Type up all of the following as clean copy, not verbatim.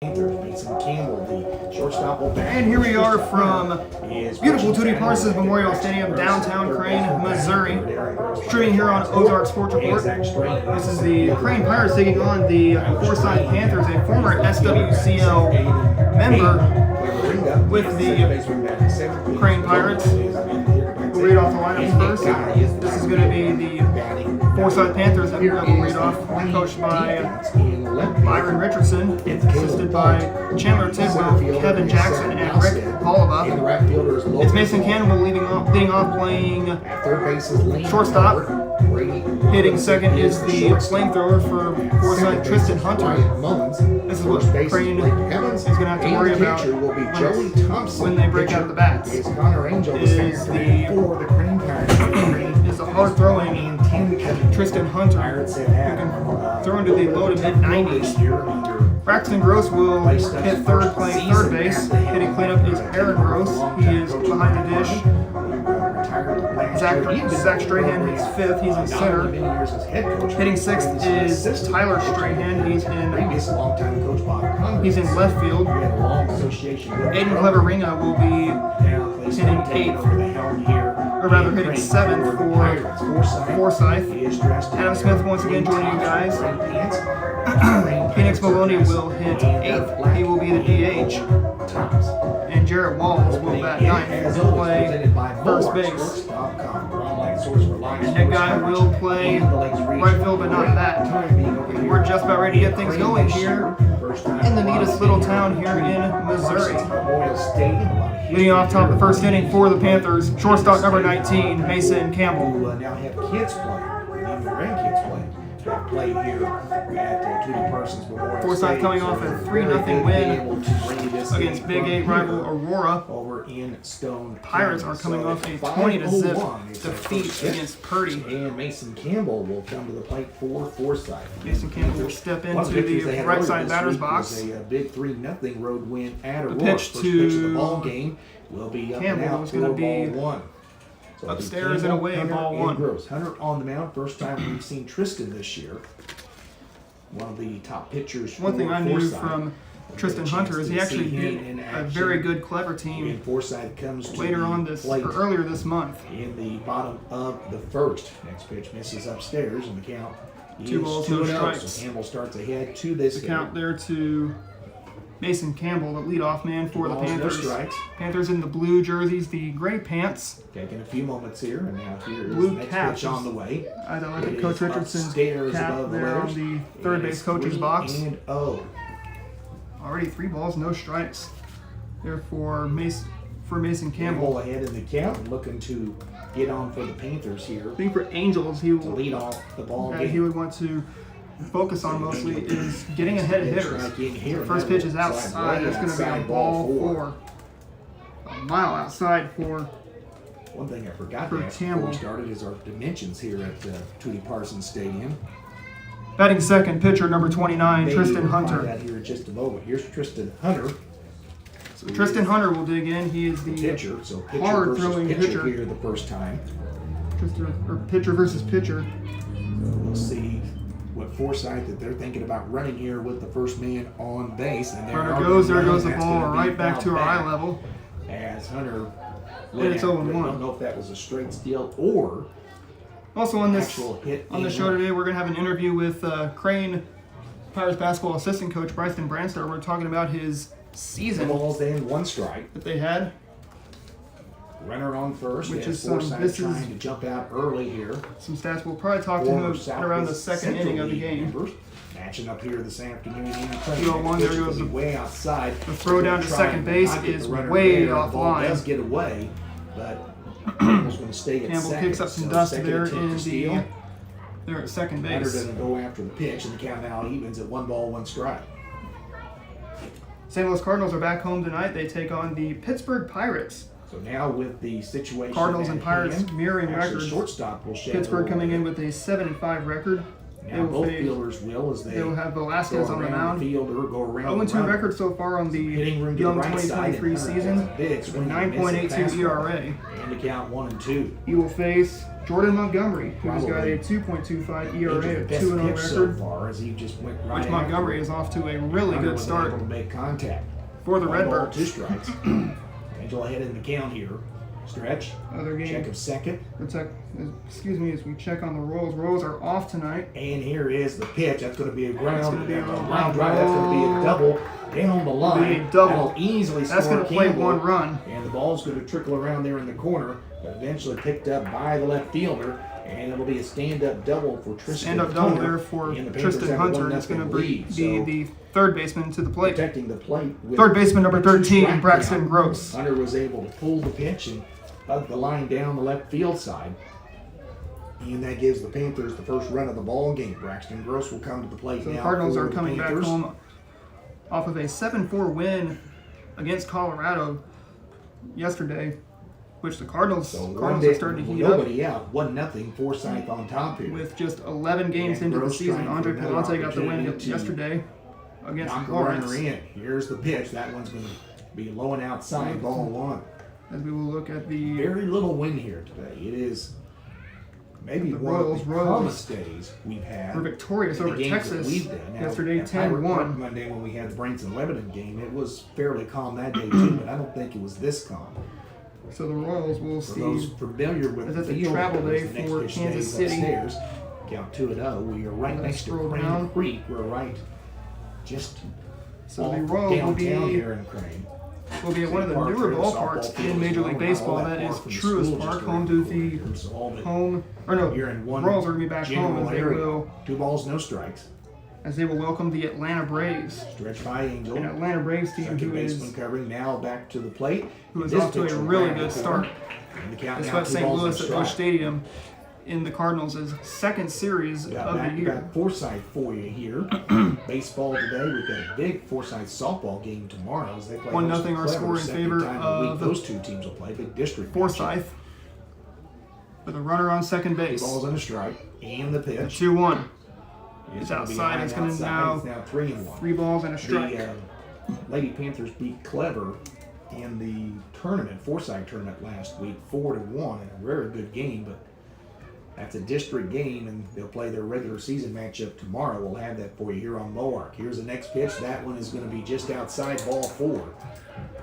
Mason Campbell, the shortstop, will And here we are from beautiful Tootie Parsons Memorial Stadium, downtown Crane, Missouri. Streaming here on Ozark Sports Report. This is the Crane Pirates taking on the Forsyth Panthers, a former SWCL member with the Crane Pirates. We'll read off the lineups first. This is going to be the Forsyth Panthers that we'll read off, coached by Byron Richardson, assisted by Chandler Tidwell, Kevin Jackson, and Rick Volova. It's Mason Campbell leading off playing shortstop. Hitting second is the flamethrower for Forsyth, Tristan Hunter. This is what Crane is going to have to worry about when they break out of the bats. Is the hard-throwing Tristan Hunter, who can throw into the low to mid-90s. Braxton Gross will hit third, playing third base. Hitting cleanup is Aaron Gross. He is behind the dish. Zach Strahan hits fifth. He's in center. Hitting sixth is Tyler Strahan. He's in left field. Aiden Cleveringa will be hitting eighth, or rather hitting seventh for Forsyth. Adam Smith once again joining you guys. Phoenix Maloney will hit eighth. He will be the DH. And Jarrett Walls will bat ninth and play first base. And that guy will play right field but not bat. We're just about ready to get things going here in the neatest little town here in Missouri. Leading off top of the first inning for the Panthers, shortstop number 19, Mason Campbell. Now have kids play, even grandkids play here at Tootie Parsons Memorial. Forsyth coming off a 3-0 win against Big 8 rival Aurora. Over in Stone. Pirates are coming off a 20-0 defeat against Purdy. And Mason Campbell will come to the plate for Forsyth. Mason Campbell will step into the right side batter's box. A big 3-0 road win at Aurora. The pitch to the ball game will be up Campbell and out was going to be one. So upstairs and away, ball one. Hunter on the mound. First time we've seen Tristan this year. One of the top pitchers. One thing I knew from Tristan Hunter is he actually beat a very good, clever team Forsyth comes later on this, or earlier this month. In the bottom of the first. Next pitch misses upstairs, and the count is 2 balls, no strikes. So Campbell starts ahead to this. The count there to Mason Campbell, the leadoff man for the Panthers. Panthers in the blue jerseys, the gray pants. Taking a few moments here, and now here is blue the next caps pitch on the way. I don't like Coach Richardson's cap there on the third base coach's box. 3-0. Already 3 balls, no strikes. There for Mason Campbell. Ahead in the count, looking to get on for the Panthers here. I think for Angels, he will lead off the ball game. He would want to focus on mostly is getting ahead of hitters. The first pitch is outside. That's going to be a ball 4. A mile outside for one thing I forgot to ask before we started is our dimensions here at Tootie Parsons Stadium. Batting second, pitcher number 29, Tristan Hunter. That here in just a moment. Here's Tristan Hunter. So Tristan Hunter will dig in. He is the pitcher. So pitcher hard-throwing pitcher here the first time. Pitcher versus pitcher. We'll see what Forsyth that they're thinking about running here with the first man on base. And there goes the ball right back to our eye level. As Hunter, and it's 0-1. I don't know if that was a straight steal or also on this show today, we're going to have an interview with Crane Pirates basketball assistant coach Bryson Branstar. We're talking about his season. 2 balls and 1 strike that they had. Runner on first, which is Forsyth trying to jump out early here. Some stats. We'll probably talk to him at around the second inning of the game. Matching up here this afternoon. 2-0-1. There goes way outside. The throw down to second base is way offline. Does get away, but Campbell's going to stay at Campbell second. picks up some dust there there at second base. Hunter doesn't go after the pitch, and the count now evens at 1 ball, 1 strike. St. Louis Cardinals are back home tonight. They take on the Pittsburgh Pirates. So now with the situation, Cardinals and Pirates mirroring records. Shortstop will Pittsburgh coming in with a 7-5 record. Now both fielders will as they will have Velasquez on the mound. 0-2 record so far on the young 2023 season with a 9.82 ERA. And to count 1-2. He will face Jordan Montgomery, who's got a Probably 2.25 He ERA, the a best 2-0 pitch so record, far as he just went right which Montgomery is off to a really Runner good was start able to make contact. for the One ball, Redbirds. 2 strikes. Angel ahead in the count here. Stretch. Other game. Check of second. Excuse me, as we check on the Royals. Royals are off tonight. And here is the pitch. That's going to be a ground. That's gonna be a ground drive. That's going to be a double down the line. a double. That'll easily That's score going to play Campbell. 1 run. And the ball's going to trickle around there in the corner, but eventually picked up by the left fielder. And it'll be a stand-up double for Tristan Stand-up double Hunter. there for And the Panthers Tristan have a Hunter. 1-0 It's going to lead. be So the third baseman to the plate. protecting the plate. With Third baseman number 13, strike Braxton count. Gross. Hunter was able to pull the pitch and hug the line down the left field side. And that gives the Panthers the first run of the ball game. Braxton Gross will come to the plate So now. the Cardinals for are the coming back Panthers. home off of a 7-4 win against Colorado yesterday, which the Cardinals So are starting to heat up nobody out. 1-0. Forsyth on top here. with just 11 games And into the Gross season. trying Andre for another Palante got the win opportunity to yesterday against Knock a runner Lawrence. in. Here's the pitch. That one's going to be low and outside. Ball 1. As we will look at the Very little wind here today. It is maybe The one Royals- of the Royals calmest days we've had. were victorious in the over games that Texas we've done. Now, yesterday, at Pirate Park 10-1. Monday when we had the Branson-Lebanon game, it was fairly calm that day too, but I don't think it was this calm. So the Royals will For those see. familiar with As the it's a field, travel as day the next for pitch Kansas stays City. upstairs, count 2-0. We are right Let's next to scroll Crane down. Creek. We're right just So off the Royals will downtown be here in Crane. at one of the Park newer Trail softball ballparks field in is Major well, League not all Baseball. that That far is from the Truist school, Park, just home around to the the corner. So all the home. Or no, You're in one Royals are going to be back home general as they area. will 2 balls, no strikes. welcome the Atlanta Braves. Stretch by Angel. An Atlanta Braves team Second who baseman is covering now back to the plate. is This off to pitch a will really grab good the corner. start. And the count It's now, got 2 St. balls Louis and at Busch strike. Stadium in the Cardinals' second series Got of the year. back Forsyth for you here. Baseball today. We've got a big Forsyth softball game tomorrow as they play 1-0 host to our Clever. score in Second favor time in a week of those 2 teams will play. Big district. matchup. Forsyth with a runner on second 2 base. balls and a strike. And the pitch. 2-1. It's outside. gonna be It's gonna outside. now- It's now 3-1. 3 balls and a strike. The Lady Panthers beat Clever in the tournament, Forsyth tournament last week, 4-1 in a very good game, but that's a district game and they'll play their regular season matchup tomorrow. We'll have that for you here on Moark. Here's the next pitch. That one is going to be just outside ball 4.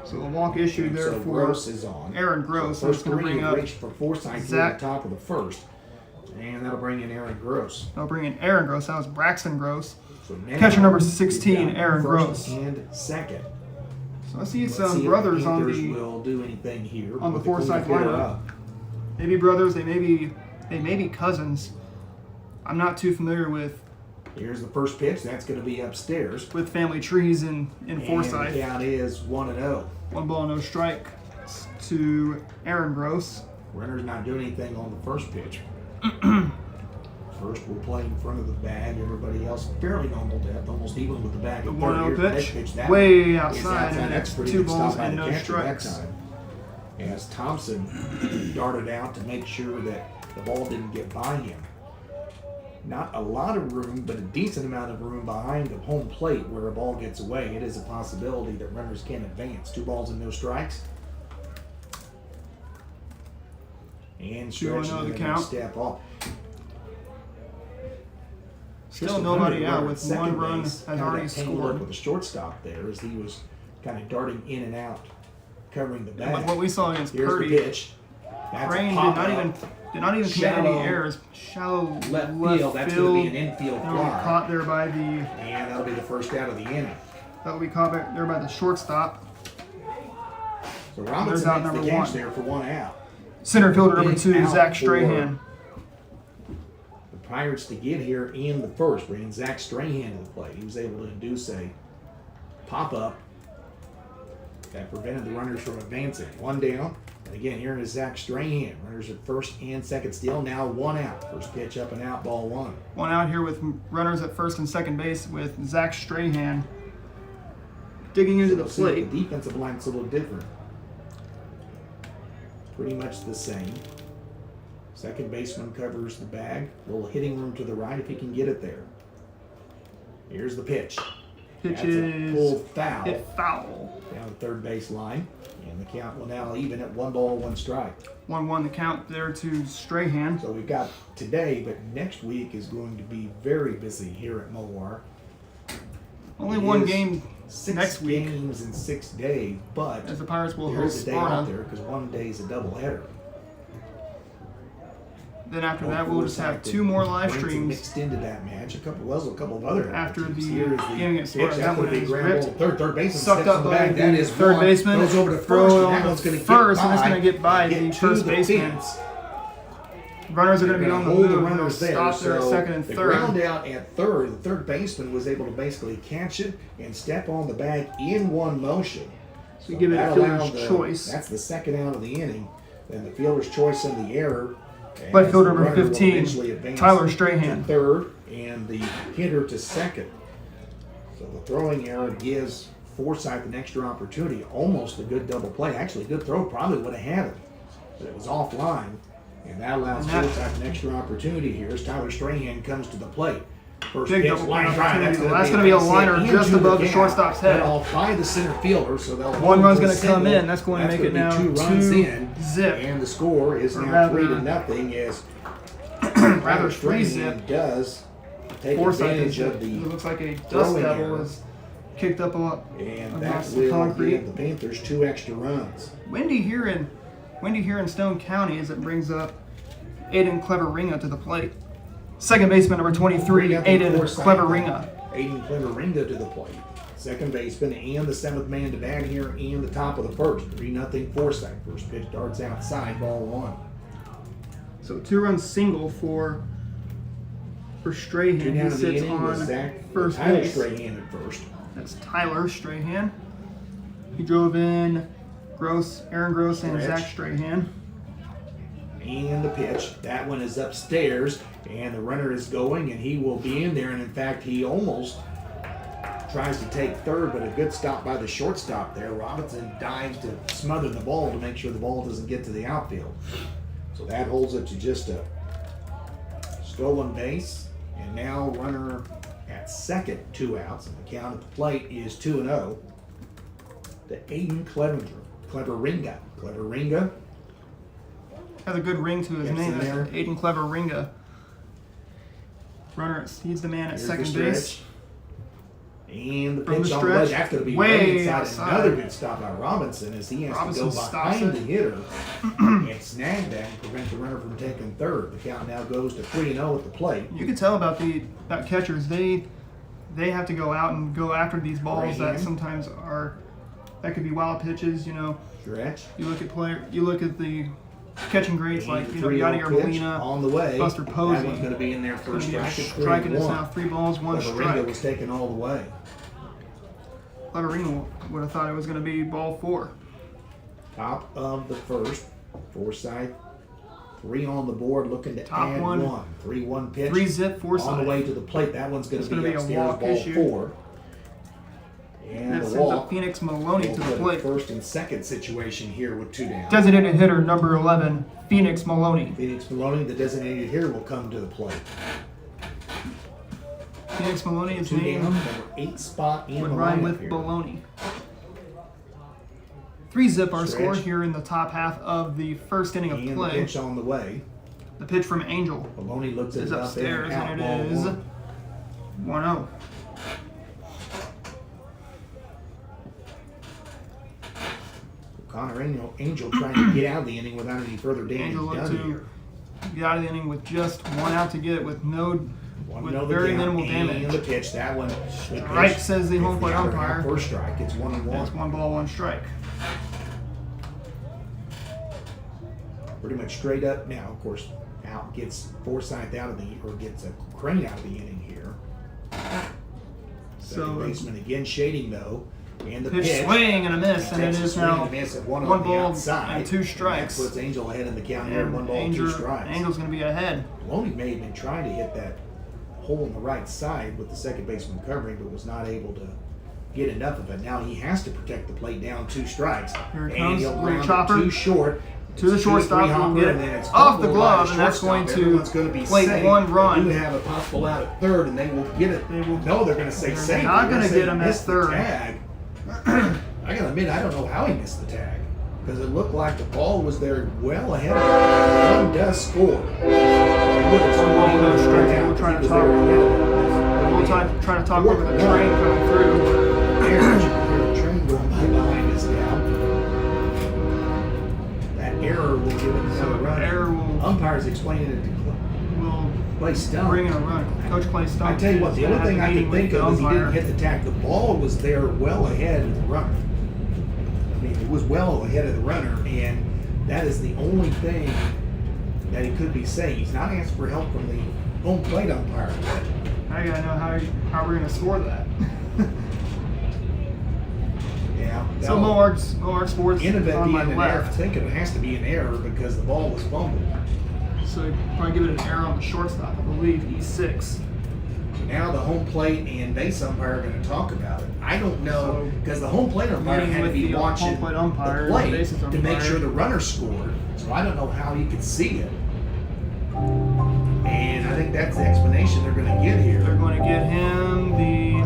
So a walk issued there So for Gross is on. Aaron Gross. So That's first going to 3 bring up reached for Forsyth here at Zach. the top of the first. And that'll bring in Aaron Gross. They'll bring in Aaron Gross. That was Braxton Gross. So now Catcher number we've 16, got Aaron first Gross. and second. So I see Let's some see if brothers the on Panthers the will do anything here on the with Forsyth cleanup hitter lineup. up. maybe brothers. They may be cousins. I'm not too familiar with Here's the first pitch. That's going to be upstairs. family trees in And the Forsyth. count is 1-0. 1 ball, no strike to Aaron Gross. Runner's not doing anything on the first pitch. First, we'll play in front of the bag. Everybody else fairly normal depth, almost even with the bag. The at 1-0 third. Here's the next pitch, That way one is outside, and That's it's pretty 2 good balls stop by and the no catcher that strikes. time. As Thompson darted out to make sure that the ball didn't get by him. Not a lot of room, but a decent amount of room behind the home plate where a ball gets away. It is a possibility that runners can advance. 2 balls and no strikes. And 2-0 stretching the the count. step off. Still Tristan nobody Hunter out at with second 1 run base, has kind of already got tangled up scored. with the shortstop there as he was kind of darting in and out, covering the But bag. what we saw against Here's Purdy, the pitch. That's Crane a did pop not up. even commit any Shallow errors. Shallow left field. That's going to be an infield That'll be fly. caught there by And that'll be the first out of the inning. there by the shortstop. So Robinson out makes the number catch 1. there for 1 out. Center fielder number Big 2, out Zach for Strahan. The Pirates to get here in the first, bringing Zach Strahan to the plate. He was able to induce a pop-up that prevented the runners from advancing. 1 down. And again, here is Zach Strahan. Runners at first and second still. Now 1 out. First pitch up and out, ball 1. 1 out here with runners at first and second base with Zach Strahan digging into the So plate. the defensive line's a little different. Pretty much the same. Second baseman covers the bag. A little hitting room to the right if he can get it there. Here's the pitch. Pitch That's a is pulled foul hit foul. down the third base line. And the count will now even at 1-1 strike. 1-1 the count there to Strahan. So we've got today, but next week is going to be very busy here at Mowar. Only It one is game 6 next week. games in 6 days, but as the Pirates will there's host a day out Sparta. there because one day is a doubleheader. Then after that, we'll just have 2 more live streams. Mixed into that match. A couple of other After activities. the Here is game against Sparta, that one is ground ripped. ball. Third baseman Sucked steps up on the by bag. That the is third one. baseman. Goes over to Throw first, it and on that the one's going to first, get and it's by. going to get by Get the to first the baseman. fence. Runners are going to be They're on the gonna hold move. the runners there. Stop there at So second and the third. ground out at third. The third baseman was able to basically catch it and step on the bag in one motion. So we give it a that fielder's allowed choice. That's the second out of the inning. Then the fielder's choice in the error. Left as fielder the number runner will 15, eventually advance Tyler to Strahan. third, and the hitter to second. So the throwing error gives Forsyth an extra opportunity. Almost a good double play. Actually, a good throw. Probably would have had it, but it was offline. And that allows Forsyth an extra opportunity here as Tyler Strahan comes to the plate. First Big pitch, double line play drive. opportunity. That's going to be a liner into just above the gap. shortstop's head. Let off by the center fielder, so they'll One hold run's to a going to come single. in. That's going to make it now 2 runs 2 in, zip. and the score is Or now rather- 3-0. As Rather Strahan 3-zip. does take Forsyth advantage is, of the it looks like a dust throwing devil error. is kicked up a lot And that across the will concrete. give the Panthers 2 extra runs. Windy here in Stone County as it brings up Aiden Cleveringa to the plate. Second baseman number 23, 3-0 Aiden Forsyth. Cleveringa. Aiden Cleveringa to the plate. Second baseman and the 7th man to bat here in the top of the first. 3-0 Forsyth. First pitch darts outside, ball 1. So 2-run single for Strahan. 2 down He to the sits inning with on Zach first Tyler base. Strahan at first. That's Tyler Strahan. He drove in Aaron Gross, and Stretch. Zach Strahan. And the pitch. That one is upstairs, and the runner is going, and he will be in there. And in fact, he almost tries to take third, but a good stop by the shortstop there. Robinson dives to smother the ball to make sure the ball doesn't get to the outfield. So that holds it to just a stolen base. And now runner at second, 2 outs. And the count at the plate is 2-0 to Aiden Cleveringa. Cleveringa. Has a good ring to his Gets name. in That's there. Aiden Cleveringa. He's the man at Here's the second stretch. base. And the From pitch the on the way. stretch, That's going to be way way inside. outside. Another good stop by Robinson as he has Robinson to go stops behind it. the hitter and snag that and prevent the runner from taking third. The count now goes to 3-0 at the plate. You can tell about catchers. They have to go out and go after these balls that Strahan. sometimes that could be wild pitches. You know, Stretch. you look at the catching greats like And the Yadier 3-0 pitch Molina, on the way. Buster Posey. That one's going to be in there Going first to be a strike. strike, and it's now 3-1. 3 balls, 1 Cleveringa strike. was taken all the way. Cleveringa would have thought it was going to be ball 4. Top of the first. Forsyth. 3 on the board, looking to Top add one. 1. 3-1 pitch. 3-zip Forsyth. On the way to the plate. That one's going It's to gonna be be a upstairs, walk ball issue. 4. And That the sends walk. up Phoenix Maloney to the We'll put a plate. first and second situation here with 2 down. Designated hitter number 11, Phoenix Maloney. Phoenix Maloney, the designated hitter, will come to the plate. Phoenix Maloney is 2 down, named number 8 spot in would the rhyme lineup with here. baloney. 3-zip our Stretch. score here in the top half of the first inning of And the play. pitch on the way. The pitch from Angel Maloney looks at is it up upstairs, and out, and ball it is 1. 1-0. Connor Angel trying to get out of the inning without any further damage Angel looked done to here. get out of the inning with just 1 out to get with One very count, minimal and damage. the pitch, that one. good Strike, pitch. says the home If plate we are umpire. out First strike, it's 1-1. It's 1 ball, 1 strike. Pretty much straight up now. Of course, out gets Forsyth gets a Crane out of the inning here. Second So baseman again shading though, and the pitch pitch. swing and a miss, and it Texas is swing now and a miss at one 1 on the ball outside, and 2 strikes. That puts Angel ahead in the count here. And 1 ball, 2 strikes. Angel's going to be ahead. Maloney may have been trying to hit that hole on the right side with the second baseman covering, but was not able to get enough of it. Now he has to protect the plate down 2 strikes. Here it And comes, he'll little ground it chopper. too short. to the shortstop. We'll get it off the glove, and that's going to plate one run. They do have a possible out at third, and they will get it. They will know they're going to say They're safe. not going to get him at third. Tag. I got to admit, I don't know how he missed the tag because it looked like the ball was there well ahead of him. One does score. We're trying to talk. The whole time trying to talk over the train coming through. The train going by behind us now. That error will give it another run. Error will. Umpires explaining it to Clay Stump. Bring in a run. Coach Clay Stump. I tell you what, the only thing I could think of is he didn't hit the tag. The ball was there well ahead of the runner. I mean, it was well ahead of the runner, and that is the only thing that he could be saying. He's not asking for help from the home plate umpire. I gotta know how we're gonna score that. Yeah. So Moark Sports End on my being an error. I left. think it has to be an error because the ball was fumbled. So probably give it an error on the shortstop. I believe E6. Now the home plate and base umpire are going to talk about it. I don't know because the home plate umpire Meeting had to with be the watching home plate umpire, the plate the bases to make umpire. sure the runner scored. So I don't know how he could see it. And I think that's the explanation they're going to get here. They're going to get him the.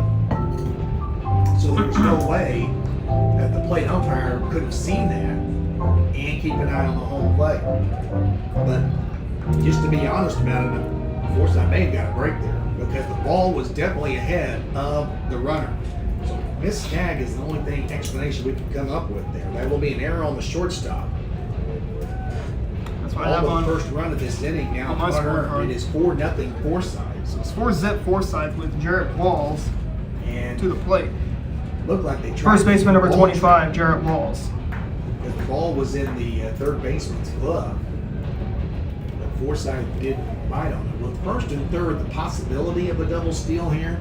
So there's no way that the plate umpire could have seen that and keep an eye on the home plate. But just to be honest about it, Forsyth may have got a break there because the ball was definitely ahead of the runner. So missed tag is the only explanation we can come up with there. That will be an error on the shortstop. That's what I have on the first run of this inning now. on my scorecard. It is 4-0 Forsyth. So it's 4-zip Forsyth with Jarrett Walls And to the plate. looked like they tried First baseman number ball 25, Jarrett Walls. because the ball was in the third baseman's glove. But Forsyth did bite on it. With first and third, the possibility of a double steal here,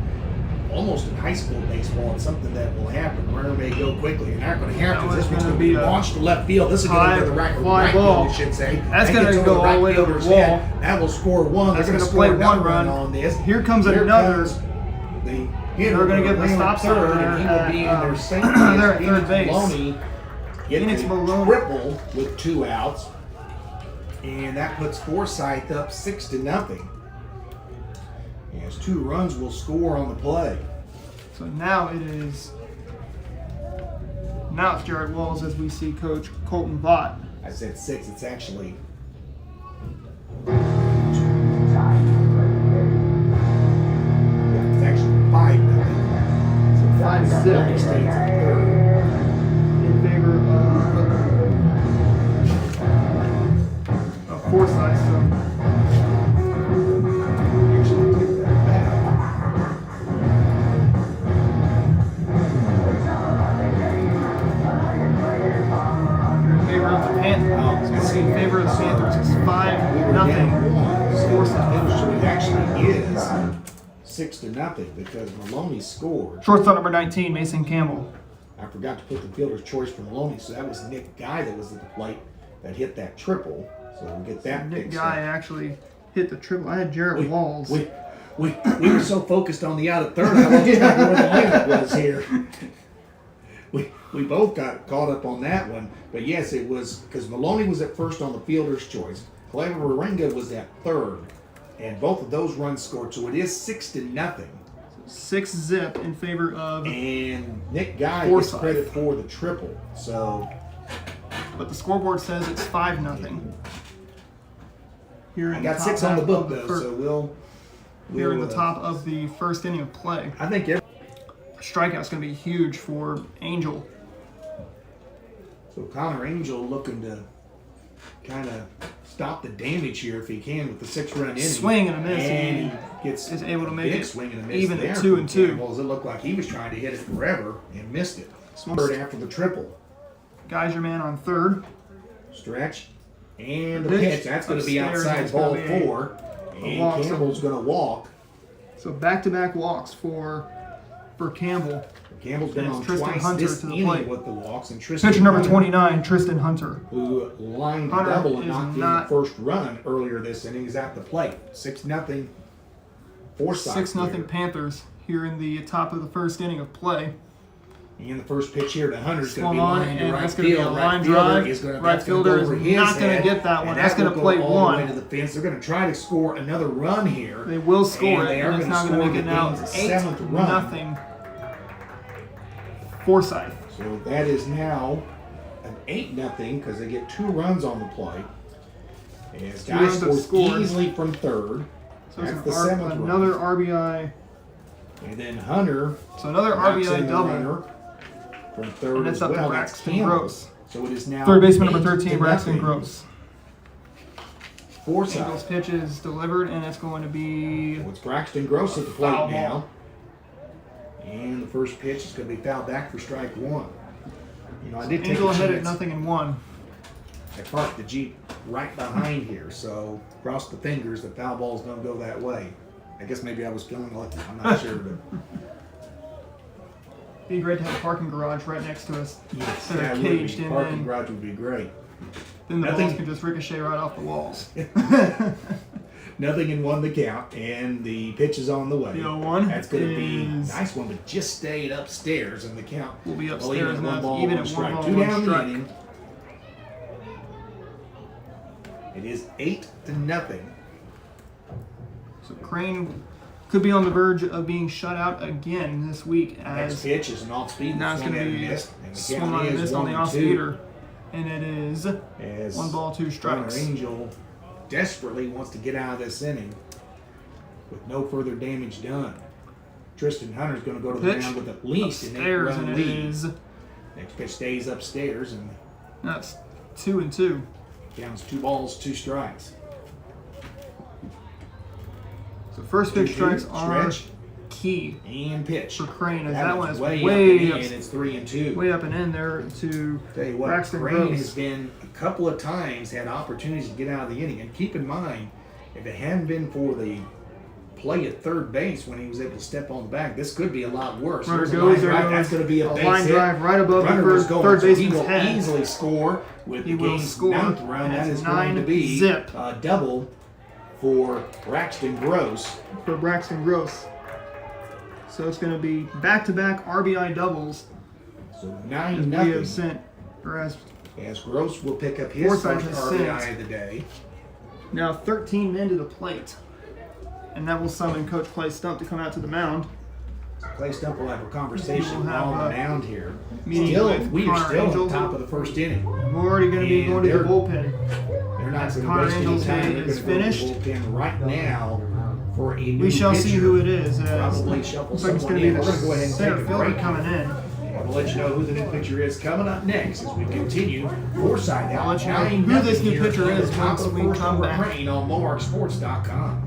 almost in high school baseball, it's something that will happen. Runner may go quickly. And not going to happen. No, This it's one's gonna going to be be a launched to left field. This is going to go to the right fly field, ball. I should say. That's That gonna gets go over all the way to the fielder's wall. head. That will score one. That's They're gonna going to play score one another run. on this. Here comes Here another. comes the hitter. They're gonna get the Laying stop at third, sign and he will be in at, their same they're at third base. Maloney getting Phoenix a Maloney. triple with 2 outs, and that puts Forsyth up 6-0. As 2 runs will score on the play. So now it's Jarrett Walls as we see Coach Colton Vaught. I said 6. It's actually it's actually 5-0. So 5-zip Maloney stays at third. in favor of Forsyth. So Actually take that back. in favor of the Panthers. So it's in favor of the Panthers. It's 5-0 Forsyth. So it actually is 6-0 because Maloney scored. Shortstop number 19, Mason Campbell. I forgot to put the fielder's choice for Maloney, so that was Nick Guy that was at the plate that hit that triple. So we'll get that Nick fixed Guy up. actually hit the triple. I had Jarrett Walls. We were so focused on the out at third, I lost track of where the lineup was here. We both got caught up on that one, but yes, it was because Maloney was at first on the fielder's choice. Clever Waringa was at third, and both of those runs scored. So it is 6-0. 6-zip in favor of. And Nick Guy Forsyth. gets credit for the triple. So But the scoreboard says it's 5-0. Here I in got the 6 top on the half book of the though, first- so we'll Here in the top of the first inning of play. I think Strikeout's going to be huge for Angel. so. Connor Angel looking to kind of stop the damage here if he can with the 6-run inning. Swing and a miss, and and he gets is able to make big it swing and a miss even there at from 2-2. Campbell, as it looked like he was trying to hit it forever and missed it. Swung- Third after the triple. Geyser man on third. Stretch and the Pitch pitch. That's going to be upstairs, outside it's ball gonna be 4. And walk. Campbell's going to walk. So back-to-back walks for Campbell. Campbell's been And on it's Tristan twice Hunter this to the inning plate. with the walks. And Tristan Pitcher number Hunter, 29, Tristan Hunter. who lined the Hunter double and is knocked in the not- first run earlier this inning, is at the plate. 6-0 Forsyth. 6-0 here. Panthers here in the top of the first inning of play. And the first pitch here to Hunter's going to Swung be on, lined to and right that's going to be a field. line drive. Right fielder is not going to get that one. That's going to play all the way one. to the fence. They're going to try to score another run here. They will score it, they are and it's gonna not going to score make it the now. game's seventh run. 8-0. Forsyth. So that is now an 8-0 because they get 2 runs on the play. As Two Guy runs have scores scored. easily from third. So That's it's the 7th another run. RBI. And then Hunter. So another knocks RBI in the double. runner from third And that's as up to well. That's Braxton Campbell. Gross. So it is now Third baseman number 13, 8-0. Braxton Gross. Forsyth. Angels pitch is delivered, and it's going to be So it's Braxton Gross at the plate Foul now. ball. And the first pitch is going to be fouled back for strike 1. You know, I did take Angel a ahead at chance. 0-1. I parked the Jeep right behind here, so cross the fingers that foul balls don't go that way. I guess maybe I was feeling lucky. I'm not sure, but Be great to have a parking garage right next to us. yes, That are yeah, it would caged be. in, Parking and garage would be great. then the Nothing- balls can just ricochet right off the walls. Nothing in 1 to count, and the pitch is on the way. The 0-1 That's going to be is- nice one, but just stayed upstairs, and the count We'll be well, upstairs even now. at 1 ball, Even 1 at strike. 1 ball, 2 1 down strike. the inning. It is 8-0. So Crane could be on the verge of being shut out again this week, Next as pitch is an off speed. now it's going to be missed, and the swung count on and is missed on the 1-2. off speeder, and it is As 1 ball, 2 strikes. Runner Angel desperately wants to get out of this inning with no further damage done. Tristan Hunter's going to go to the Pitch mound with at least an upstairs, 8-run and it lead. is Next pitch stays upstairs, and that's 2-2. counts 2 balls, 2 strikes. So first pitch 2-2, strikes are stretch, key and pitch. for Crane, as that one is way way up up, and in. It's 3-2. way up and in there to Tell you what, Braxton Crane Gross. has been a couple of times had opportunities to get out of the inning. And keep in mind, if it hadn't been for the play at third base when he was able to step on the bag, this could be a lot worse. Runner Here's a goes, line there drive. goes That's going to be a a base line hit. drive right above the Runner was going, third so he baseman's will head. easily score with He the will game's score, 9th run. and That it's is going to be 9-zip. a double for Braxton Gross. For Braxton Gross. So it's going to be back-to-back RBI doubles So as we have 9-0. sent, or as As Gross will pick up his Forsyth first has RBI sent. of the day. now 13 men to the plate. And that will summon Coach Clay Stump to come out to the mound. Clay Stump will have a conversation We'll have on the a mound here. meeting Still, with we are Connor still Angel. at the top of the first inning. We're already going to be And going to the they're- bullpen. They're not As going to Connor waste any Angel's time. day They're is going to go to finished. the bullpen right now for a new We shall see pitcher. who it is. As Probably shuffle looks like it's someone going to be in. the We're going to go ahead and center take a fielder break. coming in. We'll let you know who the new pitcher is coming up next as we continue. Forsyth out. I'll let you know 9-0 who this new here pitcher at the is top once of the we first come over back. Crane on MoarkSports.com.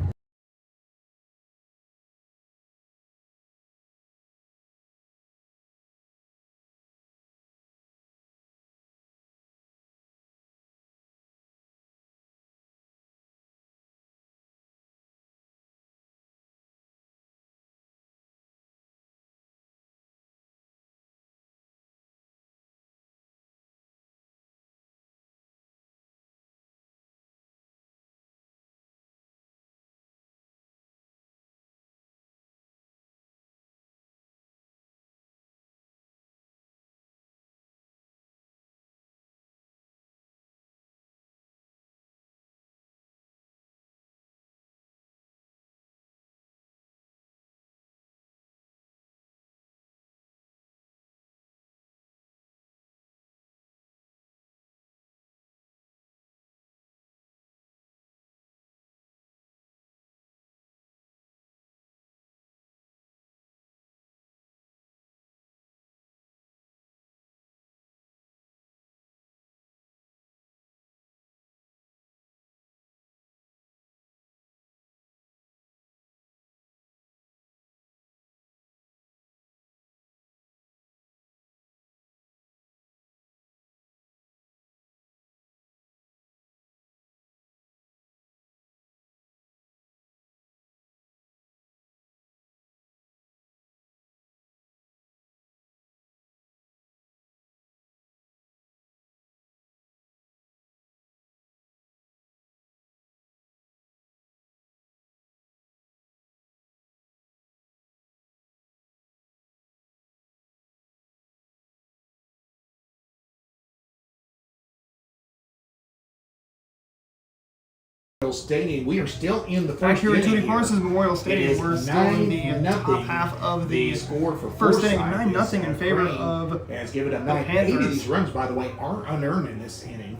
Memorial Stadium. We are still in the Back first here at inning Tootie Parsons Memorial Stadium, we're still in the top half of the score for first inning. Forsyth 9-0 in favor Crane of has given up the 9. 8 Panthers. of these runs, by the way, are unearned in this inning.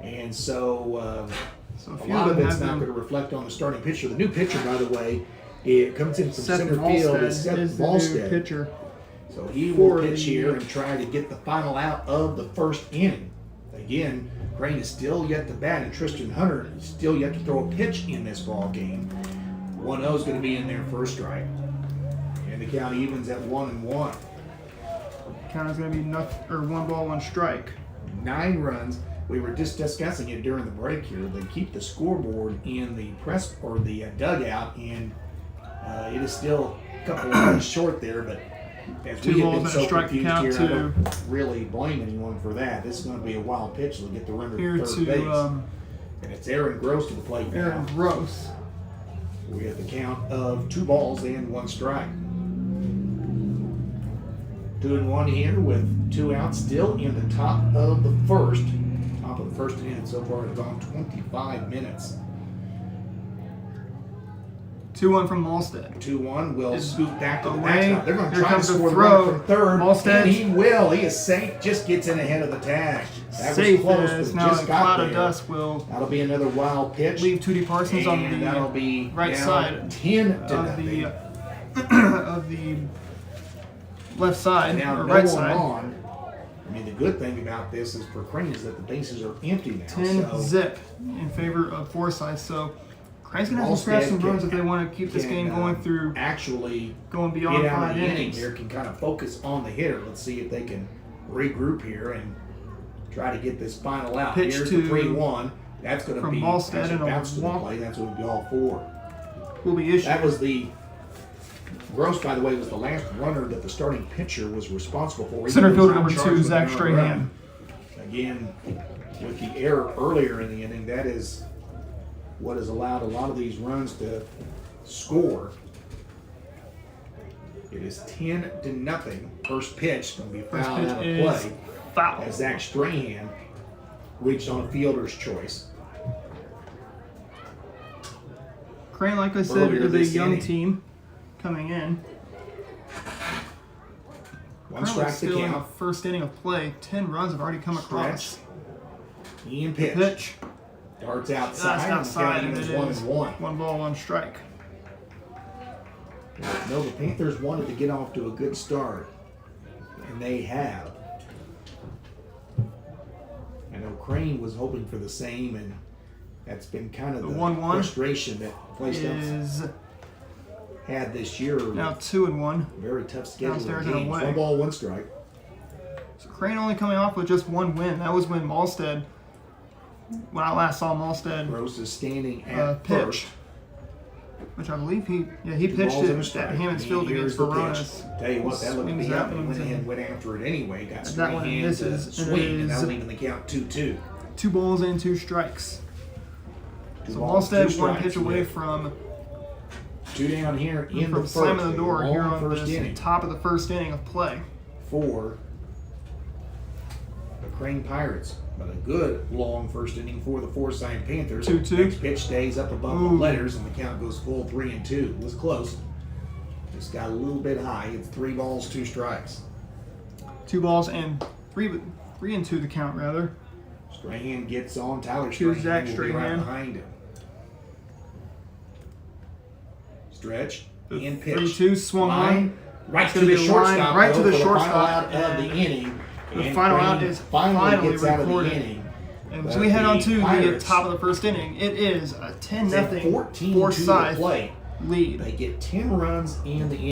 And so, So a few lot of of them it's have not been. going to reflect on the starting pitcher. The new pitcher, by the way, it comes in from Seth center field. Malstead Is Seth is the new Malstead. pitcher. So he will for pitch the- here and try to get the final out of the first inning. Again, Crane is still yet to bat, and Tristan Hunter is still yet to throw a pitch in this ball game. 1-0 is going to be in there for a strike. And the count evens at 1-1. Count is going to be 1 ball, 1 strike. 9 runs. We were just discussing it during the break here. They keep the scoreboard in the press or the dugout, and it is still a couple of runs short there, but as 2 we have balls been and a so strike confused count here, to- I don't really blame anyone for that. This is going to be a wild pitch to get the runner Here to third base. to And it's Aaron Gross to the plate Aaron now. Gross. We have the count of 2 balls and 1 strike. 2-1 here with 2 outs, still in the top of the first. Top of the first inning so far has gone 25 minutes. 2-1 from Malstead. 2-1 will Is scoot back to the away. backstop. They're going to Here try to comes the score the throw. run from third. Malstead. And he will. He is safe. Just gets in ahead of the tag. That Safe was close, as but now just a got cloud there. of dust will That'll be another wild pitch. leave Tootie Parsons on And that'll the be right down side 10 to of nothing. the of the left side Now or no right one side. on. I mean, the good thing about this is for Crane is that the bases are empty now. 10 so zip in favor of Forsyth. So Crane's gonna have to scratch some Malstead runs if they want to keep this can, game going through, actually going get beyond out of 5 the inning innings. here, can kind of focus on the hitter. Let's see if they can regroup here and try to get this final out. Pitch Here's to- the 3-1. That's going to from be Malstead actually and a bounce to the walk. play. That's what we'll be all for. Will be issued. That was the Gross, by the way, was the last runner that the starting pitcher was responsible for. He Center was fielder not number charged 2, with Zach an earned Strahan. run. Again, with the error earlier in the inning, that is what has allowed a lot of these runs to score. It is 10-0. First pitch going to be First fouled pitch out of is play foul. as Zach Strahan reached on a fielder's choice. Crane, like I said, Earlier is a this young inning. team coming in. One Currently strike to still in the count. first inning of play. 10 runs have already come across. Stretch. Ian pitch. Pitch. Darts That's outside. outside, and and the it count is is 1-1. 1 ball, 1 strike. No, the Panthers wanted to get off to a good start, and they have. I know Crane was hoping for the same, and that's been kind of The the 1-1 frustration that Forsyth Is had this year. now 2-1. Very tough schedule of Downstairs and games. away. 1 ball, 1 strike. So Crane only coming off with just 1 win. That was when Malstead, when I last saw Malstead Gross is standing at pitch, first. which I believe he 2 pitched balls it and a at strike. Hammond's And Field here's against the pitch. Verona's. Tell you what, that looked to Swings be that up, and one went in. ahead and went after it anyway. Got That one Strahan to misses, and it swing, and is- that'll even the count 2-2. 2 balls and 2 strikes. 2 So balls, 2 Malstead 1 strikes pitch away with from 2 down here in the first. slamming the door A here long on first the inning top of the first inning of play. for the Crane Pirates. But a good long first inning for the Forsyth Panthers. 2-2. Next pitch stays up above the Ooh. letters, and the count goes full 3-2. It was close. Just got a little bit high. It's 3 balls, 2 strikes. 2 balls and 3 and 2 the count rather. Strahan gets on. Tyler To Strahan Zach will be right Strahan. behind him. Stretch and pitch. 3-2 swung Line, on. right It's to gonna the be a line shortstop. right to though, the for the shortstop, final out of the and inning. the And final out Crane is finally finally gets out of the recorded. inning. And But so we head on the to the Pirates top of the first inning. It is a 10-0 14 to the Forsyth plate. lead. They get 10 runs in the inning.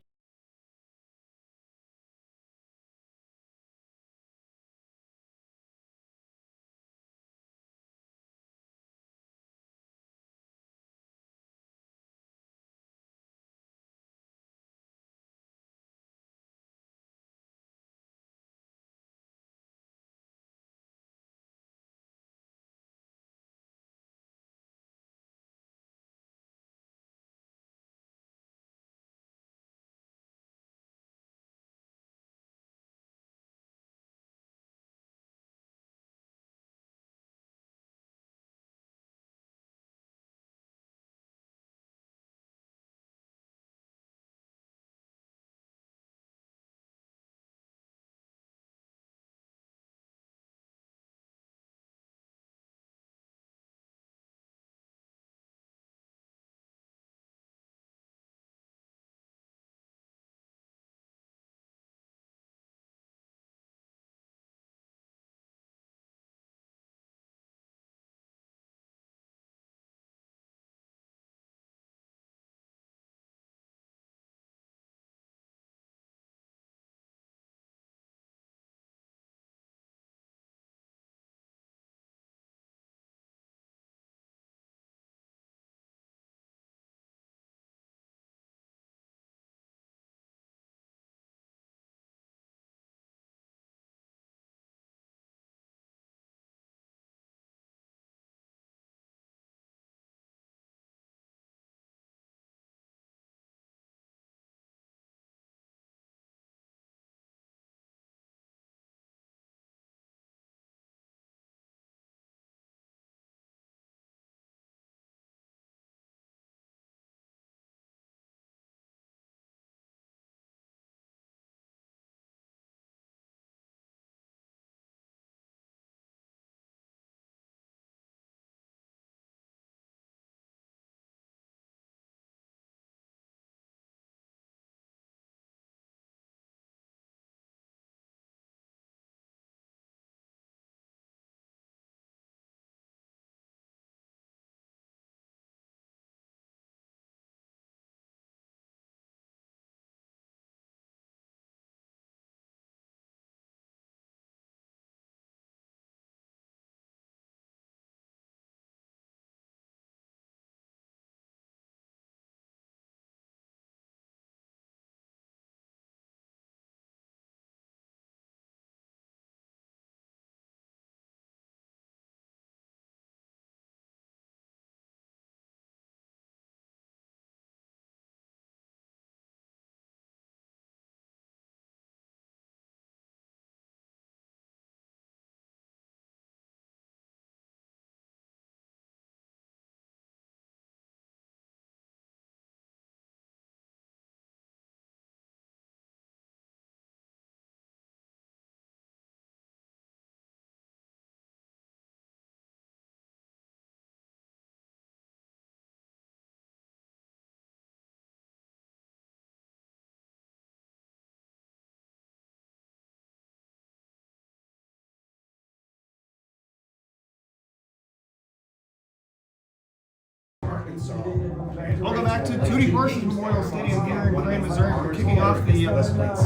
Welcome back to Tootie Parsons Memorial Stadium here in Crane, Missouri. We're kicking off the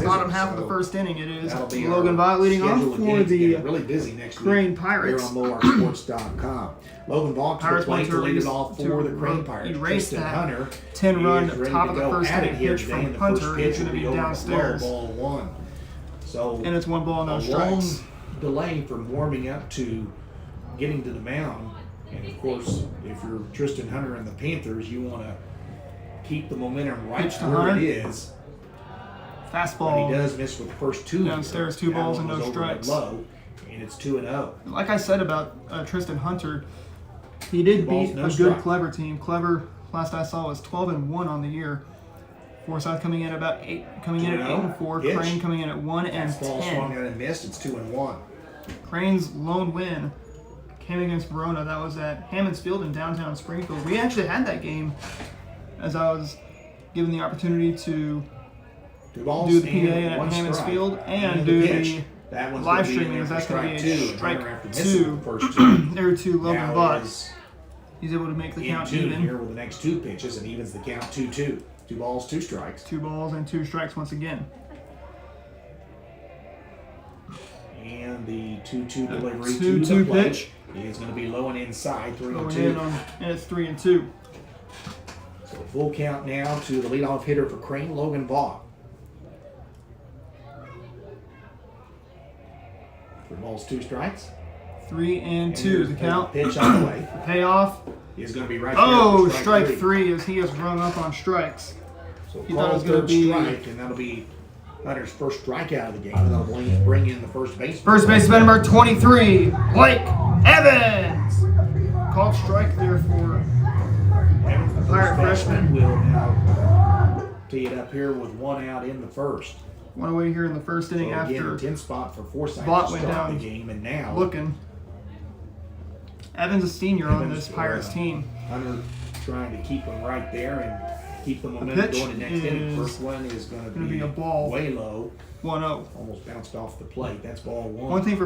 bottom half of the first inning. It is Logan Vaught leading off for the Crane Pirates. Here on MoarSports.com. Logan Vaught Pirates playing to lead it to off for the Crane Pirates. erase Tristan that Hunter 10-run is ready top to of the go first at inning it here pitch today, from and the first Hunter. pitch He's going to will be over downstairs. Ball one. So And it's 1 ball, no a strikes. long delay from warming up to getting to the mound. And of course, if you're Tristan Hunter and the Panthers, you want to keep the momentum right Pitch to where Hunter. it is. When Fastball. he does miss with the first two. Downstairs, 2 that balls one and no was over strikes. Low, and it's 2-0. Like I said about Tristan Hunter, he did 2 balls, beat no a strike. good Clever team. Clever, last I saw, was 12-1 on the year. Forsyth coming in at 8-4. Pitch. Crane coming in at 1-10. Fastball swung out and missed. It's 2-1. Crane's lone win came against Verona. That was at Hammond's Field in downtown Springfield. We actually had that game as I was given the opportunity to 2 balls do the PA and at 1 Hammond's strike. Field and the do pitch. the That one's live gonna be in streaming, there as for that's going to be a two. And strike Hunter after missing 2. the first two. There to Logan Now Vaught. is He's able to make the in count tune even. here with the next 2 pitches and evens the count 2-2. 2 balls, 2 strikes. 2 balls and 2 strikes once again. And the 2-2 delivery 2-2 to the plate pitch. is going to be low and inside, Going 3-2. in on, and it's 3-2. So full count now to the leadoff hitter for Crane, Logan Vaught. 3 balls, 2 strikes. 3-2. The count. Pitch on the way Payoff. is going to be right Oh, there. for strike 3 as he has rung up on strikes. So He thought it was called gonna third be- strike, and that'll be Hunter's first strikeout of the game. And that'll bring in the first baseman. First baseman number 23, Blake Evans. Called strike there for Evans, the Pirate first freshman. baseman, will now tee it up here with 1 out in the first. one away here in the first So inning again, after 10 spot for Forsyth Vaught to went start down the game, and now looking. Evans a senior on Evans, this Pirates team. Hunter trying to keep him right there and keep the momentum pitch going to next inning. is First one is going to gonna be be a ball. way low, 1-0. almost bounced off the plate. That's ball 1. One thing for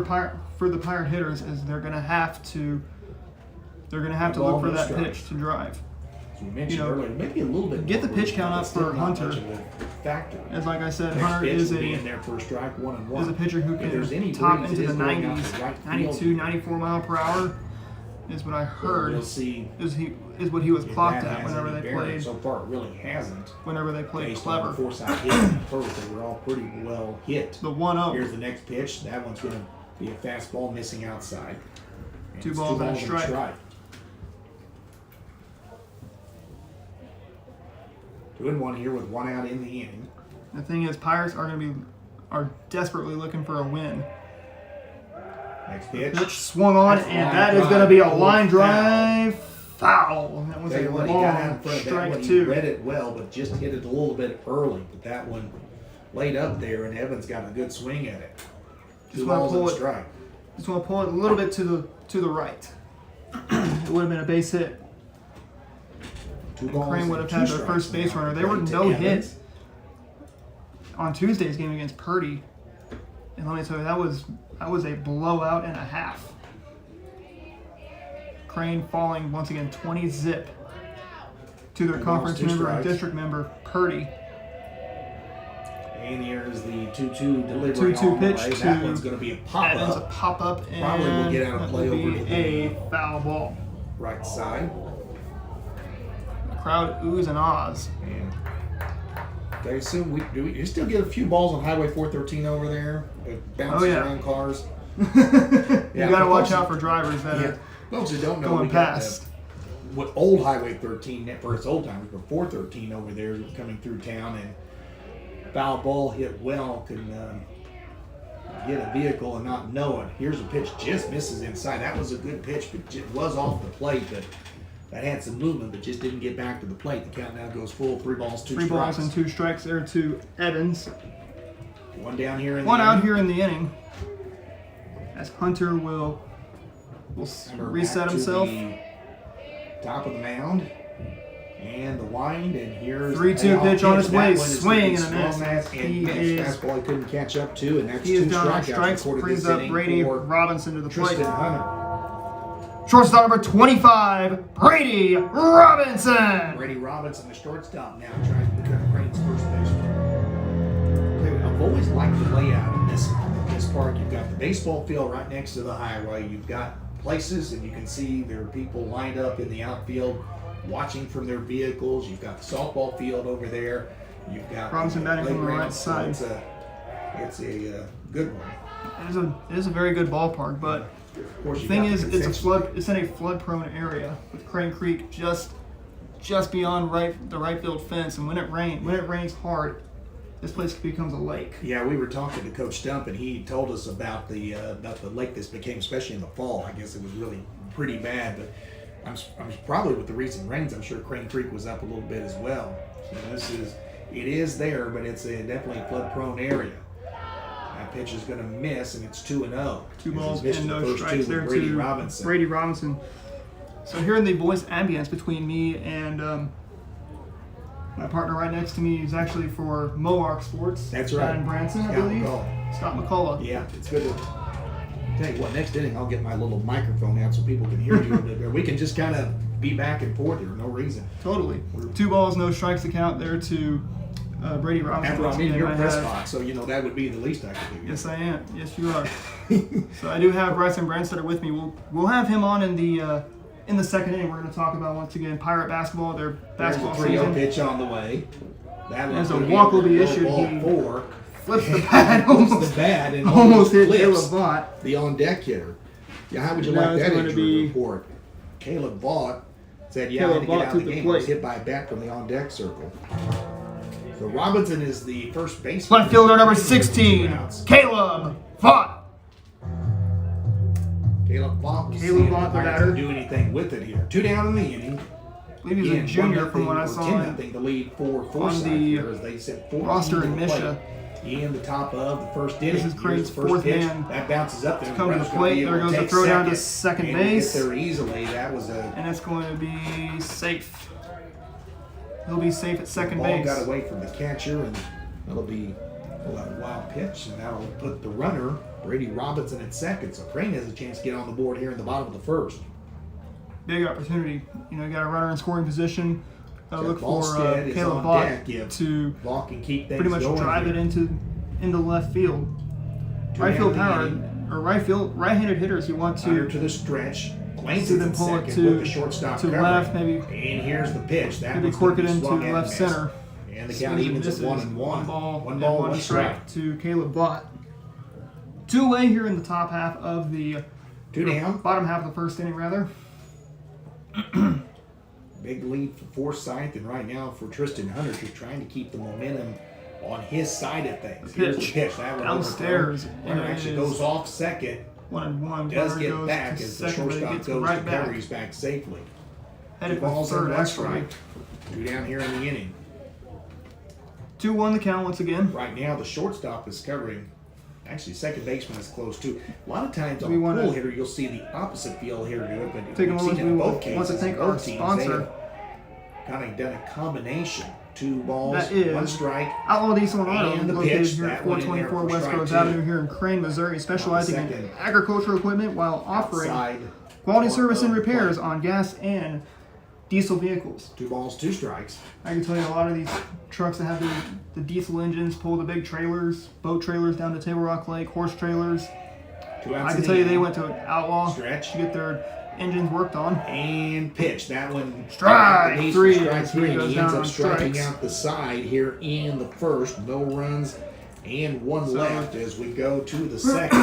the Pirate hitters is they're gonna have to Ball, look for no that strike. pitch to drive. As we mentioned you know, earlier, maybe a little bit. get the more pitch room, count but up still for not Hunter. much of a factor. As like I said, Next Hunter pitch is will be a in there for a strike, 1-1. pitcher who If there's any can top breeze, into it the is going out 90s, to right field. 92, 94 mile per hour is what I heard. We'll see Is what he was if clocked that at has whenever any they bearing. played. So far, it really hasn't. Whenever they played Based on Clever. Forsyth hitting first, they were all pretty well hit. The 1-0. Here's the next pitch. That one's going to be a fastball missing outside. And 2 it's balls and a strike. 2-1 here with 1 out in the inning. The thing is, Pirates are desperately looking for a win. Next pitch. Pitch swung on, That's a and line that is drive. going to be a Foul. line drive foul. That was Tell a you what, he got out in long front of that strike one. He 2. read it well, but just hit it a little bit early. But that one laid up there, and Evans got a good swing at it. 2 wanna balls pull and a it. strike. Just want to pull it a little bit to the right. It would have been a base hit. 2 balls Crane would and have had 2 their first strikes base now. runner. They were Right to no Evans. hit on Tuesday's game against Purdy. And let me tell you, that was a blowout and a half. Crane falling once again 20 zip to their 2 conference balls, 2 member and strikes. district member Purdy. And here's the 2-2 delivery 2-2 on the pitch way. to That one's going to be a Evans, a pop-up pop up, and Probably will get out of that play will over be to a the- foul ball. right side. The crowd oohs and ahs. And they assume you still get a few balls on Highway 413 over there. It bounces Oh, yeah. around cars. You Yeah, got to for watch folks out for drivers that Yeah, are folks who don't know, going we got past. what old Highway 13, for its old timers, but 413 over there coming through town, and foul ball hit well can get a vehicle and not know it. Here's a pitch, just misses inside. That was a good pitch, but it was off the plate, but that had some movement, but just didn't get back to the plate. The count now goes full, 3 balls, 2 3 strikes. balls and 2 strikes there to Evans. One down here in One the out inning. here in the inning. As Hunter will Remember, reset back to himself. the top of the mound. And the wind, and here's 3-2 the pitch on his That way, one is swing gonna be and a strong miss. ass, He and is- fastball he couldn't catch up to, and that's He is 2 down on strikeouts strikes, recorded brings this up inning Brady for Robinson to the plate. Tristan Hunter. Shortstop number 25, Brady Robinson. Brady Robinson, the shortstop, now trying to become Crane's first baseman. I've always liked the layout in this park. You've got the baseball field right next to the highway. You've got places, and you can see there are people lined up in the outfield watching from their vehicles. You've got the softball field over there. You've got Robinson batting from the right side. It's a good one. It is a very good ballpark, but Of course, the you thing got is, the it's concession. in a flood-prone area with Crane Creek just beyond the right field fence. And when it rains hard, this place becomes a lake. Yeah, we were talking to Coach Stump, and he told us about the lake this became, especially in the fall. I guess it was really pretty bad, but I'm probably with the recent rains, I'm sure Crane Creek was up a little bit as well. So it is there, but it's definitely a flood-prone area. That pitch is going to miss, and it's 2-0. 2 balls and no strikes there Brady to Robinson. Brady Robinson. So here in the voice ambience between me and my partner right next to me is actually for Mohawk Sports. That's right. Down in Branson, I Scott believe. McCullough. Scott McCullough. Yeah, it's good to tell you what. Next inning, I'll get my little microphone out so people can hear you a bit better. We can just kind of be back and forth here, no reason. Totally. 2 balls, no strikes to count there to Brady Robinson. After I'm in your I press have- box, so that would be the least I could do. Yes, I am. Yes, you are. So I do have Bryson Brandstetter with me. We'll have him on in the second inning. We're going to talk about once again Pirate basketball, their basketball There's a 3-0 season. pitch on the way. That As one's a gonna walk be will be low issued, ball he 4. Flips the bat Flips almost, the bat and almost hit flips Caleb Vaught. the on-deck hitter. Yeah, how would you Now like it's that gonna injury be- report? Caleb Vaught said, yeah, I Caleb had to get Vaught out to of the the game. He was plate. hit by a bat from the on-deck circle. So Robinson is the first baseman. Left fielder number Two 16, outs. Caleb Vaught. Caleb Vaught was Caleb seeing Vaught, if the I batter. can do anything with it here. 2 down in the inning. I believe he's a Again, junior 1-0 from what I or saw 10-0 the lead for Forsyth the here, as they sent 14 roster to in the plate. Misha. In the top of the first inning. This is Here's Crane's the first fourth pitch. man That bounces up there. come to the Runner's gonna plate. be able There goes the take throw down to second and base. Get there easily. That was a And it's going to be safe. He'll be safe at second ball base. got away from the catcher, and that'll be a wild pitch, and that'll put the runner Brady Robinson at second. So Crane has a chance to get on the board here in the bottom of the first. Big opportunity. You got a runner in scoring position. Look for Ballstead is Caleb on deck. Vaught If to Vaught can keep things pretty much going drive here. it into left field. Two Right down field the power inning. or right-handed hitters. You want Runner to to the stretch. Glances see them at pull it second with the shortstop to covering. left, maybe And here's the pitch. That maybe one's cork gonna it be into swung at left and missed. center. And the Swings count and evens at misses. 1-1. One ball, One and ball, one one strike to Caleb Vaught. 2-away here in the top half of the 2 down. bottom half of the first inning, rather. Big lead for Forsyth, and right now for Tristan Hunter, just trying to keep the momentum on his side of things. The Here's the pitch. pitch. That one Downstairs, overthrown. Runner and it actually is goes off second. 1-1. Does Runner get goes back to as the second, but he shortstop gets goes right to cover. back. He's back safely. Headed 2 for balls third, and 1 actually. strike. 2 down here in the inning. 2-1 the count once again. Right now, the shortstop is covering. Actually, second baseman is close too. A lot of times on We a wanna pull hitter, you'll see the opposite field hitter do it, but Take a we've moment. seen it We in both want to cases. thank Both our teams, they sponsor. have kind of done a combination. 2 balls, That is 1 strike. Outlaw Diesel and Auto, And the located pitch, here at that one in there 424 for West strike Coast 2. Avenue here in Crane, Missouri, specializing in second. agricultural equipment while offering Outside quality part service and of the repairs plate. on gas and diesel vehicles. 2 balls, 2 strikes. I can tell you a lot of these trucks that have the diesel engines pull the big trailers, boat trailers down to Table Rock Lake, horse trailers. 2 outs I in can the tell you they inning. went to Outlaw Stretch. to get their engines worked on. And pitch. That one. Strike at the base three, for strike as he 3. And goes he down ends up on striking strikes. out the side here in the first. No runs and 1 So- left as we go to the second.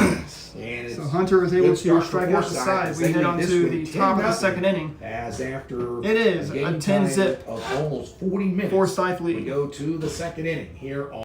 And it's So Hunter was able good to start for strike out the Forsyth side. as We they head lead on this to one the 10-0. top of the second inning. As after It is game a time 10-zip of almost 40 minutes, Forsyth we lead. go to the second inning here on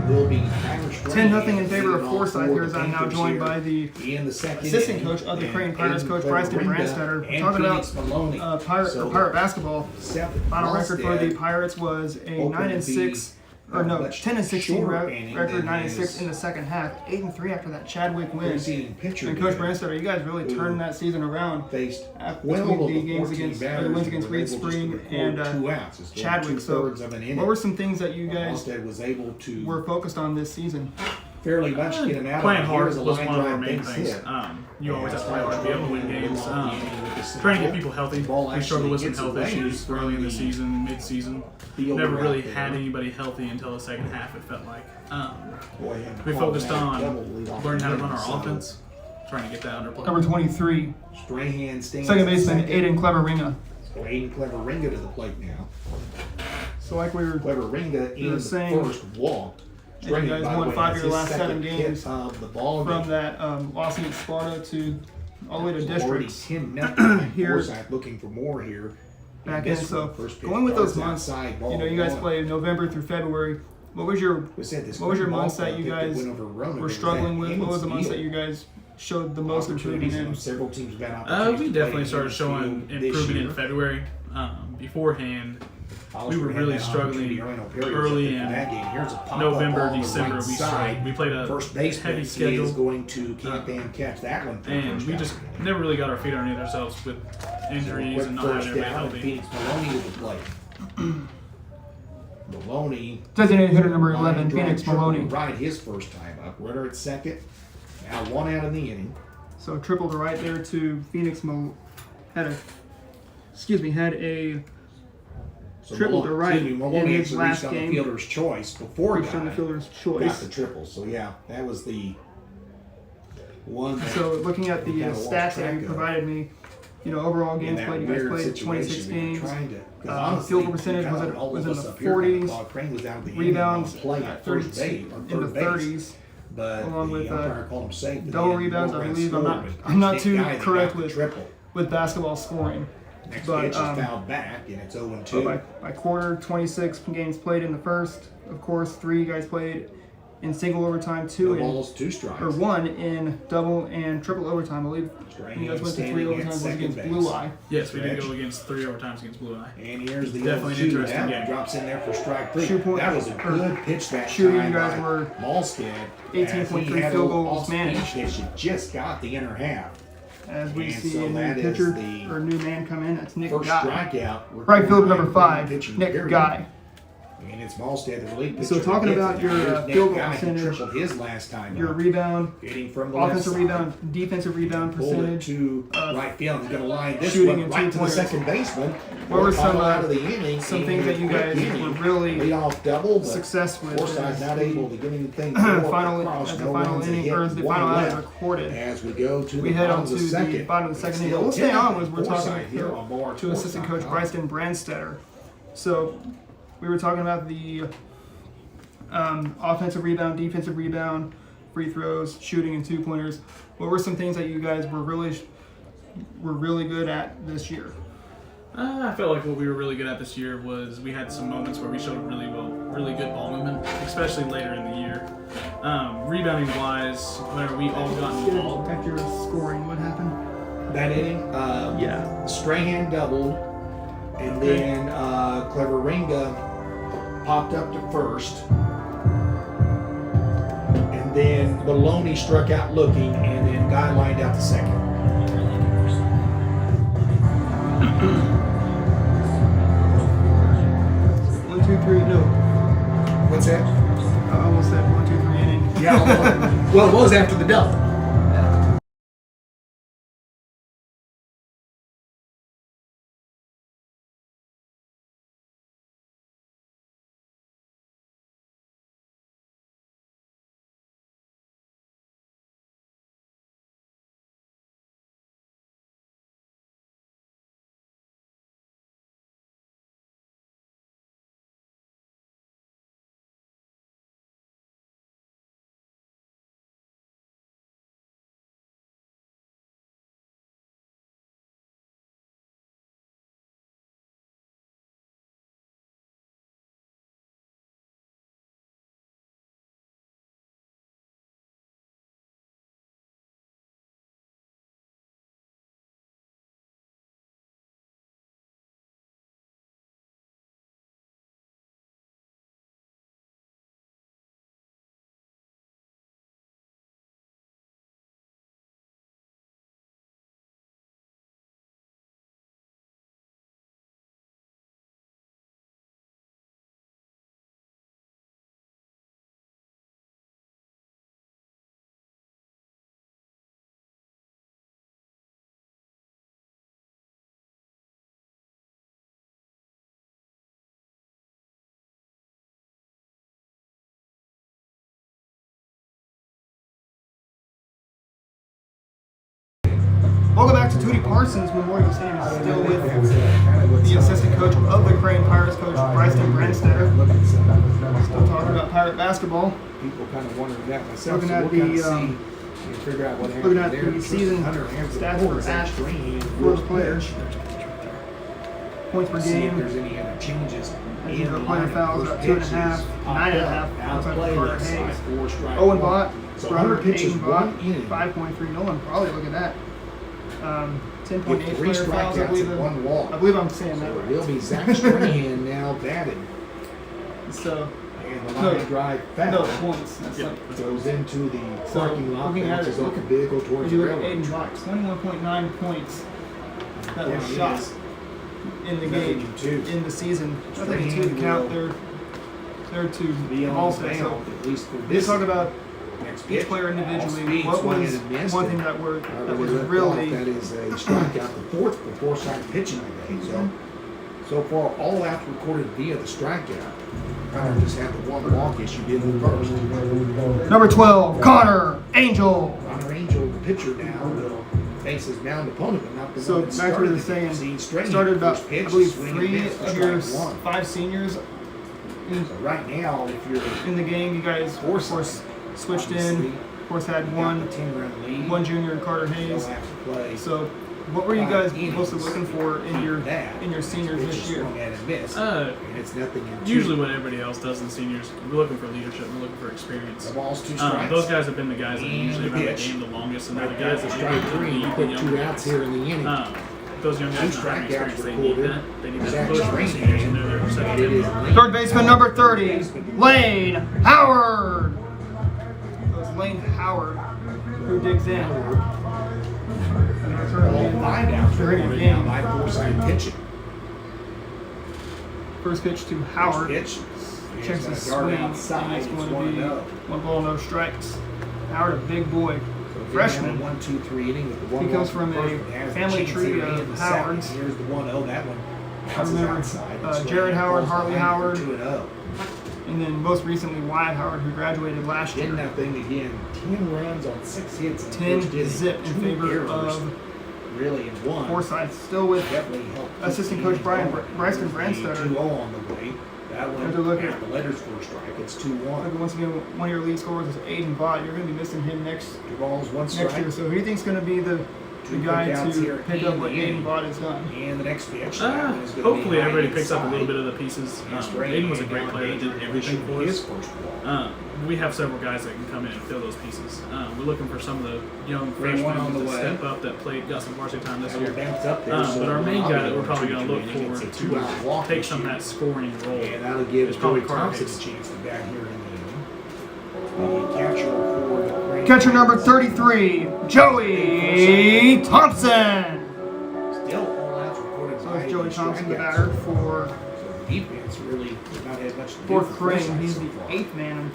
will be Tyler 10-0 in favor of Forsyth here as I'm now joined by the in the second assistant coach of the Crane Pirates, Coach Bryson Brandstetter. We're talking about Pirate basketball. Final record for the Pirates was a 9-6, or no, 10-16 record, 9-6 in the second half, 8-3 after that Chadwick win. And Coach Brandstetter, you guys really turned that season around between the games against the wins against Reed Spring and Chadwick. So, what were some things that you guys were focused on this season? Fairly much get him out. Playing hard was one of our main things. You always have to play hard to be able to win games. Trying to get people healthy. We struggled with some health issues early in the season, mid-season. Never really had anybody healthy until the second half, it felt like. We focused on learning how to run our offense, trying to get that under play. Number 23, Strahan stands second baseman Aiden Clever-Ringa. Aiden Clever-Ringa to the plate now. So like we were Clever-Ringa in the first walk. You guys won 5 of your last 7 games of the ball from that loss against Sparta to all the way to districts. Here, Forsyth looking for more here. Back in, so going with those months, you guys played November through February. What was your months that you guys were struggling with? What was the months that you guys showed the most improvement in? Several teams we definitely started showing improvement in February. Beforehand, we were really struggling early in November, December. We played a heavy schedule, is going to camp and catch that one, and we just never really got our feet underneath ourselves with injuries and not having everybody healthy. Phoenix Maloney to the plate. Maloney, designated hitter number 11, Phoenix Maloney. Right, his first time up. Runner at second. Now 1 out of the inning. So triple to right there to Phoenix had a triple to right in his last game. The fielder's choice before he the fielder's got choice. the triple. So yeah, that was the one. So looking at the stats that you provided me, overall games played, you guys played 26 games. Field goal percentage was in the 40s. Rebounds in the 30s. But along with called him safe double rebounds, I believe. I'm not too correct with basketball scoring. Next but pitch is fouled back, and it's 0-2. By quarter, 26 games played in the first. Of course, 3 guys played in single overtime, 1 in double and triple overtime. I believe you guys went to 3 overtimes against Blue Eye. Yes, we did go against 3 overtimes against Blue Eye. And here's the definitely an interesting game. Drops in there for strike 3. That was a good pitch that shooting. time You guys by were Malstead. 18.3 field goals managed. She just got the inner half. As we see a new pitcher or new man come in, that's Nick First Guy. strikeout. Right fielder number 5, Nick Guy. And it's Malstead, the relief pitcher. So talking about your field goal percentage, tripled his last time your rebound, from the offensive rebound, defensive rebound percentage, to right field. He's going to line this shooting one right to the second baseman. What were some out of the inning, some things that you guys were really success with? Forsyth not able to get anything final inning or the final out is recorded. As we go to we head on to the bottom of the second inning. We'll stay on as we're talking to assistant coach Bryson Brandstetter. So we were talking about the offensive rebound, defensive rebound, free throws, shooting, and 2-pointers. What were some things that you guys were really good at this year? I felt like what we were really good at this year was we had some moments where we showed really good ball movement, especially later in the year. Rebounding wise, where we all got involved. After scoring, what happened? That inning, Strahan doubled, and then Clever-Ringa popped up to first, and then Maloney struck out looking, and then Guy lined out to second. 1, 2, 3, no. What's that? I almost said 1, 2, 3 inning. Yeah, well, it was after the double. Welcome back to Tootie Parsons Memorial Stadium. Still with the assistant coach of the Crane Pirates, Coach Bryson Brandstetter. Still talking about Pirate basketball. People kind of wondering that myself. Looking So at we'll kind of the figure out what looking happened at there. the season stats for Ash for the players. Points per See if game. there's any other changes. As you in go the player lineup. fouls, First about 2.5, pitches, 9.5. out Looks like play Carter left side, Hayes. 4 strike. Owen Bott, So Brother 100 pitches, Aiden Bott, 1 inning. 5.3. Nolan probably look at that. 10.8 With 3 player fouls, I strikeouts believe. and 1 walk. I believe I'm saying So that it right. will be Zach Strahan now batting. So And the line drive no foul points. That's like goes into the So, parking lot, looking at bounces it, off the vehicle towards if the you look at railroad Aiden tracks. Bott, 21.9 points that Yeah, was it shot is. in the Nothing game in two. in the season. I think Strahan two to count. will They're two Be on ball the stats. mound, So at least for let's this talk about next each pitch. player All individually. speed, What swung was and missed one it. thing that was That really is a strikeout, the fourth for Forsyth pitching today. So far, all outs recorded via the strikeout. Connor just had the 1 walk issue did in the first. number 12, Connor Angel. Connor Angel, the pitcher now, will face his mound opponent, but not the So one that back to what I started was the game. saying, See, Strahan, started about first pitch, I believe swing and 3 miss for of your strike 1. 5 seniors So right now, if you're in the game. You guys of course switched in. Of course had one 10-run lead, one junior in Carter they'll Hayes. have to play. So what were you guys innings. mostly looking for in your seniors Pitch this year? swung at and missed, Uh, and it's nothing in two. Usually what everybody else does in seniors, we're looking for leadership, we're looking for experience. The ball's 2 strikes. Those guys have been the guys that And usually the run the pitch. game the longest, and they're the Right there guys for that strike 3. You lead the put younger 2 guys. outs here in the inning. Those young guys Two don't have any strikeouts experience. They need recorded. that. They need that Zach push from the seniors, and they're Strahan, second it is in. Third baseman number 30, Lane Howard. That was Lane Howard who digs in. All 5 outs During the recorded game. now by Forsyth pitching. First pitch to First Howard. pitch. Checks He's his gonna swing. dart outside. And it's It's going to 1-0. be 1 ball, no strikes. Howard, a big boy. Freshman. 1-2-3 inning with the 1 He comes from a family tree of Howards. Here's the 1-0. That one. I remember Jared Howard, Harley Howard, 2-0. and then most recently Wyatt Howard, who graduated last year. 10-0 again. 10 runs on 6 hits. in the 10 first inning. zip in 2 favor errors, of really in 1. Forsyth. Still with Definitely helped. assistant coach Bryson Brandstetter. 2-0 on the way. That one. Have to look at- the letters for a strike. It's 2-1. Once again, one of your lead scorers is Aiden Bott. You're going to be missing him next 2 balls, 1 strike. year. So who do you think is going to be the Two guy quick outs to here pick in up the what inning. Aiden Bott has done? And the next pitch. that one is gonna Hopefully be everybody high picks up a little inside. bit of the pieces. Strahan Aiden was a great down player that did danger everything for his us. first walk. We have several guys that can come in and fill those pieces. We're looking for some of the young Bring one on freshmen the to way. step up that got some varsity time this That year. one bounced up there, so But our main I'll guy be that we're on probably going to 2-2 look inning. for It's a 2-out walk to take this some of year. that scoring role And that'll give is probably Joey Carter Thompson a Hayes. chance to bat here in the inning. The catcher for the Crane. Catcher number 33, Joey Thompson. Still all outs recorded So by it's Joey the Thompson, the strikeouts. batter for So the defense really did not have much to do fourth for Crane. Forsyth He's so the far. 8th man.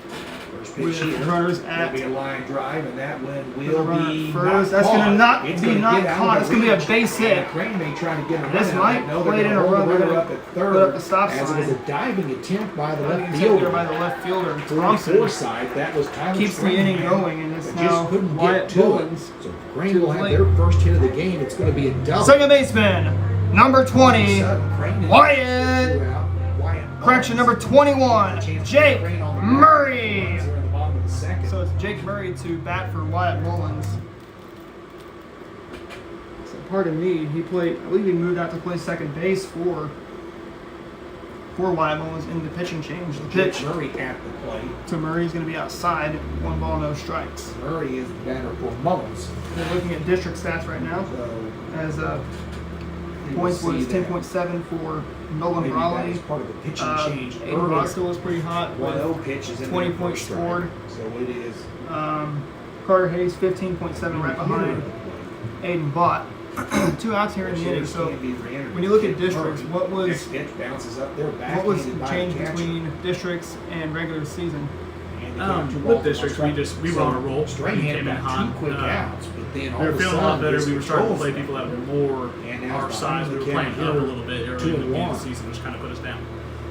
First pitch with here. runners It'll at- be a line drive, and that one the will runner be at first. not That's caught. gonna not It's be gonna not get out caught. of It's gonna be a reach. base hit. And Crane may try to get a This run out. might No, play they're it in gonna a hold run. the They're runner gonna up at put third. up the stop As it sign. was a diving attempt by the I think left it's up there fielder. by the left fielder. For Thompson Forsyth, that was Tyler keeps the Strahan, inning going, and it's but now just couldn't Wyatt get to it. Mullins. So Crane will have their first hit of the game. It's going to be a double. Second baseman, number 20, Wyatt. Correction, number 21, Jake Murray. So it's Jake Murray to bat for Wyatt Mullins. So pardon me, I believe he moved out to play second base for Wyatt Mullins in the pitching change. The Jake pitch Murray at the plate. to Murray's going to be outside, 1 ball, no strikes. Murray is the batter for Mullins. They're looking at district stats right now, So as you will points was see that 10.7 for Nolan maybe that Raleigh. is part of the pitching change Aiden earlier. Roscoe was pretty hot with 1-0 pitches in 20 their points first strike. scored. So it is Carter Hayes 15.7 right behind Aiden Bott. 2 outs here in the inning. So when you look at districts, what was Next pitch bounces up there, changed between districts and regular season? With districts, we were on a roll. We Strahan came in got hot. 2 quick outs, but then all We were of a feeling a lot sudden better. his We were starting to control play people that were more And now our it's size. We were behind the playing up a counter, little bit early in the 2-1. season, which kind of put us down.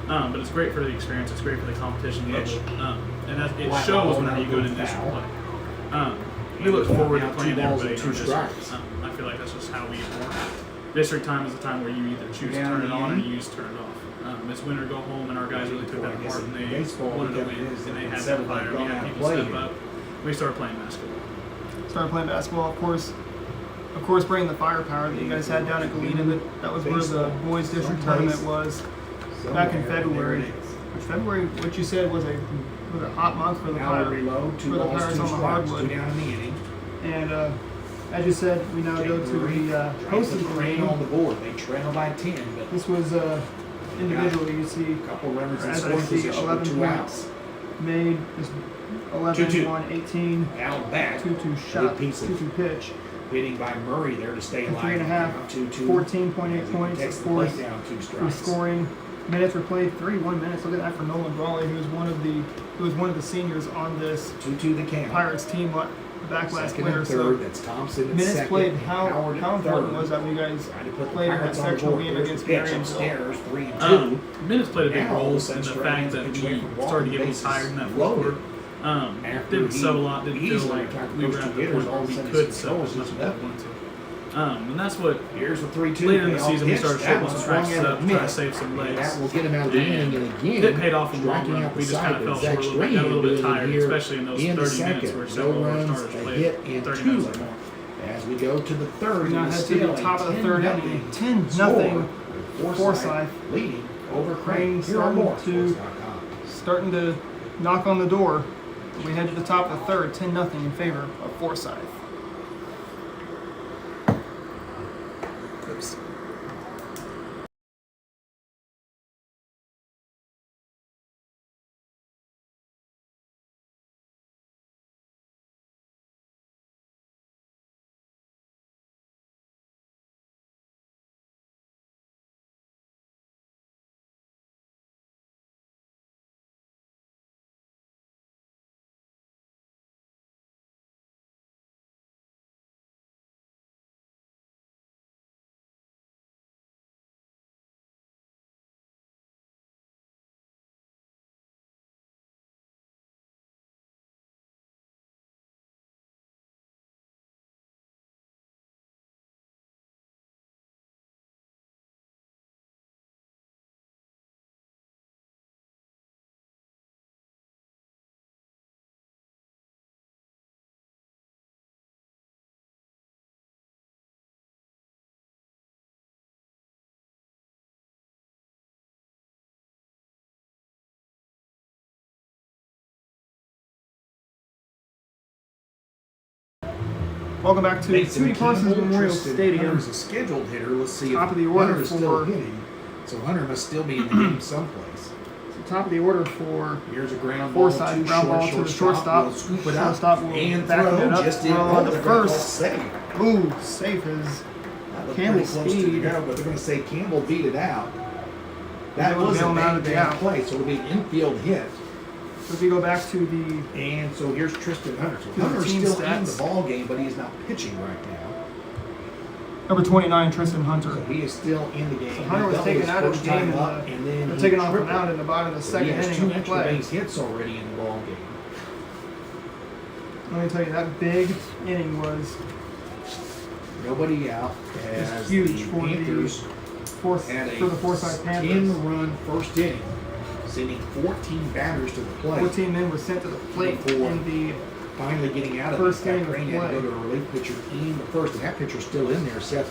But it's great for the experience. It's great for the competition Pitch. level. And it Black shows ball, whenever you go to foul. district play. We look forward to Now 2 playing balls everybody and in our 2 districts. strikes. I feel feel like that's just how we work. District time is the time where you either choose to turn it on or you use to turn it off. It's win or go home, and our guys really took that apart, and they wanted to win, and they had that fire. We had people step up. We started playing basketball. Of course, bringing the firepower that you guys had down at Galena. That was where the boys district tournament was back in February. February, what you said was a hot month for the Pirates on the hardwood. And as you said, we now go to the postseason game on the board. They trail by 10, but this was individually. You see, a couple runners in as I scoring see, position 11 with 2 points outs. made. Just 11, 2-2. 1, 18. Out back. 2-2 shot. Good piece of 2-2 pitch. hitting by Murray there to stay And alive. 3.5. 2-2. 14.8 points. Takes Of the plate course, down 2 for strikes. scoring. Minutes were played 31 minutes. Look at that for Nolan Brawley, who was one of the seniors on this 2-2 the count. Pirates team back last Second winter. and So third. That's Thompson at minutes second. played. How Howard at important third. was that when you guys Trying to put the played in that Pirates on the sectional board. game There's against the pitch Marysville? upstairs, 3-2. Minutes played a big Now, role in the Sunshine fact that pitch we away from started to get a bases little tired in that fourth loaded. quarter. After Didn't he sub a lot, didn't feel easily like attacked we were those at two the hitters, point all where of a we sudden could his sub control as much is as up. we wanted to. And that's what Here's the 3-2. later in the They all season we pitched. started That shooting one some swung practice and up, trying to missed. save some legs. That will get him out of the inning, and again, It paid off in the long striking run. out We the just kind side, of but fell Zach short a little bit, got a little bit Strahan tired, here especially in those in 30 the minutes second. where No several of our runs, starters a played hit, and 30 2 minutes or runs. more. As we go to the third, We now it is head to still the top of the a third 10-0 inning. 10-0. score. Forsyth leading over Crane Crane. Here are more. starting starting to knock on the door. We head to the top of the third, 10-0 in favor of Forsyth. Oops. Welcome back to Tootie Parsons Memorial Stadium. Hunter's a scheduled hitter. Let's see Top if of the order Hunter is still for- hitting. So Hunter must still be in the game someplace. So top of the order for Here's a ground ball, Forsyth, too ground short, ball to the shortstop shortstop. will scoop it up Shortstop will and back throw. it up. Just Throw in on the they're gonna call first. safe. Ooh, safe is That looked Campbell's pretty close to speed. the go, but they're going to say Campbell beat it out. That Able to was a bail him out of the bang out. play, so it'll be an infield hit. So if you go back to the And so here's Tristan Hunter. So the Hunter's team still in stats. the ball game, but he is not pitching right now. number 29, Tristan Hunter. So he is still in the game. So Hunter was He taken doubled out of his the first game time in up, and then they're he taking off him tripled. out in the bottom of the So second he has inning 2 of extra play. base hits already in the ball game. Let me tell you, that big inning was Nobody out It's as huge the for the Panthers had for the Forsyth Panthers. 10-run first inning, sending 14 batters to the plate. 14 men were sent to the plate Before in the Finally getting out of First it. inning of Crane had to play. go to a relief pitcher in the first, and that pitcher's still in there, Seth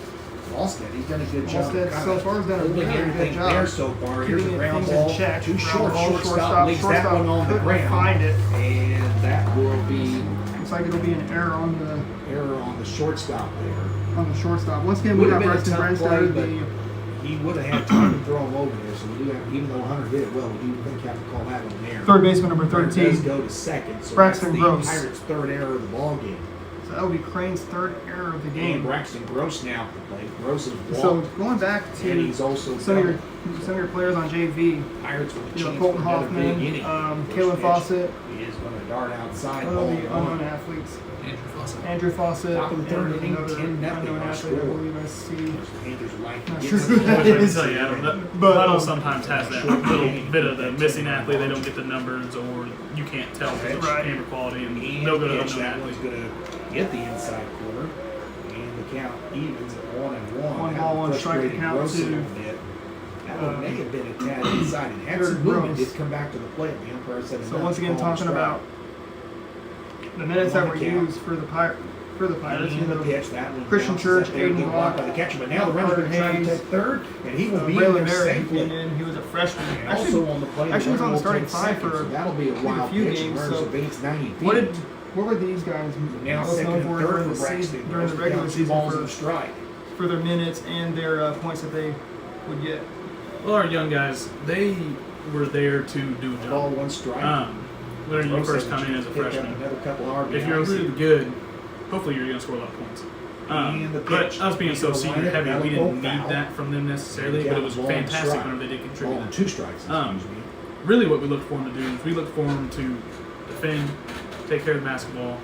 Alstead. He's done a good job. Alstead kind so of far has done a holding very good everything job. there so far. Here's a keeping ground things in ball, check. too Ground short. ball, Shortstop leaves that one on the couldn't ground. find it. And that will be Looks like it'll be an error on error on the shortstop there. the shortstop. Once again, we Would got have been a Braxton tough play, Branstad, but the he would have had time to throw him over there. So we do have, even though Hunter did it well, we do think you have to call that one there. third baseman number Hunter does 13. go to second, so Braxton that's Gross. the Pirates' third error of the ball game. So that will be Crane's third error of the And game. Braxton Gross now at the plate. Gross is walked, So going back and to he's also some of your players on JV, Pirates with a you know, chance Colton for another big Hoffman, inning. First Caleb pitch Fawcett, is going to dart outside. one ball of the unknown one. athletes. Andrew Fawcett. Andrew Fawcett, Top of the third and inning, another 10-0 unknown our athlete, I score. believe I see. The Panthers like to Not get sure some who that I can is. tell you, Adam, But, Huddle sometimes has that little bit of the missing athlete. They don't get the numbers, or you can't tell because of Right. camera quality, and And they'll go to pitch, unknown that one's athlete. going to get the inside corner. And the count evens at 1-1. One That ball, one frustrated strike count Gross a to, little bit. That one may have been a tad inside. It had some Gross. movement. Did come back to the plate. The umpire said So enough, once again, called a talking strike. about the minutes that were One count. used for the Pirates. And the pitch, that one Christian bounces Church, up there, Aiden get blocked by the Bach, catcher, but now the runner's going to try to Hayes, take third, and he will be in Braylon there Merritt safely. came in. He was a freshman. And also on the plate, Actually, he was on the starting five five for so that'll be a wild few pitch. games. Runners So advance 90 feet. what were these guys Now most second known and for third during for the season, Braxton. during the regular Two season balls and a for strike. their minutes and their points that they would get? Well, our young guys, they were there to do a Ball, job. one strike. When you Gross first had come in as a pick up freshman, another couple RBIs. if you're really good, hopefully you're going to score a lot of points. And the But pitch. us being so Into the senior lineup, heavy, another we didn't foul. need that from them necessarily, And but it got was ball and fantastic strike. whenever they did Ball contribute. and two strikes, excuse me. Really what we look for them to do is we look for them to defend, take care of the basketball,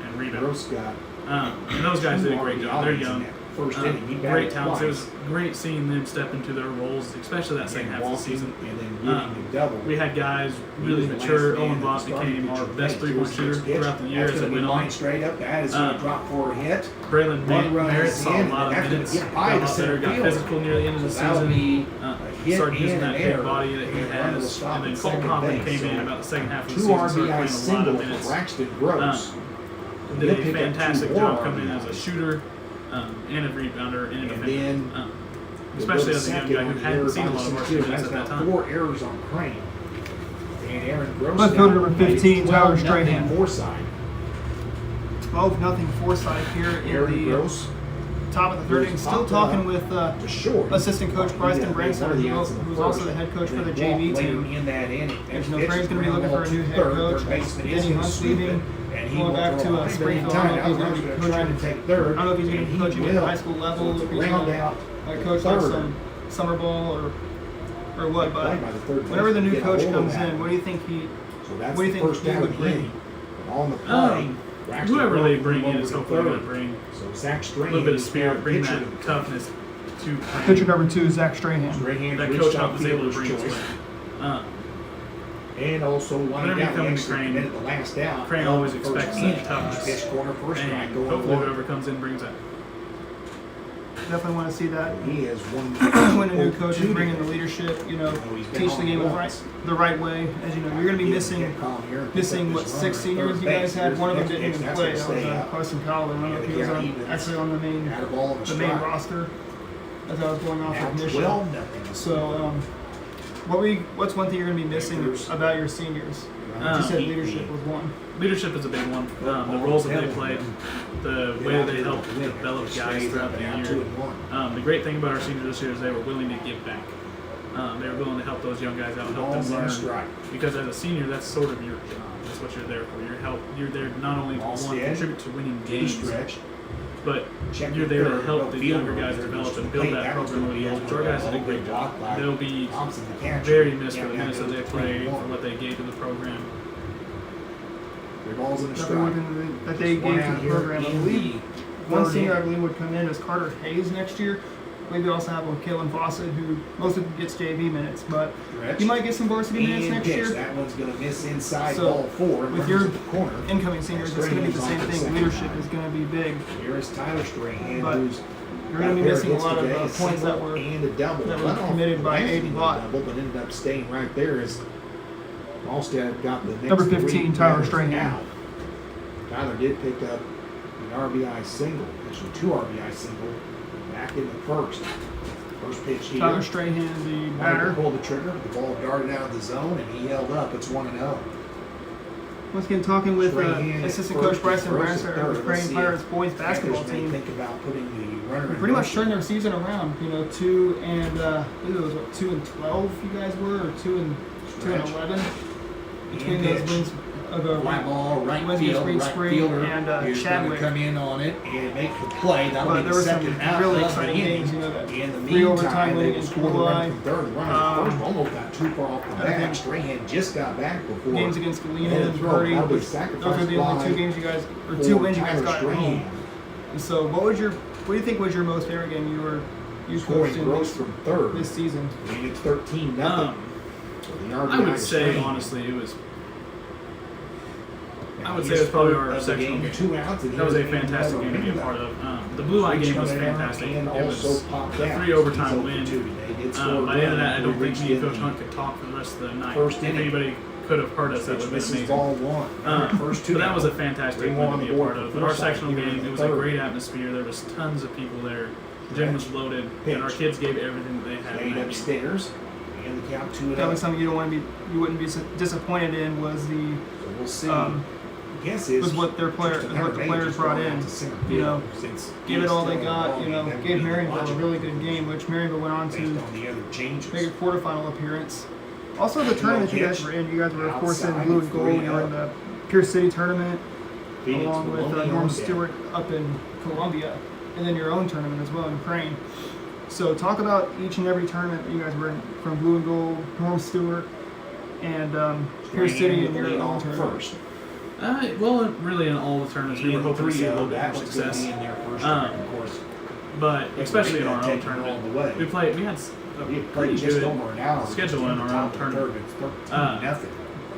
and rebound. Gross got And those guys did a great job. They're young. First inning, he batted Great talents. It twice. was great seeing them step into their roles, especially that second half of the Walking season. and then getting the double. We had guys He really was the mature. last man Owen at Voss the starting became our pitcher best plate. three-point Here's shooter the pitch. throughout the year That's as it gonna went be on. lined straight up. That is going to drop for a hit. Braylon One run Merritt is saw in, a lot and of after minutes. they get Got by a the lot better, center got fielder. physical near the end of the So that'll season. be a hit Started using and that an big error. body that he And the runner will has. stop And then at Cole second Conley base. came in So about the second half of the two season, started RBI playing a lot single of for minutes. Braxton Gross. Did He'll a pick up fantastic two job more coming in as a RBIs. shooter and a rebounder and a And defender. then Especially as a young guy who hadn't seen a lot of varsity minutes at that time. 4 errors on Crane. And Aaron Gross. Left fielder number 15, Tyler Strahan. Forsyth. 12-0 Forsyth here in Aaron the Gross. top of the third inning. Still talking with To short. assistant coach Bryson Branson, One of the who's outs in the also first. the head coach for the And JV Walt team. Lane in that inning. There's no Pitch Crane's going to be ground looking for ball a new to head third. coach. Third baseman is Denny gonna Hunt's sweep it, leaving, and he going will back throw to a line, but Springfield. in I time, don't know if he's now going to Gross be gonna try to coaching. take third. I don't know if he's going to and be he coaching at the will. high school level, So if it's he's a going round to out. coach like third. some summer ball or what. But Played by the third whenever the baseman. new Get a coach hold of comes that. in, what do you think he? So that's What do you the think first he out would of the bring? inning. But on the play, Braxton Whoever Gross they will bring move in over is to hopefully going to third. bring So Zach a Strahan little bit of is spirit, now bring pitcher. that toughness to Pitcher Crane. number 2, Zach Strahan. Strahan That reached coach out was able to fielder's bring his choice. way. And also Whenever lined you out come the to extra Crane, minute, the last out. Crane of always the first expects inning. that toughness. Pitch corner first strike And going hopefully forward. whoever comes in brings that. Definitely want to see that. He has won When a new coach is bringing the leadership, he's been teach the on game once. the right way. As you know, you're going to be missing what 6 seniors you guys had. One of them didn't even play. That was Carson Powell. I don't know if he was actually on the main roster as I was going off of Michigan. 12-0. So, what's one thing you're going to be missing about your seniors? You said leadership was one. Leadership is a big one. The roles that they played, the way that they helped develop guys throughout the year. The great thing about our seniors this year is they were willing to give back. They were willing to help those young guys out, help them learn. Because as a senior, that's sort of your job. That's what you're there for. You're there not only to contribute to winning games, but you're there to help the younger guys develop and build that program over the years. Which our guys did a great job. They'll be very missed for the minutes that they played, for what they gave to the program. Balls in the strike. Everyone that they gave to the program. I believe one senior I believe would come in as Carter Hayes next year. Maybe also have one Kalen Fawcett, who mostly gets JV minutes, but he might get some varsity minutes next year. That one's going to miss inside So, ball 4. with your corner. incoming seniors, it's going to be the same thing. Leadership is going to be big. Here is Tyler Strahan, But who's you're going to be missing a lot of points that were and a double. committed by Aiden Bott. Double, but ended up staying right there as Allsted got the next Number 15, 3 Tyler batters Strahan. out. Tyler did pick up an RBI single, actually 2 RBI single, back in the first. First pitch here. Tyler Strahan, the batter. Pulled the trigger, the ball darted out of the zone, and he held up. It's 1-0. Once again, talking with Strahan assistant at coach first, Bryson Gross Branson at of the third. Let's Crane see Pirates if boys basketball backers may team. think about putting the runner in Pretty much motion. turned their season around. 2 and I believe it was 2-12 you guys were, or 2-11 between those wins of a Fly ball, right Wednesday field, Spring right Spring fielder and is going to Chadwick. come in on it and make the play. That'll But be there the were some second out really of the exciting inning. games, that In the 3 overtime meantime, win they against scored a run Kulai. from third. The runner first almost got too far off the I think bat. Strahan just got back before. Games against Galena And and throw. Purdy. That'll be Those sacrificed are the only fly 2 games you guys, or for 2 wins you guys Tyler got at home. Strahan. And so, what do you think was your most favorite game you Scoring coached in Gross from third. this season? I mean, it's 13-0. So the RBI I would is say Strahan. honestly, it was. I would say it was probably our of the sectional game. 2 outs, and That was a here's fantastic another game to be a window. part of. The Blue Eye game was Switched on down fantastic. and It was also popped a out. 3 overtime He's win. 0-2 today. Did score By the end of one. that, I don't think Reached me and in Coach the Hunt could talk for the rest of the night. first If inning. anybody could have heard us, that would have been This is amazing. ball one. First two, but that was a fantastic They win won to be the a part board of. for But our Forsyth sectional here in game, the it was a third. great atmosphere. There was tons of people there. The gym was loaded, and our kids gave everything that they had. in Played that game. upstairs, and the count 2-0. The only something you wouldn't be disappointed in was the So we'll see. Guess was what the players brought in. You know, gave it all they got. You know, gave Maryville a really good game, which Maryville went on based to on the other changes. make a quarterfinal appearance. Also, the tournament you guys were in, you guys were of course in blue and gold. You were in the Pierce City tournament, Phoenix along with Maloney Norm on Stewart up in Columbia, and then your own tournament as well in Crane. So talk about each and every tournament that you guys were in, from blue and gold, Norm Stewart, and Pierce City, and your own tournament. First. Well, really in all the tournaments, we were hoping to see a little bit more success. But especially in our own tournament, we had a pretty good schedule in our own tournament.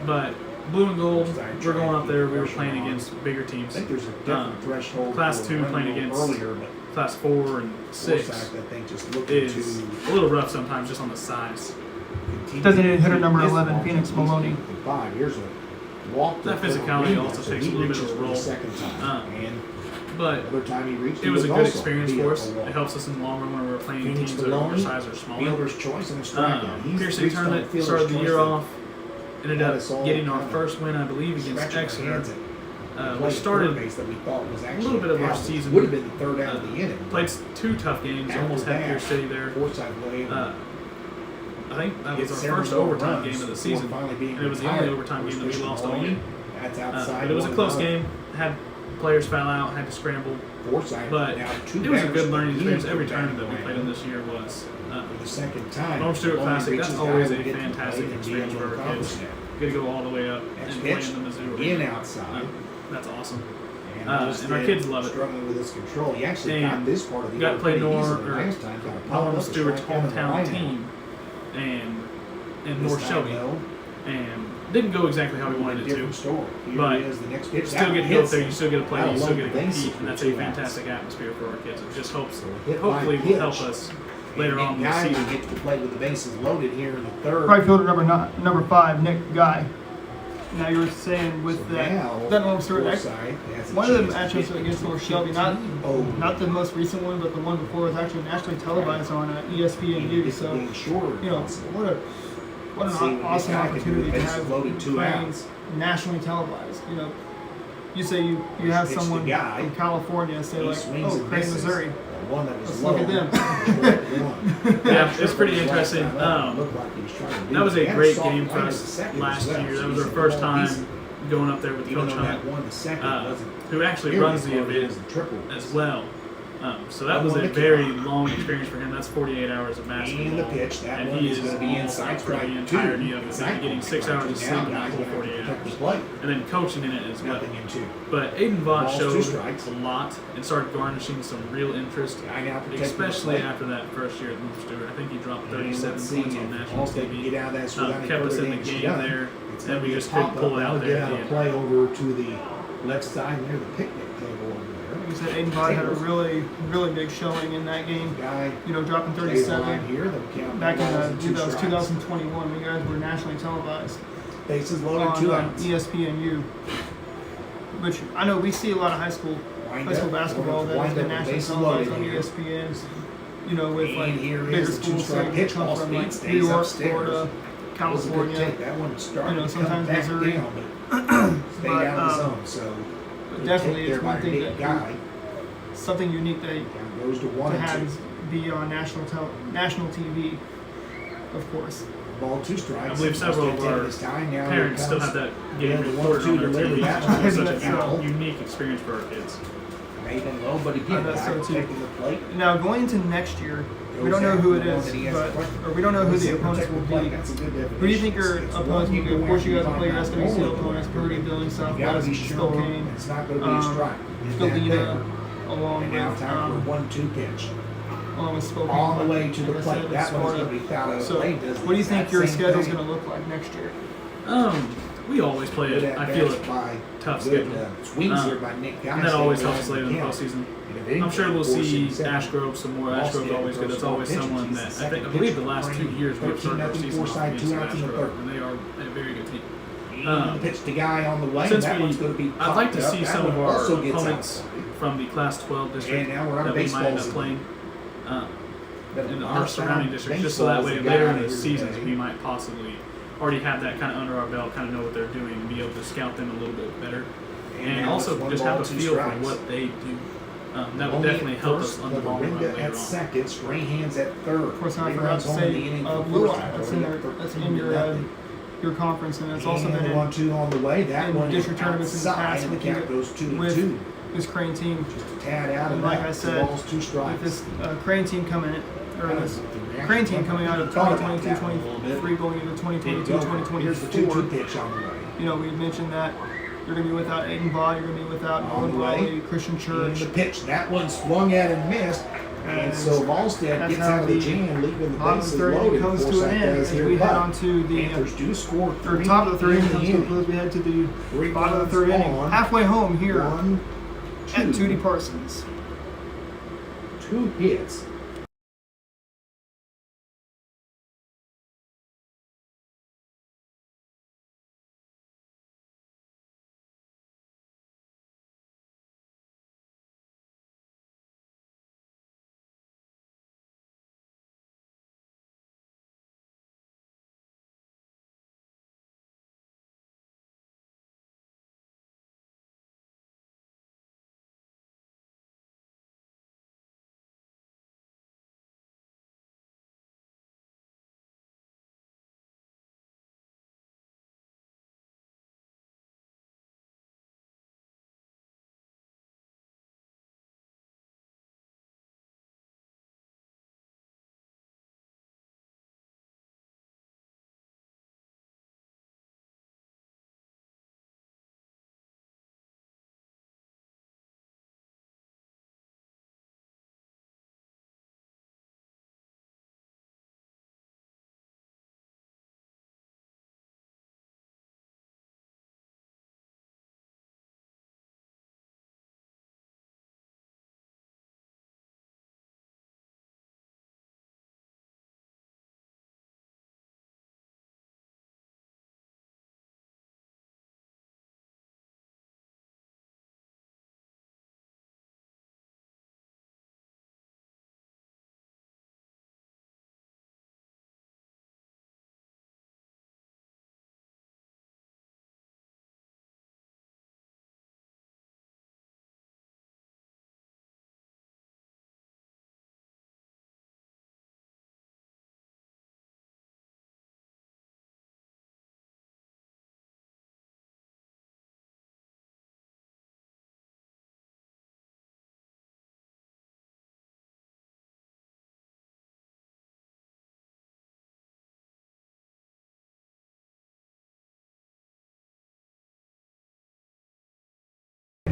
But blue and gold, we're going up there. We were playing against bigger teams. I think there's a different threshold. Class for 2 running playing against earlier, but Class 4 and 6 Forsyth, I think, just looking is a little rough sometimes just on the size. Designated hitter number 11, Phoenix Maloney. 5 years ago. Walked That the physicality third also so takes he a little bit reaches of a for the role. second time. And But the other time he reached, it was a good also experience via for us. a walk. It helps us in the long run when we're playing Phoenix teams that are Maloney, oversized or smaller. Fielder's choice and a strikeout. He's Pierce City reached on tournament fielder's started the choice year that off. Ended had up us all getting our kind of first win, I believe, against scratching our Exeter. heads at We play at started third base that we thought was a actually little bit of our out. season. Would have been the third out of the inning. Played 2 tough games. After Almost had that, Pierce City there. Forsyth way I think that was Gets our several first more overtime runs game of the before season, finally being and it was the only retired. overtime game that we Christian lost all Maloney, year. That's outside. But it was a close 1-0. game. Had players foul out, had to scramble. Forsyth But now 2 it was a batters good learning experience. in Every the tournament that we batting played in lineup. this year was For the second time. Norm Stewart Maloney Classic. That's reaches always guys a who get to fantastic play and be experience able for to our accomplish kids. that. Get to go all the way up Next and play pitch, in the Missouri. again outside. That's awesome. And And our kids love it. Struggling with his control. He actually And got this part of the got to play pretty Norm easily last time. Got a pop Norm up, a Stewart's strikeout, and a hometown line team, and out. North This Shelby, time, though, and didn't go exactly how we wanted it to. different story. Here But he is, the next pitch. Still That get one to go up hits there, him. you still get to play, Out you still along get to the base compete, and that's a for 2 outs. fantastic atmosphere for our kids. It just hopes, hit by hopefully, pitch. will help us later on in the Guy season. who gets to play with the bases loaded here in the third. Right fielder number 5, Nick Guy. Now you were saying with So now, that Norm Stewart, Forsyth has a one of the chance to matchups get against to North Shelby, not 15. not the most recent one, but the one before was actually nationally televised on ESPNU. It's So being shorter you know possible. what See, an this awesome guy can do opportunity the to bases have loaded 2 playing outs. nationally televised. You know, you say you have It's the someone guy. from California say He like, swings oh, and Crane, misses. Missouri. The one that was Let's low. look at them. Yeah, it's pretty interesting. Looked like he was trying to do That was it. a He had great soft game for line us as a second last as well, year. so That was he's our a first ball time decent. going up there with Even Coach though that Hunt, one, the second wasn't who actually nearly runs as the hard event as the triple as was. well. So that That was one a to very count. long experience for him. That's 48 hours of basketball. And the pitch, that and one he is is going to be all inside out for the strike 2. entirety of it. Inside Getting 6 hours of sleep now in that guys whole gonna have to 48 protect the hours. plate. And then coaching in it as well. Nothing in 2. But Aiden Vaught Balls, 2 showed strikes. a lot and started garnishing some real interest, Guy now protecting the especially plate. after that first year at North Stewart. I think he dropped And 37 let's see points on if national Allstate can TV. get out of that so without any Kept us further in the damage game done. there, It's and gonna we be a just couldn't pop-up. pull it out That'll there get at out the of end. play over to the left side near the picnic table over there. Like you said, Aiden Vaught had a really big showing in that game. Guy You know, dropping stays line 37 here. They'll count back in balls and 2 strikes. 2021 when you guys were nationally televised Bases loaded, on 2 outs. ESPNU. Which I know we see a lot of high school Wind basketball up, that has wind been up, nationally bases televised loaded on here. ESPN. You know, with like And here bigger is the schools 2-strike that pitch. come Ball from speed like New stays York, upstairs. Florida, That was a good California. take. That one started You know, to come sometimes back Missouri. down, but stayed But, out of the zone. So But definitely, there it's by one thing Nick that Guy. something unique that Down goes to 1 to and have 2. is be on national TV, of course. Ball 2 strikes. I believe several of our this time. Now Parents here still have comes that game Yeah, the recorded 1-2 on their delivery. TV. That It's was such so- a unique experience for our kids. Maiden low, but again, that's guy so too. protecting the plate. Now going into next year, we don't know who it is, or we don't know who the opponents will be. That's a good definition. Who do you think your It's opponents one will be? Of can course, you guys will find play your out SWC more opponents: Purdy, Billings, You gotta Southwest, be sure Spokane, it's not going to be a strike. Is that Galena, there? along And now with time for 1-2 pitch. Spokane. On the way to the like I plate. said, That one's Sparta. going to be fouled out. So, Lane does what do you the think exact your same schedule's thing. going to look like next year? we always play Good it. at I feel bats it by tough good, schedule. swings here by Nick And that Geis. always helps us later in the postseason. I'm sure we'll see Ashgrove some more. Ball Ashgrove's always good. It's always someone that I believe the last 2 years we've started our season off Forsyth, against 2 outs in the Ashgrove, third. and they are a very good team. Pitch the guy on the way. Since That one's going to be I'd like to popped up. see That some of one our also gets opponents outside. from the Class 12 district And now we're on that we might end up baseballs playing But in our surrounding districts, just so that way later in the seasons we might possibly already have that kind of under our belt, kind of know what they're doing, and be able to scout them a little bit better, and also just have a feel for what they do. That would definitely help us on the long run later at on. second, Strahan's at third. Of course, I Three forgot runs to home in the say inning for Blue Eye. Forsyth. That's in there. That's in your conference, and it's also been And in 1-2 on the way. That in one is district tournaments in the outside, past and the with count goes 2-2. with this Crane team. Just a tad out of And like that. I The said, ball's 2 strikes. with this Crane team coming in, or this Yeah. Crane team coming out of Thought about that one a little 2022-23 bit. going into Here's the 2022-2024. 2-2 pitch on the way. You know, we mentioned that you're going to be without Aiden Ball, you're going to be without On Nolan the way. Brawley, Christian And Church. the pitch, that one swung at and missed. And so Volstead That's gets how out of the the jam, leaving the Bottom of the bases third inning loaded. comes to an Forsyth end does as here, we head but on to the Panthers do score or 3 top of the third in inning comes to a inning. close. We head to the 3 bottom of the runs third inning, on, halfway home here 1, 2, at Tootie Parsons. 2 hits.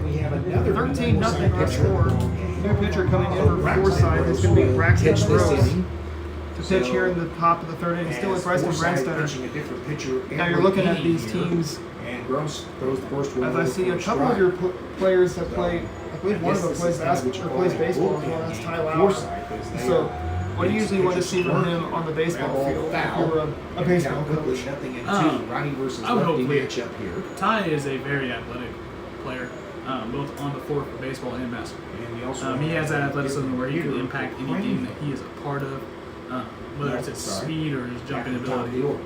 We have another 13-0 our pitcher. score. New pitcher coming in for Forsyth is going to be Braxton Pitch this Gross inning. to pitch here in the top of the third inning. Still with Preston Forsyth Brandstetter. pitching a different pitcher Now you're every looking at inning these here. teams. And Gross throws the first one As I over see for a a couple of strike. your players that play, I believe one of them This plays is kind of what basketball or you plays call a baseball as bullpen well. That's game. Ty Lauer. Forsyth is there. So, what do you His usually want to pitches see from work. him on the baseball Ground ball field if foul. you're a And baseball count quickly, coach? nothing in Um, two. Righty versus I would lefty hopefully- matchup here. Ty is a very athletic player, both on the floor for baseball and basketball. And we also He has that have athleticism where he can here, impact any Crane. game that he is a part of, whether it's his Sorry. speed or his jumping Back to the top of ability. the order.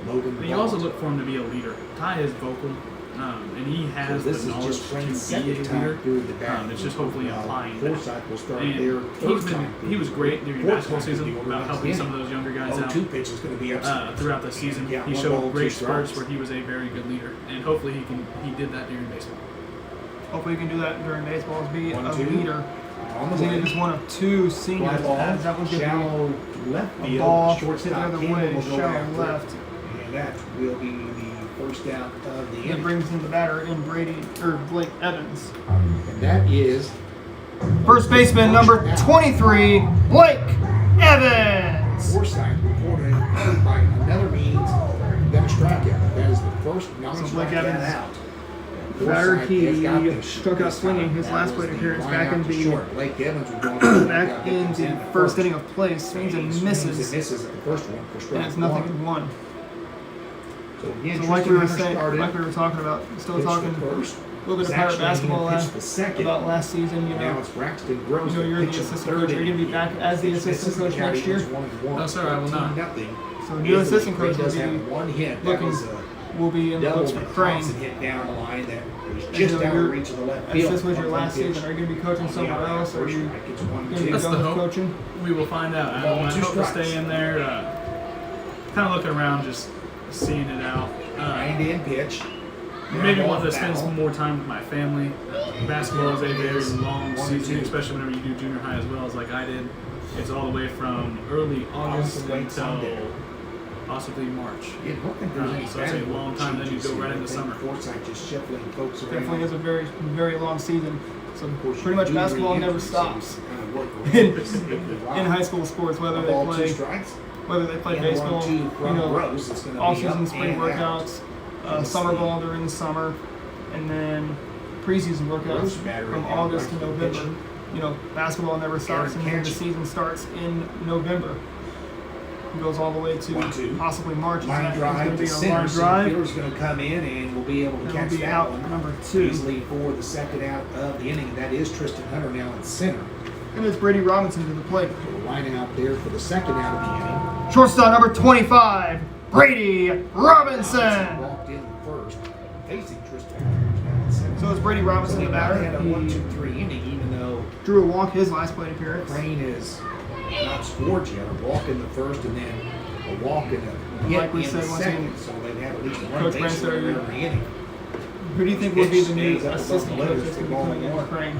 Logan But you also Ball. look for him to be a leader. Ty is vocal, and he So has this the is knowledge just to Crane's be a second time leader. through the bat. It's just hopefully applying that. Forsyth will start And their he's third time. he was great during Fourth basketball time through season the order about next helping some inning. of those younger guys out. 0-2 pitch is going to be upset. Throughout the season, Yeah, he 1 showed ball, 2 great spurts strikes. where he was a very good leader, and hopefully he did that during baseball. Hopefully, you can do that during baseball. Is be a 1-2. leader. On the He's way. just one of two Fly seniors. ball, As that was going to shallow left be a field. ball hit the Shortstop other Campbell way, will go shallow after it. left. And that will be the first out of the It inning. brings in the batter in Blake Evans. And that is First baseman number 23, Blake Evans. Forsyth recorded by another means. then a strikeout. That is the first Blake non-strikeout Evans, out. batter, Forsyth he has got this struck out this swinging time. his That last was plate the appearance line back out in to the short. Blake Evans was going back in the first inning of play. Swings and misses, misses at the first one for strike and it's nothing one. in one. So again, So like we were Tristan saying, Hunter like we were talking about, still pitched talking the first. a little bit of Zach Pirate Strahan basketball pitched the second. about last season. You Now know, it's Braxton Gross. you're the pitching assistant third coach. Are you going to be inning. back as the Pitch assistant misses, coach County next year? wins 1-1, No, sir, I will not. 13-0. So new assistant Gray coach will does have be one hit. That looking was a will be in the double books for that Crane. Thompson hit down the line that was As just you know, out of you're- reach of the left As field. this was your One last pitch. season, are you going to be coaching somewhere else, or are you It's going to 1-2. be That's done the with hope. coaching? We will find out. I Ball, hope two to strikes. stay in there, kind of looking around, just seeing it out. Reined in pitch. Maybe Now want to ball spend foul. some more time with my family. Basketball is a very long 1-2. season, especially whenever you do junior high as well as like I did. It's all the way from early August Awesome late until Sunday. possibly March. Yeah, I don't think there's any So it's a bad long time, then you changes go right here. into I think summer. Forsyth just shuffling folks around. Definitely is a very, very long season. So Of course, pretty much you do basketball never re-entry, so stops you kind of work in, around. in high school sports, whether they Ball, two play strikes. baseball, And 1-2 you from know, Rose. It's gonna be off-season up spring and out. workouts, Let's summer see. ball during the summer, and then preseason workouts Rose batter from right now, August to right to the November. pitch. You know, basketball never stops, and then the catch. season starts in November. It goes all the way to 1-2. possibly March. Line It's drive going to to be a center. line Center drive. fielder's going to come in and will be able to And catch will be that out one. number 2. Easily for the second out of the inning. And that is Tristan Hunter now in center. And it's Brady Robinson to the plate. So the line out there for the second out of the inning. Shortstop number 25, Brady Robinson. Walked in first, facing Tristan Hunter in center. So it's Brady Robinson, So the he batter. had a He 1-2-3 inning, even though drew a walk his last plate appearance. Crane is not scored yet. A walk in the first and then a walk in a hit Like we in said, the once second. again, So they'd have at least one Coach base Branstad, runner every inning. Who do you think will be the new Pitch stays up assistant above the coach letters that's for going to be ball coming in one. for Crane?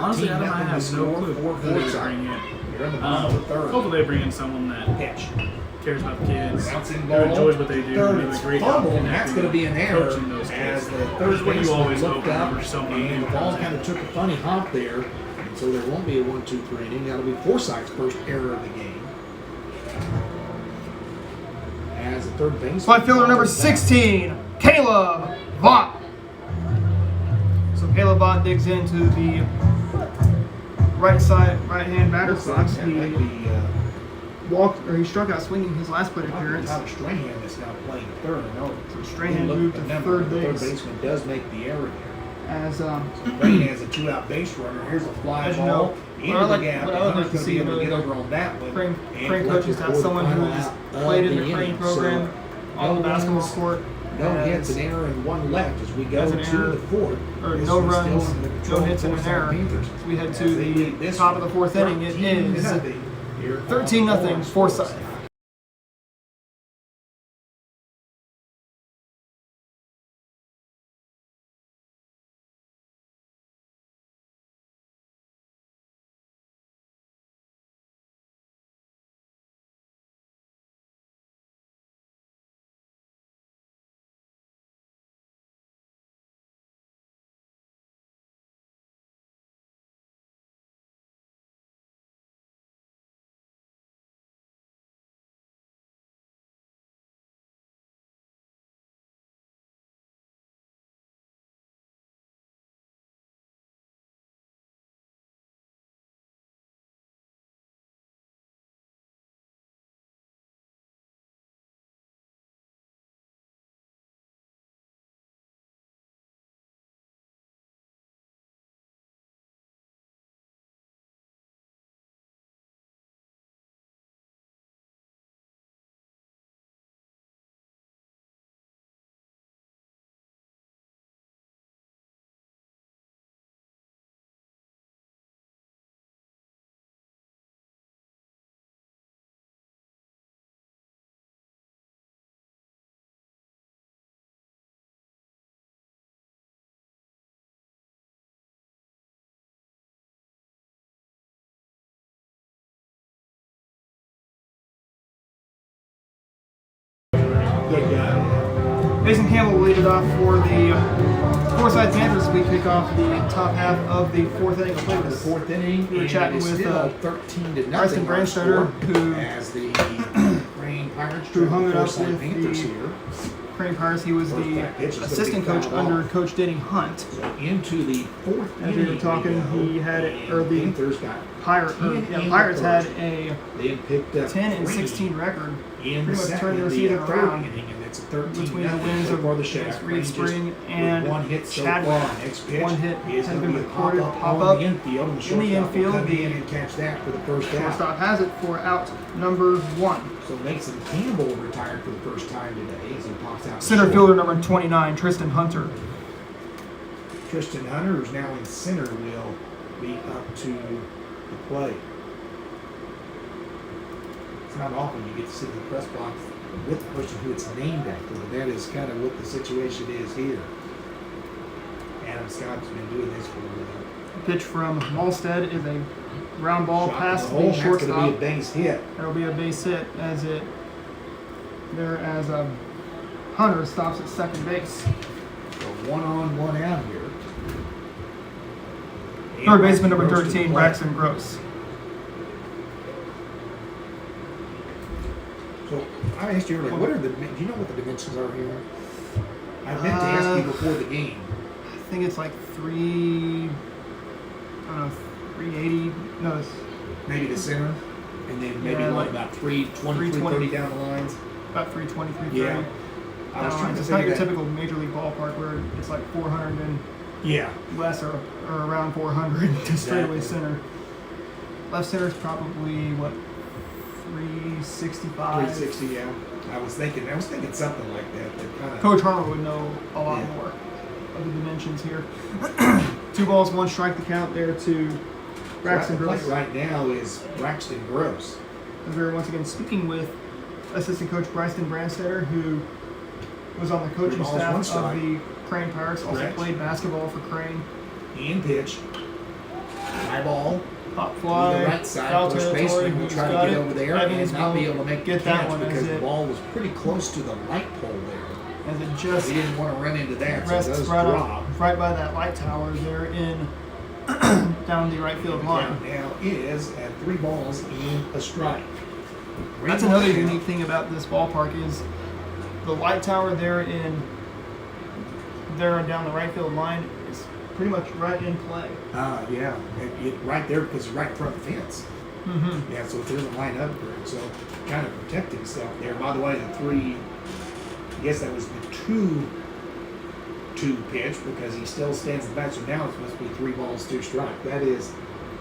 Honestly, I nothing have to no score clue for who they're Forsyth. bringing in. You're in the bottom of the third. Hopefully they bring in someone that Pitch. cares about the kids, Bouncing who ball. enjoys what they do, Third, and does it's a great job fumble, and connecting that's going to be an error coaching those as kids. the Which third is what you baseman always hope looked up whenever someone new and the ball comes kind in. of took a funny hop there, and so there won't be a 1-2-3 inning. That'll be Forsyth's first error of the game. As the third baseman. Slide fielder number 16, Caleb Vaught. So Caleb Vaught digs into the right side, right-hand batter box. That might He be he struck out swinging his last plate appearance. Tyler Strahan that's now playing third. I know. So Strahan moved to third The third base. baseman does make the error there. As Crane has a 2-out base runner. Here's a fly As you ball know, into what I the like- gap. what I would Hunter's like to gonna see be able to really get over on that one. Crane and coach has collected got for the someone who final has out of played in the inning. Crane So, program on the no basketball runs, court. no hits, as- an error, and one left as we go as to an error, the fourth. or This no one's still runs, under the no control hits, of and an Forsyth error. Panthers. So we head As to they the lead this top one of the fourth inning. It 13-0 is here on 13-0 Orange Forsyth. Sports. Good guy. Mason Campbell will lead it off for the Forsyth Panthers as we kick off the top half of the fourth inning of play. The fourth inning, We were and chatting it is with still 13-0 Preston our Branstad, score, who as the Crane Pirates who hung it up Forsyth with Panthers the here. Crane Pirates. He was First the back pitch is gonna be assistant coach fouled under off. Coach Denny Hunt. So into the fourth As we inning were talking, we go, he had it, and or the Panthers got Pirates had a then picked up 10-16 record. in pretty the much second, turned their the season third around inning, and it's a 13 between the wins so of far the Shaft Reed Rangers Spring with and one hit so Chadwick. far. Next pitch One hit is has going been to be a recorded. pop Pop up up on the infield, and the in the shortstop will infield. come The in and catch that for the first out. shortstop has it for out number 1. So Mason Campbell retired for the first time today as he pops out. Center short. fielder number 29, Tristan Hunter. Tristan Hunter, who's now in center, will be up to the plate. It's not often you get to sit in the press box with the person who it's named after, but that is kind of what the situation is here. Adam Scott's been doing this for a while. Pitch from Malstead is a ground ball Shot past in the hole, the that's going to shortstop. be a base hit. That'll be a base hit as Hunter stops at second base. So 1 on, 1 out here. Third baseman number Gross to the 13, plate. Braxton Gross. So I asked you earlier, do you know what the dimensions are here? I meant to ask you before the game. I think it's like 380. No, it's Maybe the center, and then maybe Yeah, like like about 320, 320. 330 down the lines. about 320, 330. Yeah. I was trying to It's not figure your that. typical major league ballpark where it's like 400 and Yeah. less or around 400 to straightaway Exactly. center. Left center is probably what 365. 360, yeah. I was thinking something like that. That kind of. Coach Harmer would know a lot Yeah. more of the dimensions here. 2 balls, 1 strike the count there to Braxton the plate Gross. right now is Braxton Gross. As we were once again speaking with assistant coach Bryson Brandstetter, who was on the coaching 3 balls, 1 staff strike. of the Crane Pirates, also Correct. played basketball for Crane. In pitch. High ball. Pop To fly, the right side. foul First territory. baseman will Who's try to got get it? over there Evans and not be will able to make get the that catch one because as the it, ball was pretty close to the light pole there. as it just He didn't want to run into that, so it rests does right, drop. right by that light tower there in down the right field line. Count now is at 3 balls and a strike. That's another unique thing about this ballpark is the light tower there down the right field line is pretty much right in play. Yeah, it right there because it's right in front of the fence. Mm-hmm. Yeah, so it doesn't line up great. So kind of protect himself there. By the way, the 3, I guess that was the 2 pitch because he still stands in the back. So now it must be 3 balls, 2 strike. That is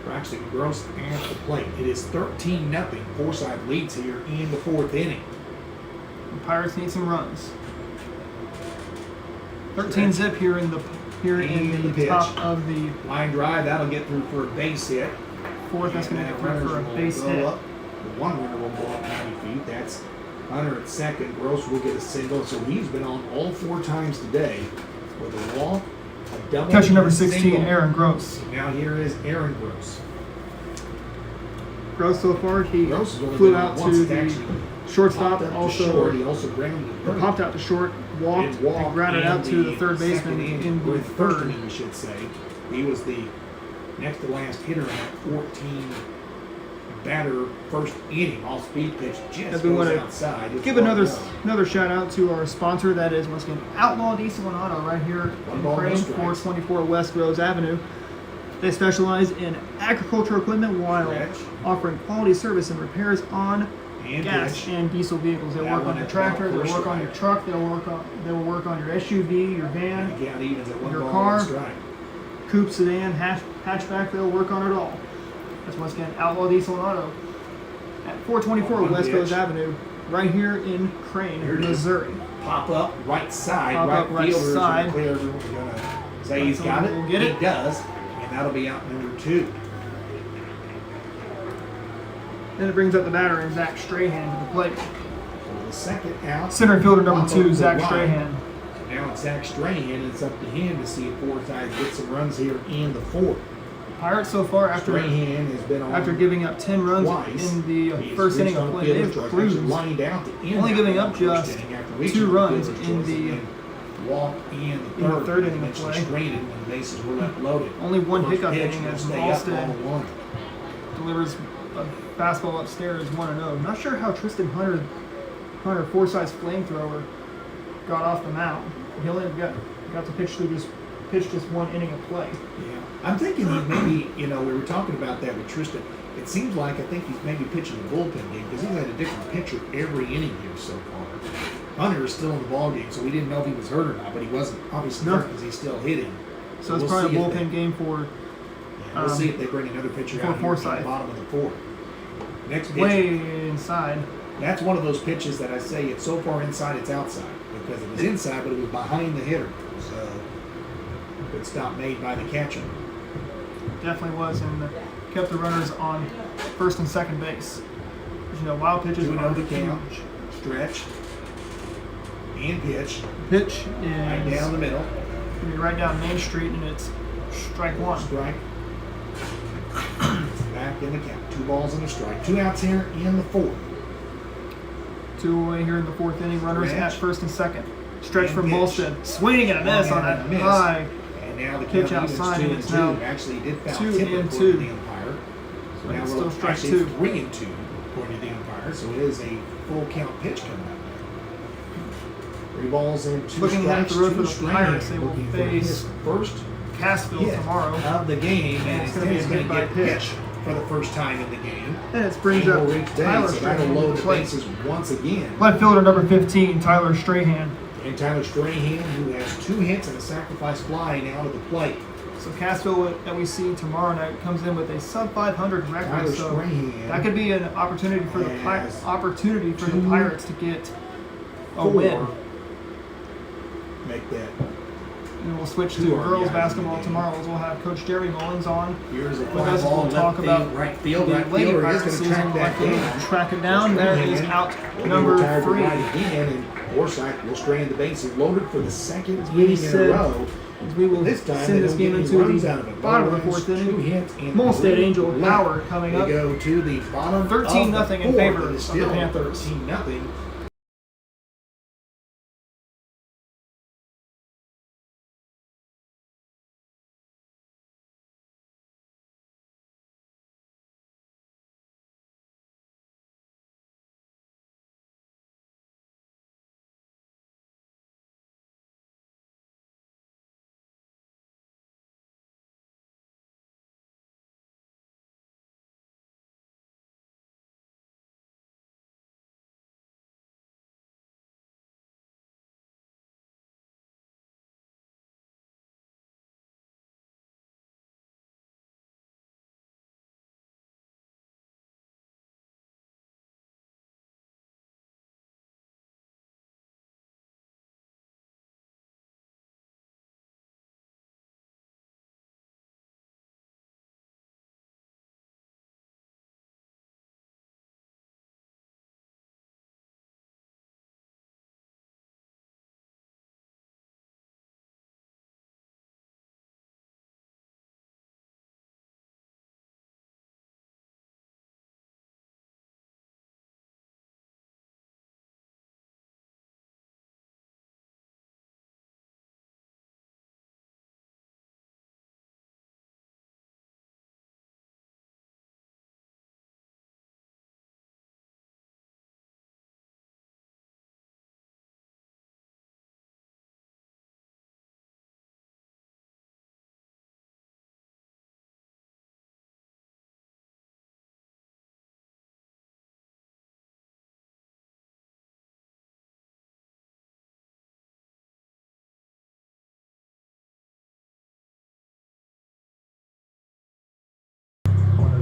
Braxton Gross at the plate. It is 13-0. Forsyth leads here in the 4th inning. The Pirates need some runs. 13 zip here in the pitch. top of the Line drive, that'll get through for a base hit. 4th. That's going to And get through for a runners will base go hit. up. The 1 runner will go up 90 feet. That's Hunter at second. Gross will get a single. So he's been on all 4 times today with a walk, a double, Catcher number and a 16, single. Aaron Gross. Now here is Aaron Gross. Gross so far, he Gross has only flew been on out once. to It actually the popped shortstop, up to also short. He also grounded the third. popped out to short, walked, and grounded out to the third baseman in or the the first third. inning, we should say. He was the next to last hitter in that 14 batter first inning. All speed pitch just As we goes want to outside. It's give 1-0. another shout out to our sponsor, that is once again Outlaw Diesel and Auto right here One in ball, no Crane, strikes. 424 West Rose Avenue. They specialize in agricultural equipment while Correct. offering quality service and repairs on And gas pitch. and diesel vehicles. They'll That work one on your at tractor, they'll first work on strike. your truck, they will work on your SUV, your van, And the count evens at 1 Your ball, car. 1 strike. coupe, sedan, hatchback, they'll work on it all. That's once again Outlaw Diesel and Auto at 424 One West pitch. Rose Avenue, right here in Crane, Here it is. Missouri. Pop up right side. Pop right up right fielders side. are clear. We're going to say he's Someone got it. will get He it. does. And that'll be out number 2. Then it brings up the batter and Zach Strahan to the plate. So the second out. Center fielder number Pop up 2, to Zach right. Strahan. So now it's Zach Strahan, and it's up to him to see if Forsyth gets some runs here in the 4th. Pirates so far after Strahan has been on giving up 10 runs twice. in the He's first inning reached of on play, fielder's they've choice, cruised. actually lined out to end Only that giving one up first just inning after reaching 2 on runs fielder's in choice, the- and then walk in the the third inning of eventually play. stranded when the bases were left loaded. Only one First hiccup pitch inning will as stay up Malstead 1-1. delivers a fastball upstairs 1-0. Not sure how Tristan Hunter Hunter Forsyth's flamethrower got off the mound. He only got to pitch just one inning of play. Yeah, I'm thinking he maybe, we were talking about that with Tristan. It seems like I think he's maybe pitching a bullpen game because he's had a different pitcher every inning here so far. Hunter is still in the ball game, so we didn't know if he was hurt or not, but he wasn't obviously hurt because he's still hitting. So it's probably a bullpen game for. We'll see if they bring another pitcher out here at the bottom of the fourth. Next pitch. Way inside. That's one of those pitches that I say it's so far inside it's outside because it was inside, but it was behind the hitter. So good stop made by the catcher. Definitely was, and kept the runners on first and second base. Wild pitches are the count. Stretch and pitch. Pitch is right down the middle. Right down Main Street, and it's strike one. Strike. Back in the count. 2 balls and a strike. 2 outs here in the fourth. 2 away here in the fourth inning. Runners at first and second. Stretch and from Bolstead. Swing and a miss on that high. And now the pitch count outside, and is it's 2 now and 2. Actually, he did foul 2 tip and according 2. to the umpire. So now It's we're still strike actually 2. 3 and 2 according to the umpire. So it is a full count pitch coming up. 3 balls and 2 Looking at strikes. the road for 2 the Pirates, they will looking for face his first Castfield hit tomorrow. of the game, and It's going to be a hit by pitch for the first time in the game. And it brings up Tyler so that'll Strahan load to the play. bases once again. Left fielder number 15, Tyler Strahan. And Tyler Strahan, who has 2 hits and a sacrifice fly now to the plate. So Castfield that we see tomorrow night comes in with a sub 500 record. Tyler So Strahan that could be an opportunity for the has Pirates to get a 4. win. Make that. And we'll switch to 2 girls RBIs basketball in the tomorrow as we'll have Coach Jerry Mullins on. Here's a with fly us. ball We'll talk left about field, right field. the Right Lady fielder is Pirates going to season. track that down. Track it down. There is out number 3. Right again, and Forsyth will strand the bases loaded for the second we inning in a said, row. We will This time send they this don't game get any into runs the out of it. bottom of the Runs, 4th 2 inning. hits, and Molstead 3 Angel left. Power coming We up. go to the bottom 13-0 of the in 4th, favor but of it's the still Panthers. 13-0.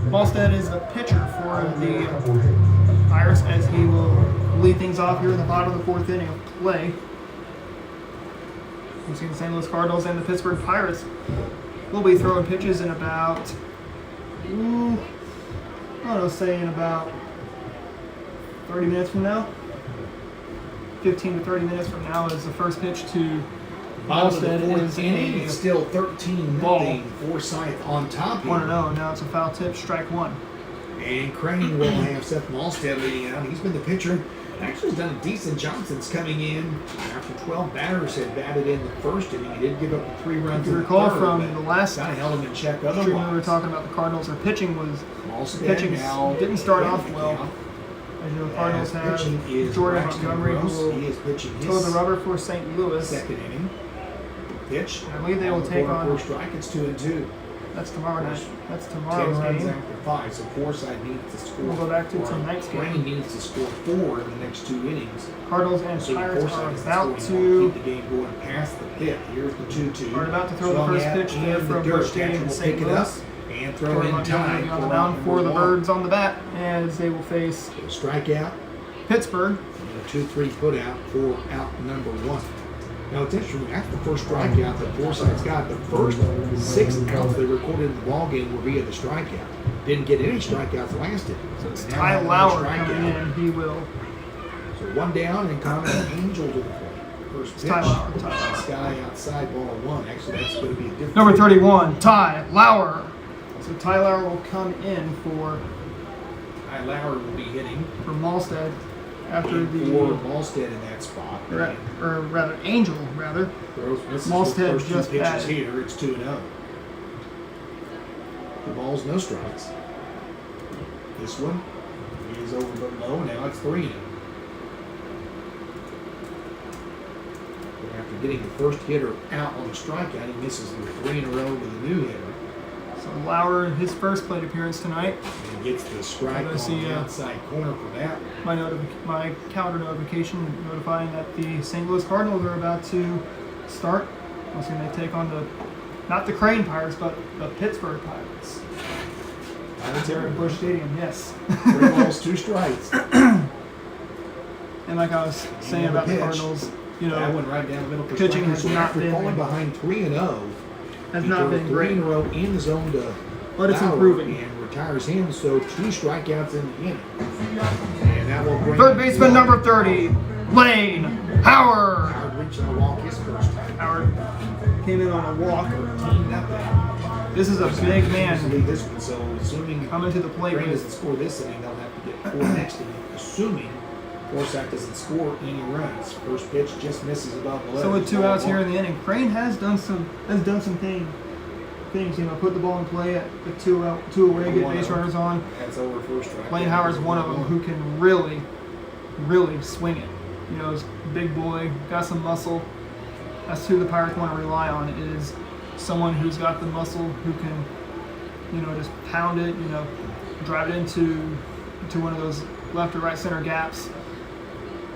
Molstead is the pitcher for the Pirates as he will lead things off here in the bottom of the 4th inning of play. We've seen the St. Louis Cardinals and the Pittsburgh Pirates will be throwing pitches in about, say in about 30 minutes from now. 15 to 30 minutes from now is the first pitch to Molstead. Is inning. It's still 13-0. ball. Forsyth on top here. 1-0. Now it's a foul tip, strike 1. And Crane will have Seth Molstead leading out. He's been the pitcher. Actually, has done a decent job since coming in after 12 batters had batted in the first inning. He did give up the 3 runs. If you in recall third, from but the last kind of held him in check stream otherwise. we were talking about the Cardinals, their pitching Molstead pitching now didn't start off in the well. count. As you know, Cardinals have Pitching is Jordan Braxton Montgomery, who Gross. will He is pitching toe the his rubber for St. Louis. second inning. Pitch. I believe they will On the take corner on. for a strike. It's 2-2. That's tomorrow night. That's 10 tomorrow's runs game. after 5. So Forsyth needs to score. We'll go back to or tonight's Crane game. needs to score 4 in the next 2 innings. Cardinals and So Pirates are Forsyth is about scoring. to Keep the game going past the 5th. Here's the 2-2. are about to throw the Swung first at pitch there in the from dirt. Busch Stadium Catcher in will St. pick it up Louis. and throw Jordan in Montgomery time will be on the for mound for the number 1. Birds on the bat as they will face Strikeout. Pittsburgh. And a 2-3 put out for out number 1. Now it's interesting, that's the first strikeout that Forsyth's got. The first 6 outs they recorded in the ball game were via the strikeout. Didn't get any strikeouts last inning. So it's Now Ty another Lauer strikeout. coming in. He will. So 1 down and Connor Angel to the plate. First pitch. Ty Lauer. Ty Lauer. Sky outside, ball 1. Actually, that's going to be a different. Number 31, Ty Lauer. So Ty Lauer will come in for Ty Lauer will be hitting Malstead after for the Malstead in that spot. or rather Angel rather. This is Malstead the first 2 just pitches batted. here. It's 2-0. The ball's no strikes. This one is over but low. Now it's 3-0. After getting the first hitter out on the strikeout, he misses the 3 in a row with a new hitter. So Lauer, his first plate appearance tonight. And gets the strike I on see, the outside corner for that. My calendar notification notifying that the St. Louis Cardinals are about to start. Once again, they take on not the Crane Pirates, but the Pittsburgh Pirates. There at Busch Stadium, yes. 3 balls, 2 strikes. And like I was saying And about the pitch. Cardinals, you That know, one right down the middle for pitching strikers. has So not after been- falling behind 3-0, has he not throws been 3 great. in a row in the zone to But it's Lauer improving. and retires him. So 2 strikeouts in the inning. And that will bring Third baseman number 30, Lane Howard. Howard reaching the walk his first time. Howard came in on a walk. 13-0. This is a big Easily man this one. So assuming coming to the plate Crane doesn't with. score this inning, they'll have to get 4 next inning. Assuming Forsyth doesn't score any runs. First pitch just misses above the letter. So with 2 outs here in the inning, Crane has done some things. You know, put the ball in play at the 2 away, get base runners on. That's over first strike. Lane Howard's one of them who can really swing it. You know, he's a big boy, got some muscle. That's who the Pirates want to rely on, is someone who's got the muscle, who can, you know, just pound it, you know, drive it into one of those left or right center gaps.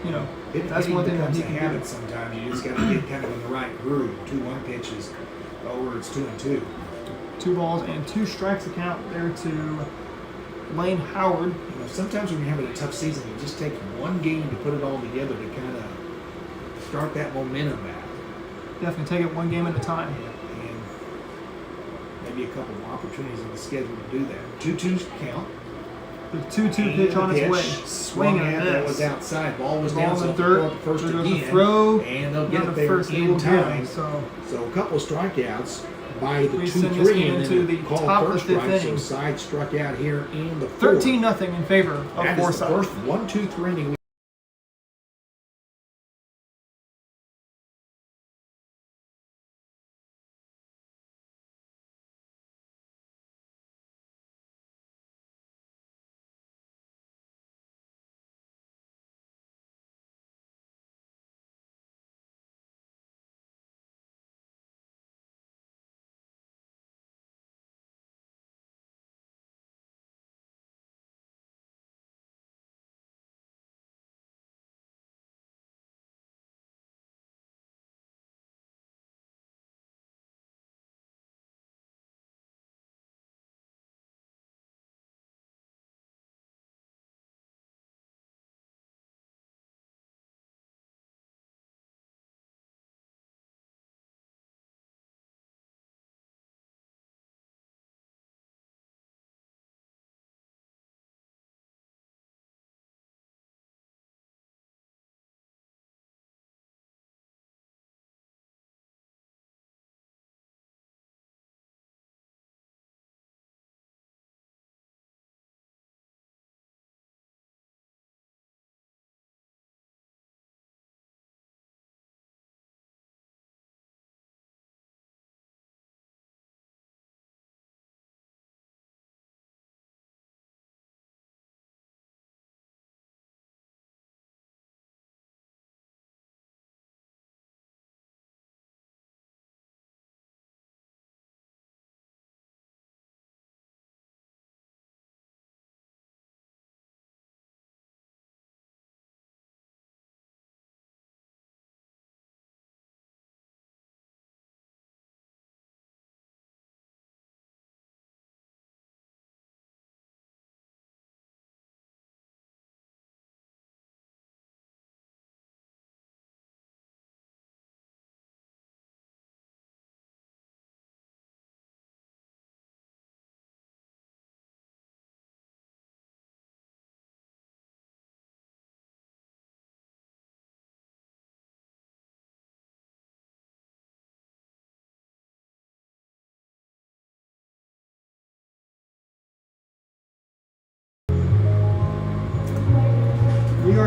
You know, that's one thing that becomes he a can habit do. sometimes. You just got to get kind of in the right groove. 2-1 pitches over. It's 2-2. 2 balls and 2 strikes account there to Lane Howard. You know, sometimes when you're having a tough season, it just takes one game to put it all together to kind of start that momentum back. Definitely take it one game at a time. And maybe a couple of opportunities in the schedule to do that. 2-2 count. The 2-2 And pitch on the its pitch. way. Swung Swing and at, that was miss. outside. Ball was Ball down, in so the throw dirt. at the first There goes the again. throw. And they'll Not get the it there first, they in will get it. time. So So a couple of strikeouts by the We send this 2-3 game and into then the called top of first the fifth strike. So inning. side struck out here in the 13-0 in favor of That is the Forsyth. first 1-2-3 inning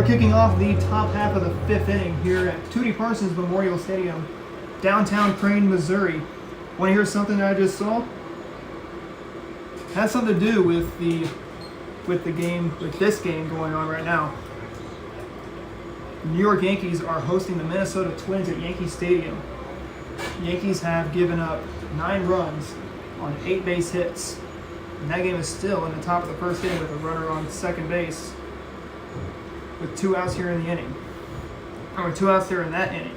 kicking off the top half of the 5th inning here at Tootie Parsons Memorial Stadium, downtown Crane, Missouri. Want to hear something that I just saw? Has something to do with this game going on right now. The New York Yankees are hosting the Minnesota Twins at Yankee Stadium. The Yankees have given up 9 runs on 8 base hits. And that game is still in the top of the 1st inning with a runner on second base with 2 outs here in the inning. Or 2 outs there in that inning.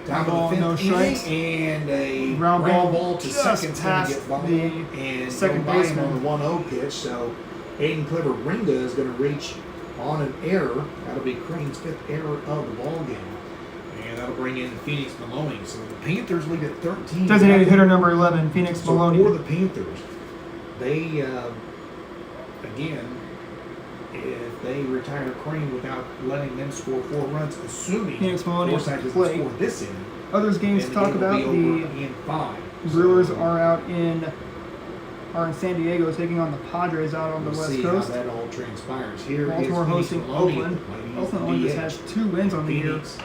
Top Ball, of the 5th no strikes. inning, and a Ground ball to just second's going to past get ball, the and second go by him baseman. on the 1-0 pitch. So Aiden Cliver-Ringa is going to reach on an error. That'll be Crane's 5th error of the ball game. And that'll bring in Phoenix Maloney. So the Panthers lead at 13. Designated hitter number 11, Phoenix So Maloney. for the Panthers, they, again, if they retire Crane without letting them score 4 runs, assuming Phoenix Maloney Forsyth doesn't play. score this inning, Others games then to talk the game will about. be over The in 5. Brewers are in San Diego taking on the Padres out on the We'll West see Coast. how that all transpires. Here Baltimore is hosting Phoenix Maloney. Oakland. He's Oakland the only just DH. has 2 wins on the year. Phoenix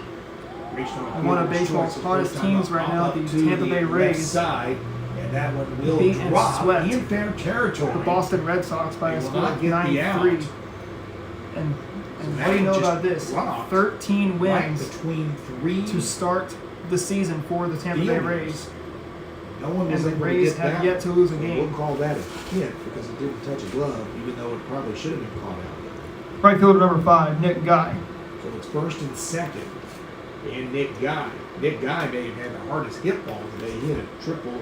reached on a And one of fielder's baseball's choice. hottest First time teams right now, up the to Tampa Bay left Rays, side, and that one will beat and drop swept in fair territory. the Boston Red Sox by a They will score not of get the 9-3. out. And So what do you know just about this? dropped 13 right wins between 3 to start the season for the Tampa Bay Fielders. Rays. No one And was the able to Rays get have that. yet to lose a And game. We'll call that a hit because it didn't touch a glove, even though it probably should have been caught out. Right fielder number 5, Nick Guy. So it's first and second, and Nick Guy. Nick Guy may have had the hardest hit ball today. He hit a triple,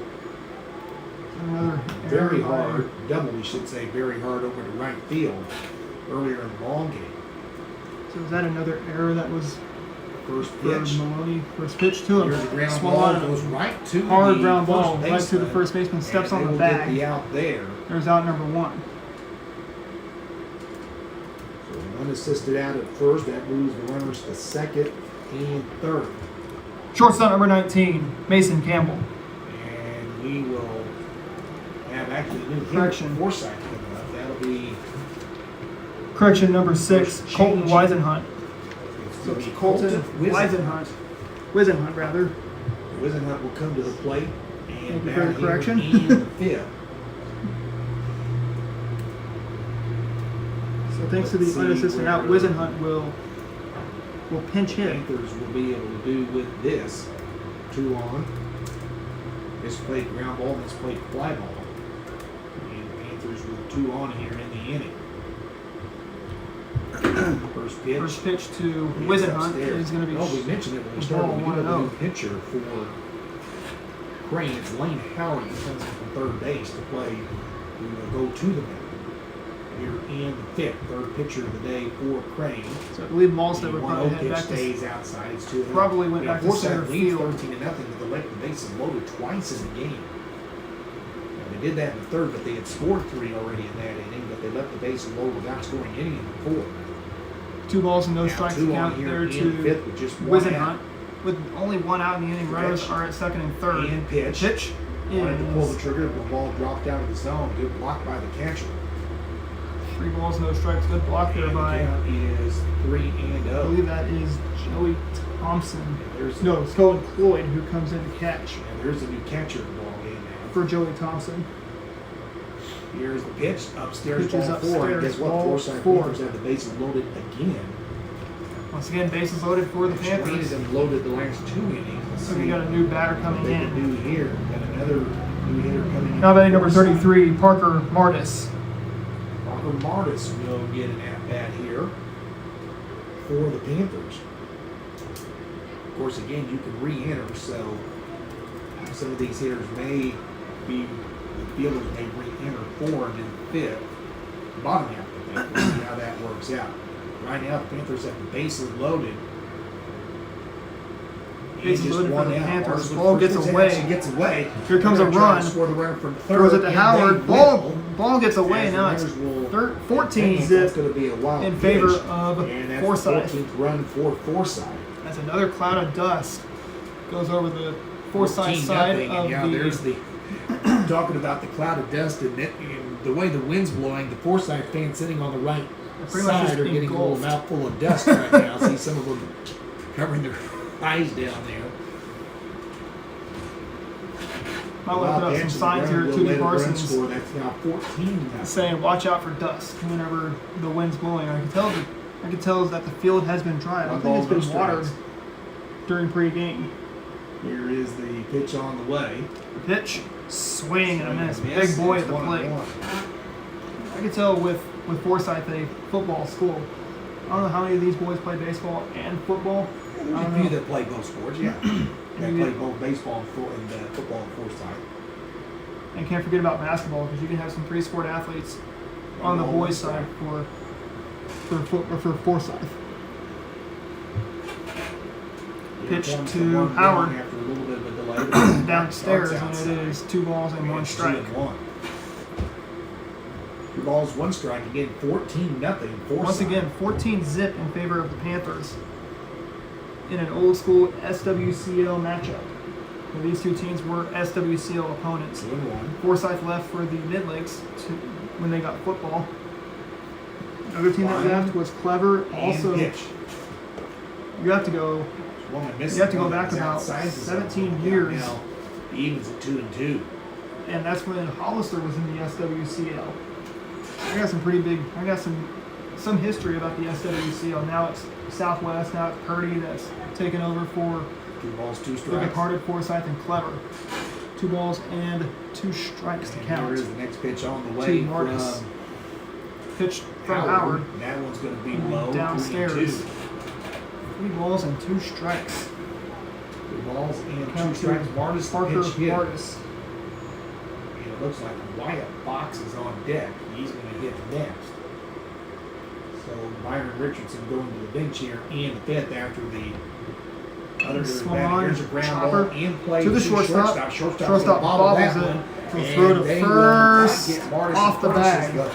Another very error by- hard, double we should say, very hard over to right field earlier in the ball game. So is that another error that was First for pitch. Maloney? First pitch to him. Here's a ground Swung ball, on goes right to hard the ground first ball, right to the baseman, first baseman, steps and on the they will get bag. the out there. There's out number 1. So unassisted out at first, that moves the runners to second and third. Shortstop number 19, Mason Campbell. And we will have actually a new hitter, Correction. Forsyth coming up. That'll be Correction number 6, First Colton change. Wisenhunt. it's So gonna it's be Colton Wisenhunt. Wisenhunt rather. Wisenhunt will come to the plate Thank and you for the bat here correction. in the 5th. So thanks to Let's the see unassisted out, where- Wisenhunt will pinch hit. Panthers will be able to do with this. 2 on. Misplayed ground ball, misplayed fly ball. And Panthers with 2 on here in the inning. First pitch. First pitch to It's Wisenhunt upstairs. is going to be. Oh, we mentioned it when we the started. ball We do have a 1-0. new pitcher for Crane. It's Lane Howard who comes in from third base to play, to go to the mound. Here in the 5th, third pitcher of the day for Crane. So I believe Malstead would The probably 1-0 head pitch back to. stays outside. It's 2-0. Probably went back to Forsyth center leads field. 13-0 with the bases loaded twice in the game. Now, they did that in the 3rd, but they had scored 3 already in that inning, but they left the bases loaded without scoring any in the 4th. 2 balls and no Now, strikes 2 on count here there in the to 5th with just 1 Wisenhunt. out. With only 1 out in the inning, runners Pitch. are at second and third. And pitch. Pitch Wanted to pull the is trigger, the ball dropped out of the zone. Good block by the catcher. 3 balls, no strikes. Good block there And the by. count is 3-0. I believe that is Joey Thompson. There's No, it's Colin Cloyd who comes in to catch and there's a new catcher in the ball game now. for Joey Thompson. Here's the pitch, upstairs, Pitch is ball 4. And upstairs, guess what? ball Forsyth 4. Panthers have the bases loaded again. Once again, bases loaded for the Which means Panthers. them loaded the last 2 innings. Let's So we see got a new batter what coming they can in. do here. Got another new hitter coming in. Now batting number 33, Parker Martis. Parker Martis will get an at-bat here for the Panthers. Of course, again, you can re-enter, so some of these hitters may be, the fielders may re-enter 4 and then 5th, bottom half of the 5th. We'll see how that works out. Right now, the Panthers have the bases loaded. And Bases just loaded for 1 the out. Panthers. Ours with Ball first gets pitch away. actually gets away. Here comes They're a gonna try run. to score the runner from third. Throws it to and Howard. they Ball, will. ball gets away. As the Now it's runners will 14 advance. zip That's going to be a wild in favor pitch. of And that's Forsyth. the 14th run for Forsyth. That's another cloud of dust. Goes over the Forsyth 14-0, side and of yeah, there's the. talking about the cloud of dust and the way the wind's blowing. The Forsyth fan sitting on the right pretty much side just are getting a little engulfed. mouthful of dust right now. See some of them covering their eyes down there. Might want to put up some signs here at Tootie Parsons Score. That's now 14 now. saying, "Watch out for dust whenever the wind's blowing." I can tell that the field has been dry. I don't think it's been watered during pregame. Here is the pitch on the way. Pitch, swing and a miss. Big boy at the plate. I can tell with Forsyth, a football school. I don't know how many of these boys play baseball and football. There's a few that play both sports, yeah. They play both baseball and football at Forsyth. And can't forget about basketball, because you can have some pretty sport athletes on the boys' side for Forsyth. Pitch to Howard after a little bit of a delay. downstairs, and it is 2 balls and 1 strike. 2 balls, 1 strike. Again, 14-0. Once again, 14-0 in favor of the Panthers in an old school SWCL matchup. Well, these two teams were SWCL opponents. 2-1. Forsyth left for the Mid-Lakes when they got football. Another team that left was Clever. Also, you have to go. You have to go back about 17 years. Now, evens at 2-2. And that's when Hollister was in the SWCL. I got some history about the SWCL. Now it's Southwest, now it's Purdy that's taken over for 2 balls, 2 the strikes. departed Forsyth and Clever. 2 balls and 2 strikes to And count. here is the next pitch on the way To Marcus. from Pitch from Howard. That one's going to be low. Downstairs. 3-2. 3 balls and 2 strikes. 3 balls and 2 Count strikes. to Martis Parker pitch hit. Martis. And it looks like Wyatt Box is on deck. He's going to hit next. So Byron Richardson going to the bench here in the 5th after the other Swung batter. on, Here's a ground chopper ball in play to the shortstop. Shortstop bobbles it. And Throw to they will first, not get Martis off the first. bag. The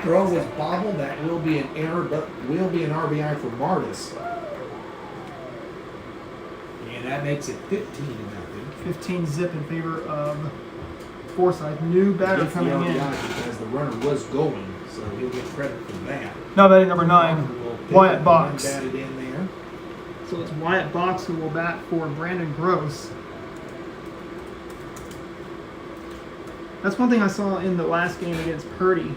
throw was bobbled. That will be an error, but will be an RBI for Martis. And that makes it 15-0. 15-0 in favor of Forsyth. New batter Gets the coming in. RBI because the runner was going, so he'll get credit for that. Now batting number 9, We'll pick Wyatt up Box. one batted in there. So it's Wyatt Box who will bat for Brandon Gross. That's one thing I saw in the last game against Purdy.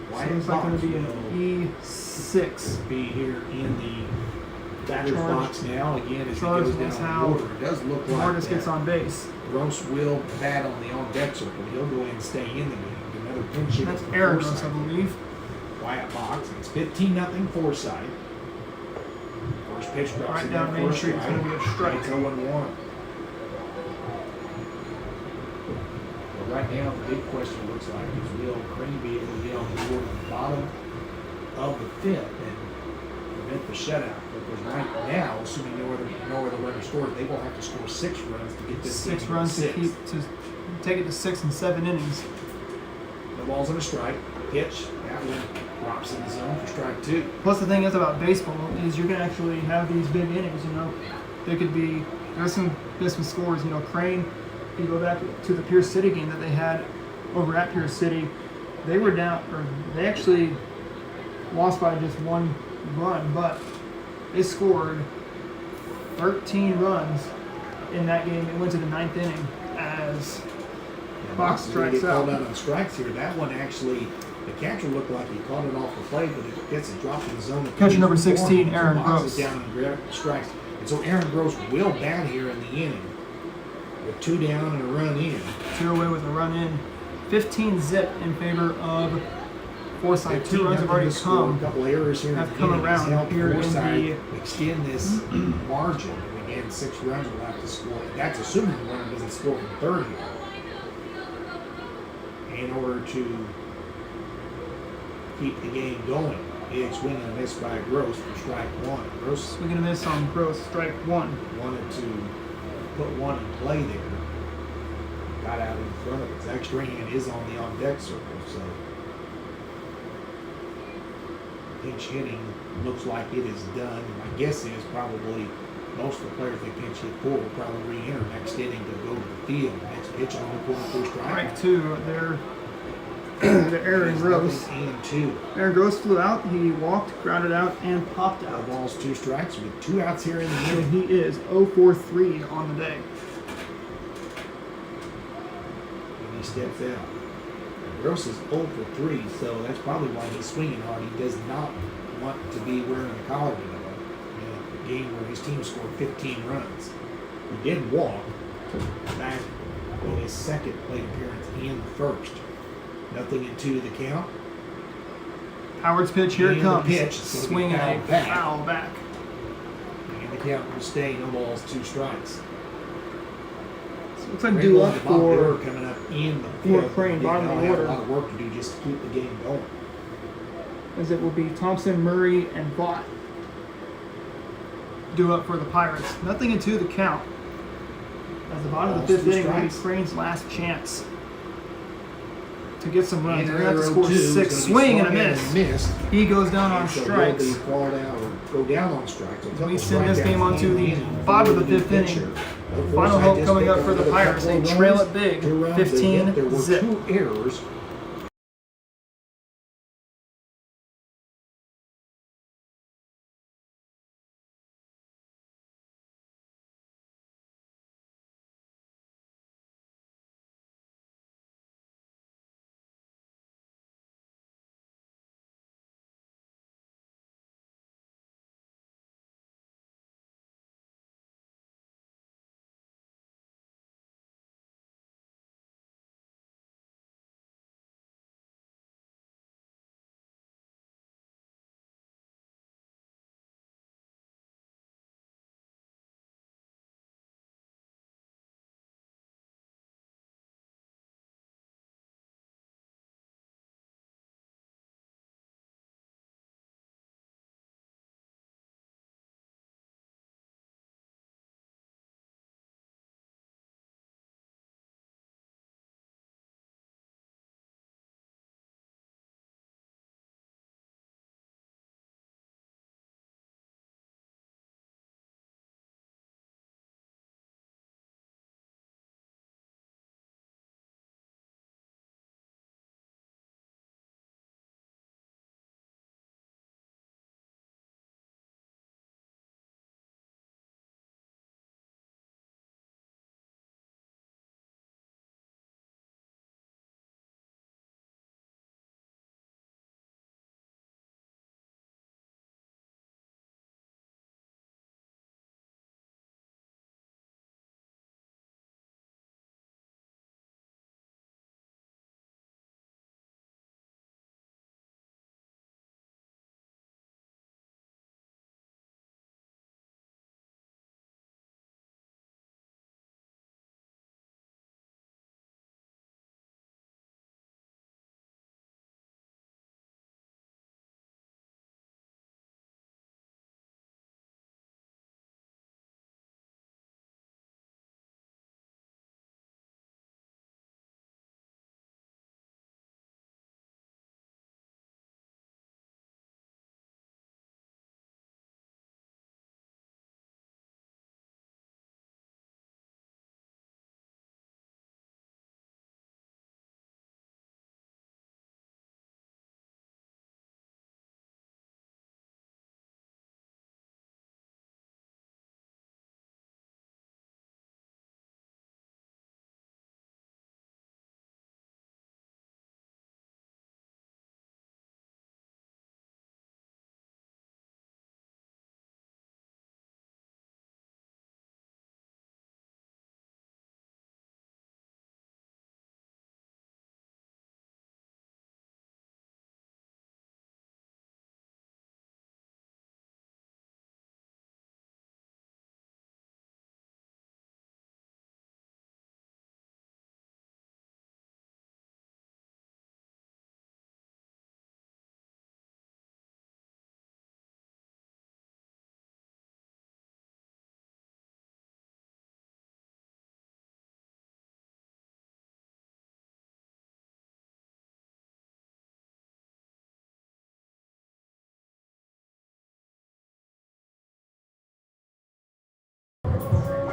So Wyatt it's like going Box to be will an E6. be here in the batter's Charge. box now. Again, as he Charge goes is down how the order, it does look like Martis that. gets on base. Gross will bat on the on-deck circle. He'll go ahead and stay in the game. Another pinch hitter That's for Aaron Gross, Forsyth. I believe. Wyatt Box. It's 15-0 Forsyth. First pitch drops Right in down there Main for a Street, it's gonna be a strike. It's 0-1. But right now, the big question looks like is will Crane be able to get on the board at the bottom of the 5th and prevent the shutout? Because right now, assuming no other runner scores, they will have to score 6 runs to get this 6 game to runs to 6. take it to 6 and 7 innings. No balls in a strike. Pitch. That one drops in the zone for strike 2. Plus the thing is about baseball is you're gonna actually have these big innings. They could be there's some scores. Crane. You go back to the Pierce City game that they had over at Pierce City. They were down, or they actually lost by just 1 run, but they scored 13 runs in that game. It went to the 9th inning as Box strikes called out. out on strikes here. That one actually, the catcher looked like he caught it off the plate, but it gets it dropped in the zone. Catcher number 16, Aaron Box Gross. is down and strikes. And so Aaron Gross will bat here in the inning with 2 down and a run in. 2 away with a run in. 15-0 in favor of Forsyth. 2 runs have already A come. couple errors here have in the come inning. around It's helped here in Forsyth extend this margin. And again, 6 runs will have to score. That's assuming the runner doesn't score from 30. In order to keep the game going. Big swing and a miss by Gross for strike 1. Gross Swing and a miss on Gross, strike 1. wanted to put one in play there. Got out in front of it. Zach Strahan is on the on-deck circle, so pinch hitting looks like it is done. My guess is probably most of the players they pinch hit for will probably re-enter next inning to go to the field. Next pitch on the corner for strike. Strike 2. They're to Aaron It's Gross. nothing and 2. Aaron Gross flew out. He walked, grounded out, and popped The out. ball's 2 strikes with 2 outs here in the And inning. he is 0 for 3 on the day. And he steps out. Gross is 0 for 3, so that's probably why he's swinging hard. He does not want to be wearing a collar today in a game where his team scored 15 runs. He did walk back in his second plate appearance and the first. Nothing and 2 to the count. Howard's pitch, here it And the comes. pitch is gonna be Swinging a fouled back. foul back. And the count will stay, no balls, 2 strikes. So looks like Great due ball up to Bob for Burr coming up in the for fifth. Crane, bottom of the They'll have order. a lot of work to do just to keep the game going. as it will be Thompson, Murray, and Vaught due up for the Pirates. Nothing into the count. As the bottom of the 5th inning will be Crane's last chance to get some runs. They're going to have to score 6. Swing and a miss. He goes down on strikes. He'll be called out or go down on strikes. We send this game on to the bottom of the 5th inning. Final hope coming up for the Pirates. They trail it big, 15-0. There were 2 errors.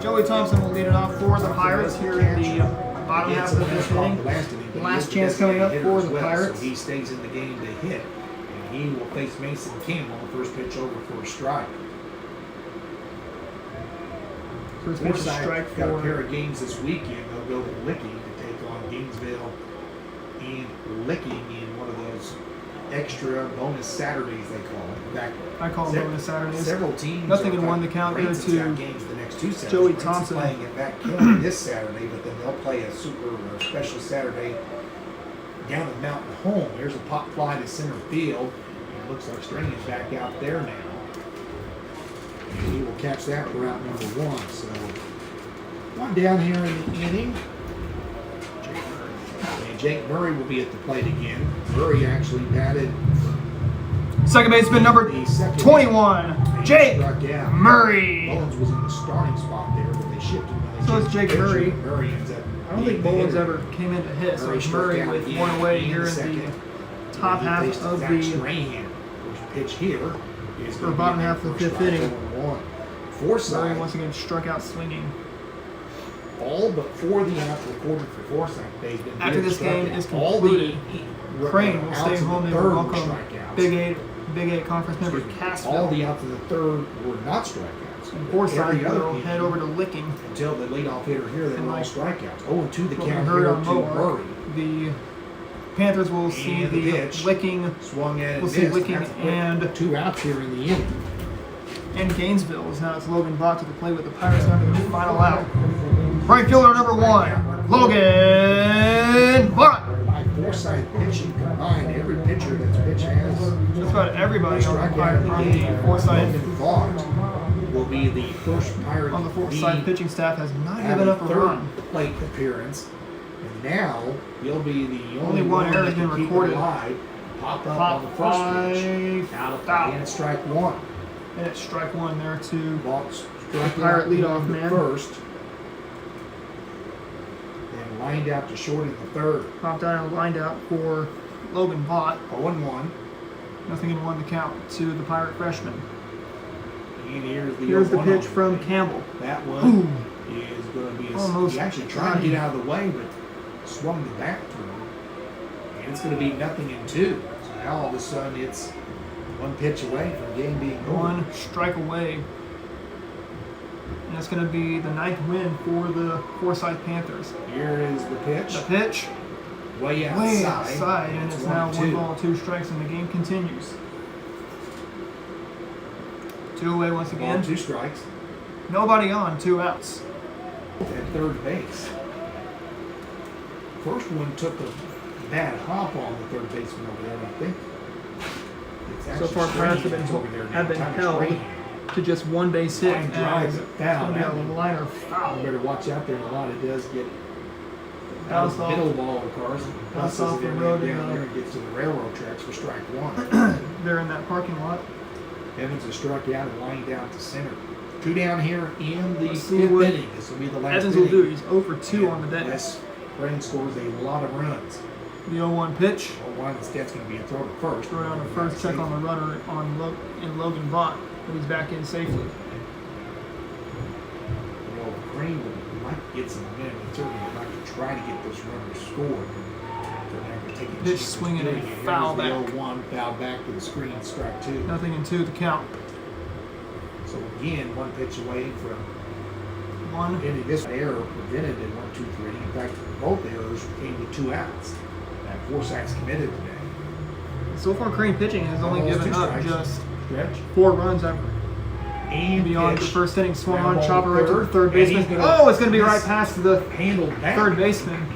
Joey Thompson will lead it off for the Pirates here in the bottom half of the fifth inning. but Last he is chance coming up hitter for as the well, Pirates. So he stays in the game to hit. And he will face Mason Campbell on the first pitch over for a strike. First pitch is Forsyth strike got a for pair of games this weekend. They'll go to Licking to take on Gainesville and Licking in one of those extra bonus Saturdays they call it. In fact, I call them bonus Saturdays. several teams. Nothing are in one to count there Branson's to got games the next two Saturdays. Joey Branson's Thompson. playing in Back County this Saturday, but then they'll play a super or special Saturday down at Mountain Home. There's a pop fly to center field. And it looks like Strange is back out there now. And he will catch that for out number one. So one down here in the inning. And Jake Murray will be at the plate again. Murray actually batted second baseman number 21, Jake Murray. Mullins was in the starting spot there, but they shipped him. So it's Jake Murray. Murray ends up I don't think Mullins ever came in to hit, so it's Murray with one away here in the top half of the pitch here is or bottom half of the fifth inning. Murray Forsyth once again struck out swinging. all but 4 of the outs recorded for Forsyth. They've been After this game is all the concluded, Crane will stay outs of home the and third welcome were strikeouts. Big Eight conference member All Cassville. the outs of the third were not strikeouts. And Forsyth Every other will team, head over to Licking. until the leadoff hitter here, they And were all like strikeouts. 0-2 the What we count heard here on to Mohawk, Murray. the Panthers will see And the the pitch. Licking Swung at and We'll see missed. Licking That's quick. and- 2 outs here in the inning. and Gainesville is now it's Logan Vaught to the plate with the Pirates under the final out. Right fielder number 1, Logan Vaught. By Forsyth pitching combined, every pitcher that's pitched has Just about everybody on the Pirate on the Logan Forsyth Vaught will be the first Pirate on the to Forsyth be pitching staff has not at given up a third run. plate appearance. And now he'll be the Only one error has that been can keep it recorded. alive. Pop up Pop on the first pitch. five, Out of foul. and strike 1. And it's strike 1 there to Vaught's struck Pirate out leadoff in the man. first. Then lined out to short in the third. popped out and lined out for Logan Vaught. 0-1. Nothing in one to count to the Pirate freshman. And here's the Here's the 0-1 pitch on from the Campbell. That one Ooh. is going to be Almost he actually tried to get out of the way, but swung the bat to him. And it's going to be 0-2. So now all of a sudden it's 1 pitch away from the game being over. 1 strike away. And that's going to be the 9th win for the Forsyth Panthers. Here is the pitch. The pitch, Way outside. way outside, and it's now 1 1-2. ball, 2 strikes, and the game continues. 2 away once Ball, again. 2 strikes. Nobody on, 2 outs. At third base. First one took a bad hop on the third baseman over there, I think. It's So actually far, Pirates Strange that's over there now. have been Tyler held Strange. to just 1 base hit. Line drives And it it's foul. going to be a liner You foul. better watch out there. A lot of it does get Bounced out off. of the middle ball of cars. Bounced Buses off and the everything road down and, there and gets to the railroad tracks for strike 1. They're in that parking lot. Evans has struck out and lined down to center. 2 down here in the Let's see 5th what inning. This will be the last Evans inning. will do. He's 0 for 2 on the day. Wes Brain scores a lot of runs. The 0-1 pitch. One instead's going to be a throw to first. Throw down the first, check on the runner on Logan Vaught, but he's back in safely. Well, Green might get some momentum. He certainly would like to try to get this runner scored. Pitch swinging a foul back. 0-1 foul back to the screen, strike 2. Nothing in 2 to count. So again, 1 pitch away from 1. any this error prevented in 1, 2, 3. In fact, both errors came with 2 outs. That Forsyth's committed today. So far, Crane pitching has only Almost given 2 up strikes. just Stretch. 4 runs ever. And Beyond the pitch. first inning, swung Ground on, ball chopper right to the third and he's baseman. gonna Oh, it's going to be right miss. past the Handled back. third baseman.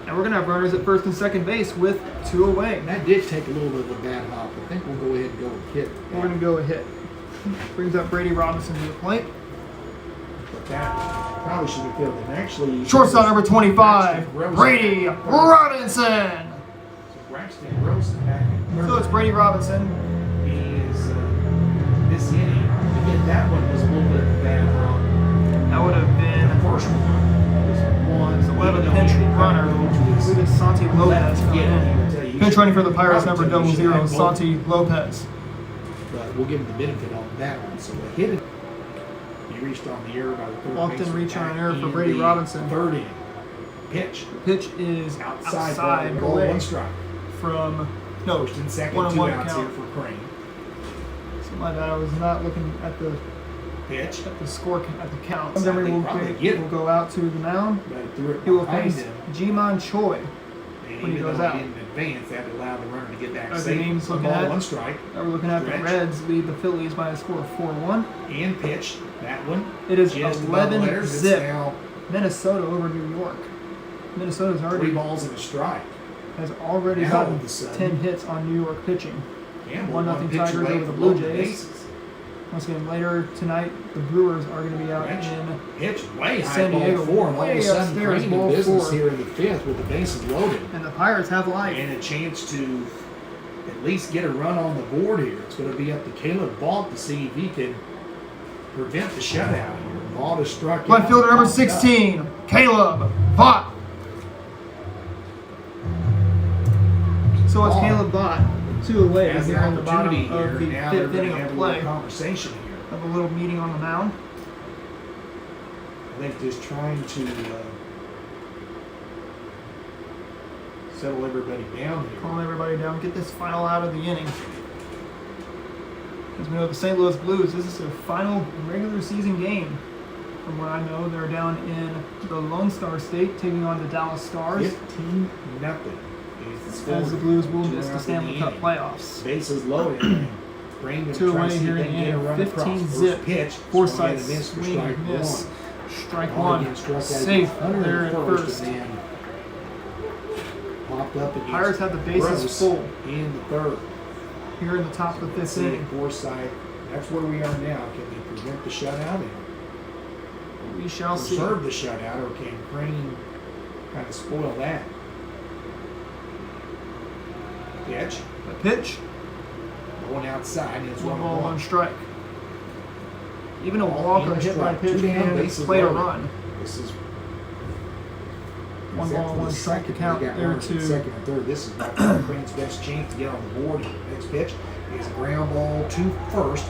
And we're going to have runners at first and second base with 2 away. And that did take a little bit of a bad hop. I think we'll go ahead and go with hit. We're going to go a hit. Brings up Brady Robinson to the plate. But that probably should have filled in. Actually, Shortstop number 25, Brady Robinson. So Braxton Gross is back in third. So it's Brady Robinson. He is this inning. Again, that one was a little bit of a bad hop. That would have The been first one was 1. so we'll have a pinch runner. Look at Santi Lopez coming in. Pinch running for the Pirates, number 00, Santi Lopez. But we'll give him the benefit on that one. So a hit. He reached on the air by the third Walked in, baseman reach on back an error for in Brady the Robinson. Third inning. Pitch. Pitch is outside ball, away one strike. from no First and second, 1-1 2 outs count. here for Crane. So my bad. I was not looking at the Pitch. score at the count. So Montgomery they will, probably get will it. go out to the mound. But he threw it He will behind face him. Ji-Man Choi. And when he even goes though out. he didn't advance, that allowed the runner to get back Are the safe. names One looking ball, at? one strike. We're looking at the Stretch. Reds lead the Phillies by a score of 4-1. And pitch. That one. It is Just above the 11 letters. It's zip. now Minnesota over New York. Minnesota's 3 already balls and a strike. has already Now all gotten of a sudden- 10 hits on New York pitching. Campbell, 1-0 pitch Tigers away over the from Blue loading the Jays. bases. Once again, later tonight, the Brewers are going to be out Pitch. in Pitch way high, San ball Diego, 4, and all of way a sudden upstairs, Crane ball in business 4. here in the 5th with the bases loaded. and the Pirates have life. And a chance to at least get a run on the board here. It's going to be up to Caleb Vaught to see if he can prevent the shutout here. Vaught has struck Left out. fielder number Popped up. 16, Caleb Vaught. So it's Vaught Caleb Vaught, 2 away Has here an in the bottom opportunity of the here. Now they're 5th going inning to have of a little play. conversation here. Have a little meeting on the mound. I think just trying to settle everybody down here. Calm everybody down. Get this final out of the inning. As we know, the St. Louis Blues, this is their final regular season game. From what I know, they're down in the Lone Star State taking on the Dallas Stars 15-0. as the Blues will miss the Stanley Cup playoffs. Bases loaded. Brandon 2 tries away to here in the get a inning. run 15 across. First zip. pitch. Forsyth Swing and a miss for swing strike and miss. one. Strike Ball one. again struck out Safe under there at first, first. and then popped up against Pirates have the bases Gross full in the third. here in the top of the 5th See inning. Forsyth. That's where we are now. Can they prevent the shutout and We shall see. preserve the shutout, or can Crane kind of spoil that? Pitch. The pitch, Going outside, and it's 1 ball, 1 1-1. strike. Even a Ball walker and hit by strike. pitch 2 down, and bases played a loaded. run. This is 1 ball, 1 strike to count They got there runners in to second and third. This is by far Crane's best chance to get on the board. Next pitch is a ground ball to first,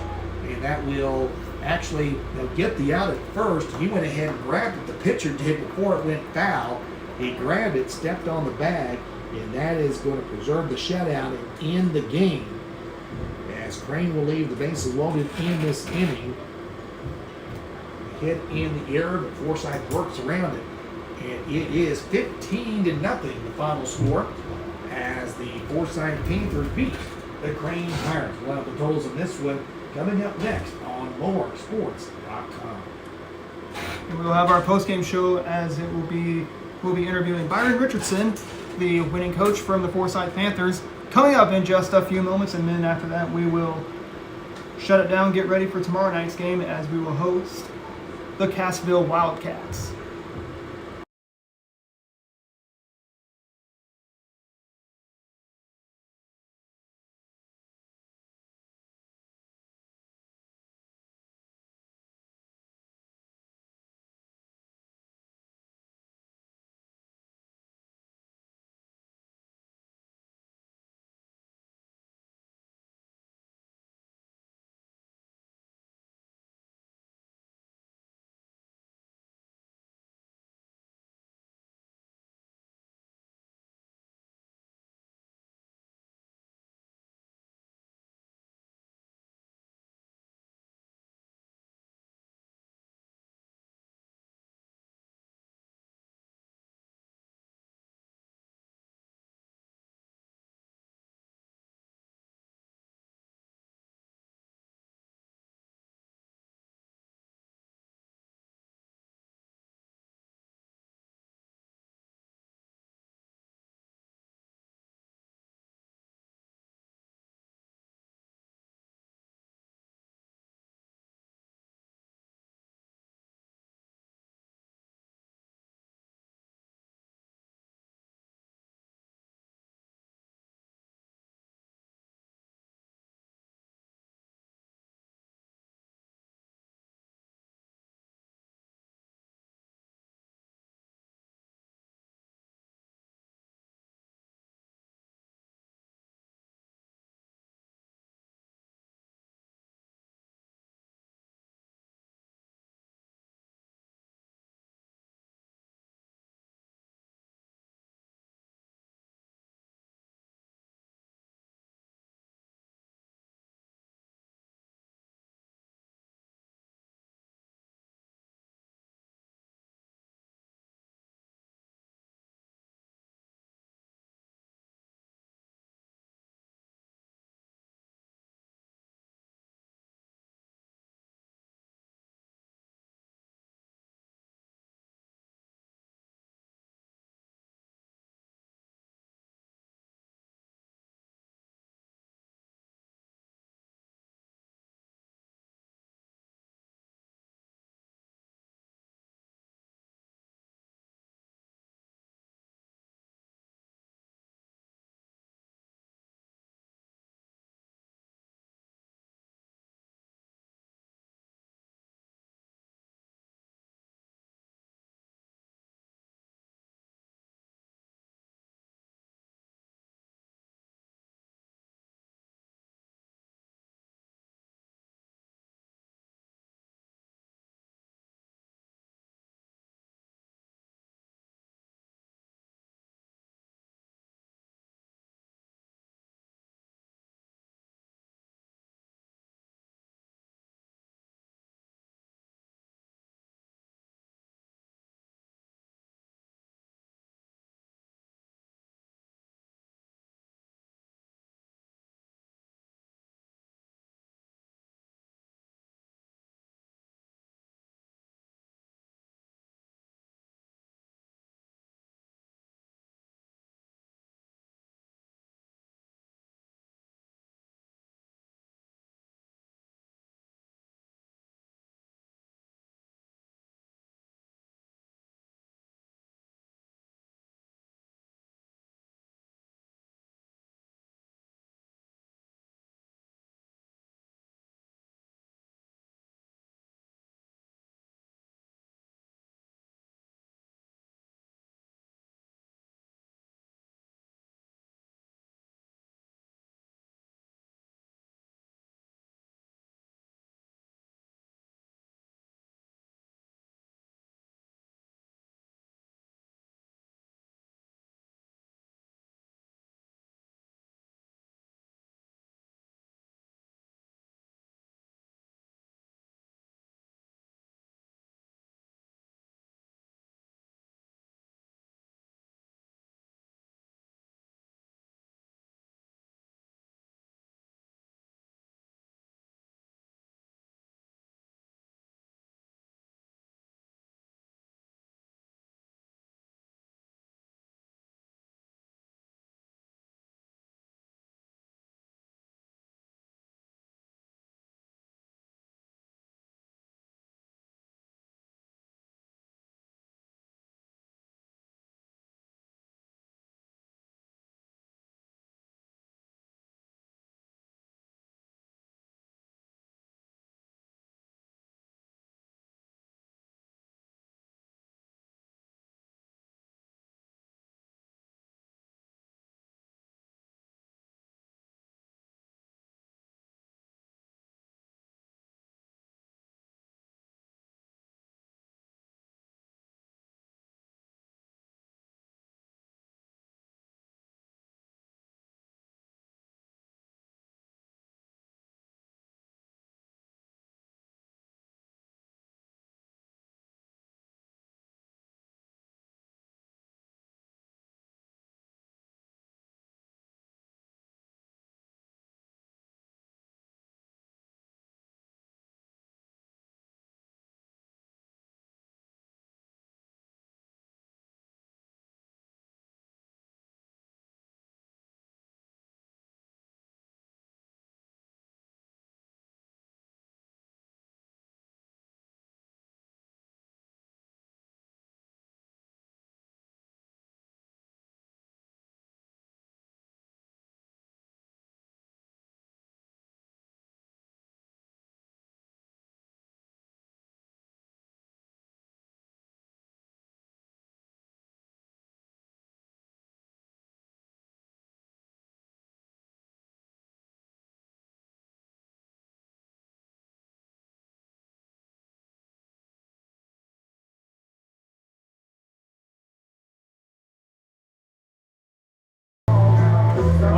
and that will actually they'll get the out at first. He went ahead and grabbed it. The pitcher did before it went foul. He grabbed it, stepped on the bag, and that is going to preserve the shutout and end the game. As Crane will leave the bases loaded in this inning. Hit in the air, but Forsyth works around it. And it is 15-0, the final score, as the Forsyth Panthers beat the Crane Pirates. We'll have the totals in this one coming up next on moresports.com. And we'll have our post-game show as it will be we'll be interviewing Byron Richardson, the winning coach from the Forsyth Panthers, coming up in just a few moments, and then after that we will shut it down, get ready for tomorrow night's game as we will host the Cassville Wildcats.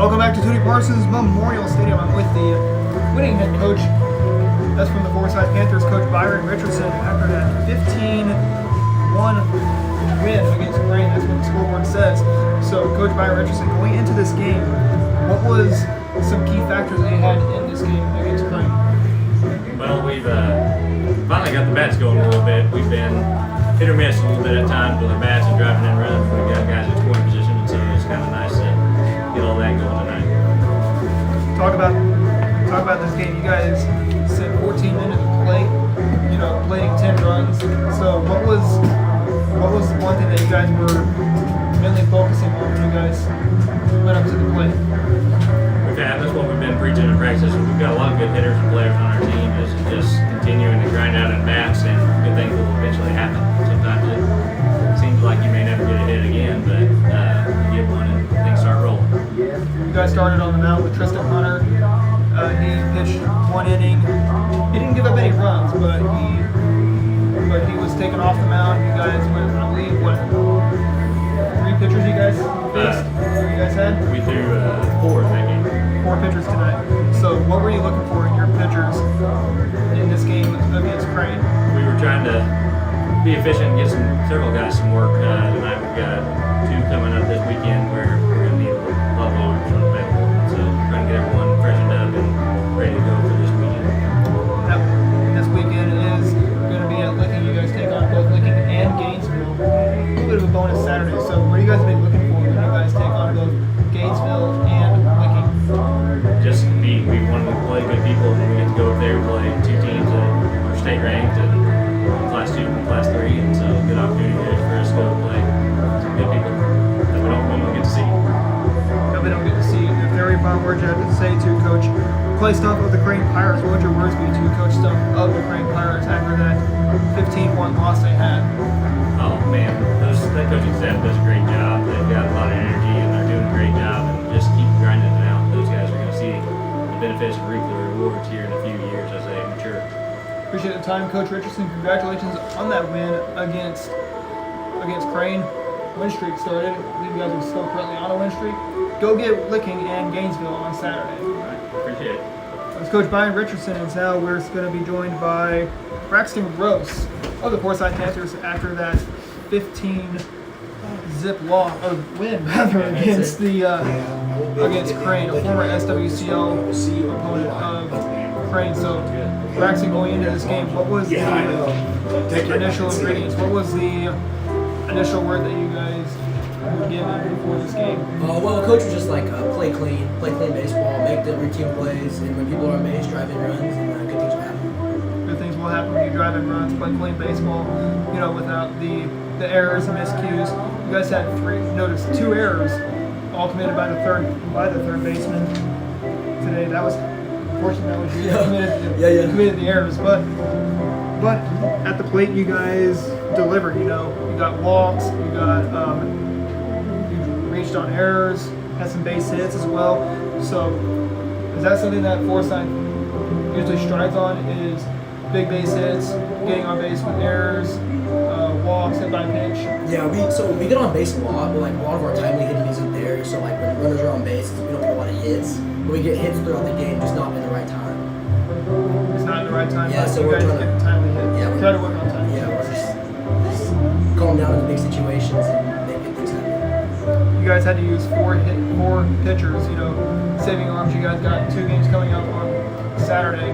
Welcome back to Tootie Parsons Memorial Stadium. I'm with the winning head coach. That's from the Forsyth Panthers, Coach Byron Richardson. After that 15-1 win against Crane, that's what the scoreboard says. So, Coach Byron Richardson, going into this game, what was some key factors that you had in this game against Crane? Well, we've finally got the bats going a little bit. We've been hit or miss a little bit at times with our bats and driving in runs. We've got guys in scoring position, and so it's kind of nice to get all that going tonight. Talk about this game. You guys sent 14 men to the plate, plating 10 runs. So what was the one thing that you guys were mainly focusing on when you guys went up to the plate? That's what we've been preaching in practice. We've got a lot of good hitters and players on our team. Is just continuing to grind out at bats, and good things will eventually happen. Sometimes it seems like you may never get a hit again, but you get one and things start rolling. You guys started on the mound with Tristan Hunter. He pitched 1 inning. He didn't give up any runs, but he was taken off the mound. You guys went, I believe, 3 pitchers you guys faced? You guys had? We threw 4 in that game. 4 pitchers tonight. So what were you looking for in your pitchers in this game against Crane? We were trying to be efficient and get several guys some work tonight. We've got 2 coming up this weekend where we're going to need a lot of arms on the back. So trying to get everyone freshened up and ready to go for this weekend. This weekend is going to be at Licking. You guys take on both Licking and Gainesville. A little bit of a bonus Saturday. So what are you guys be looking for when you guys take on both Gainesville and Licking? Just we want to play good people, and we get to go up there and play 2 teams that are state ranked and class 2 and class 3, and so good opportunity for us to go play some good people that we don't get to see. That we don't get to see. If there were any final words you had to say to Coach Clay Stump of the Crane Pirates, what would your words be to Coach Stump of the Crane Pirates after that 15-1 loss they had? Oh man, that coaching staff does a great job. They've got a lot of energy and they're doing a great job, and just keep grinding it out. Those guys are going to see the benefits and reap the rewards here in a few years as they mature. Appreciate the time, Coach Richardson. Congratulations on that win against Crane. Win streak started. I believe you guys are still currently on a win streak. Go get Licking and Gainesville on Saturday. Appreciate it. That's Coach Byron Richardson, and now we're going to be joined by Braxton Gross of the Forsyth Panthers after that 15-zip win against against Crane, a former SWCL opponent of Crane. So Braxton, going into this game, what was the initial ingredients? What was the initial word that you guys were given before this game? Well, the coach was just like, play clean baseball, make the routine plays, and when people are on base, drive in runs, and good things will happen. Good things will happen when you drive in runs, play clean baseball, without the errors and miscues. You guys had 2 errors, all committed by the third baseman today. That was unfortunate. That was you that committed the errors, but at the plate you guys delivered. You got walks, you reached on errors, had some base hits as well. So is that something that Forsyth usually strives on? Is big base hits, getting on base with errors, walks, hit by pitch? Yeah, we get on base a lot, but like a lot of our timely hitting isn't there. So like when runners are on base, we don't get a lot of hits. But we get hits throughout the game, just not in the right time. It's not in the right time. Yeah, so you we're guys trying get to the timely hit. Yeah, Try to work on time. Yeah, we're just calm down in the big situations and make good things happen. You guys had to use 4 pitchers. Saving arms. You guys got 2 games coming up on Saturday.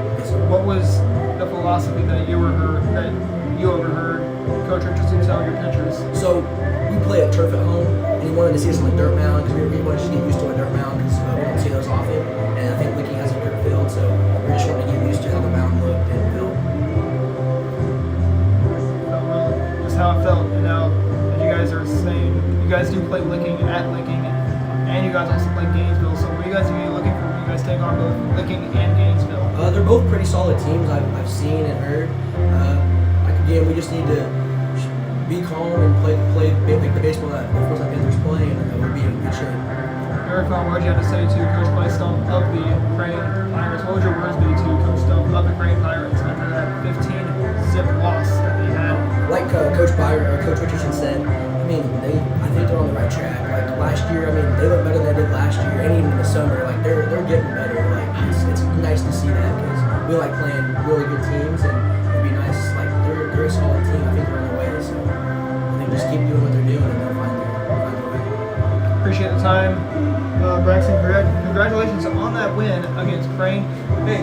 What was the philosophy that you overheard Coach Richardson tell your pitchers? So we play at turf at home, and he wanted to see us on the dirt mound because we wanted to just get used to a dirt mound because we don't see those often. And I think Licking has a dirt field, so we just wanted to get used to how the mound looked and felt. Just how it felt. And now, as you guys are saying, you guys do play Licking at Licking, and you guys also play Gainesville. So what are you guys going to be looking for when you guys take on both Licking and Gainesville? They're both pretty solid teams I've seen and heard. Again, we just need to be calm and play make the baseball that the Forsyth Panthers play, and we'll be in good shape. Eric, what would you have to say to Coach Clay Stump of the Crane Pirates? What would your words be to Coach Stump of the Crane Pirates after that 15-zip loss that they had? Like Coach Richardson said, I think they're on the right track. Like last year, they look better than they did last year, and even in the summer, like they're getting better. Like it's nice to see that because we like playing really good teams, and it'd be nice. Like they're a solid team. I think they're on their way. So I think just keep doing what they're doing, and they'll find their way. Appreciate the time, Braxton. Congratulations on that win against Crane. Hey,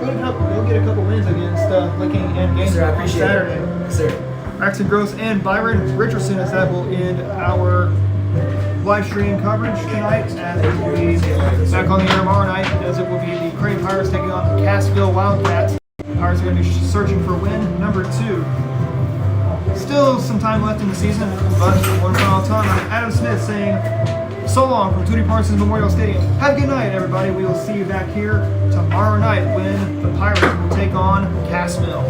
go get a couple wins against Licking and Yes, Gainesville sir, I on appreciate Saturday. it. Yes, sir. Braxton Gross and Byron Richardson, as that will end our live stream coverage tonight, and it will be back on the air tomorrow night, as it will be the Crane Pirates taking on the Cassville Wildcats. The Pirates are going to be searching for win number 2. Still some time left in the season, but one final time, I'm Adam Smith saying so long from Tootie Parsons Memorial Stadium. Have a good night, everybody. We will see you back here tomorrow night when the Pirates will take on Cassville.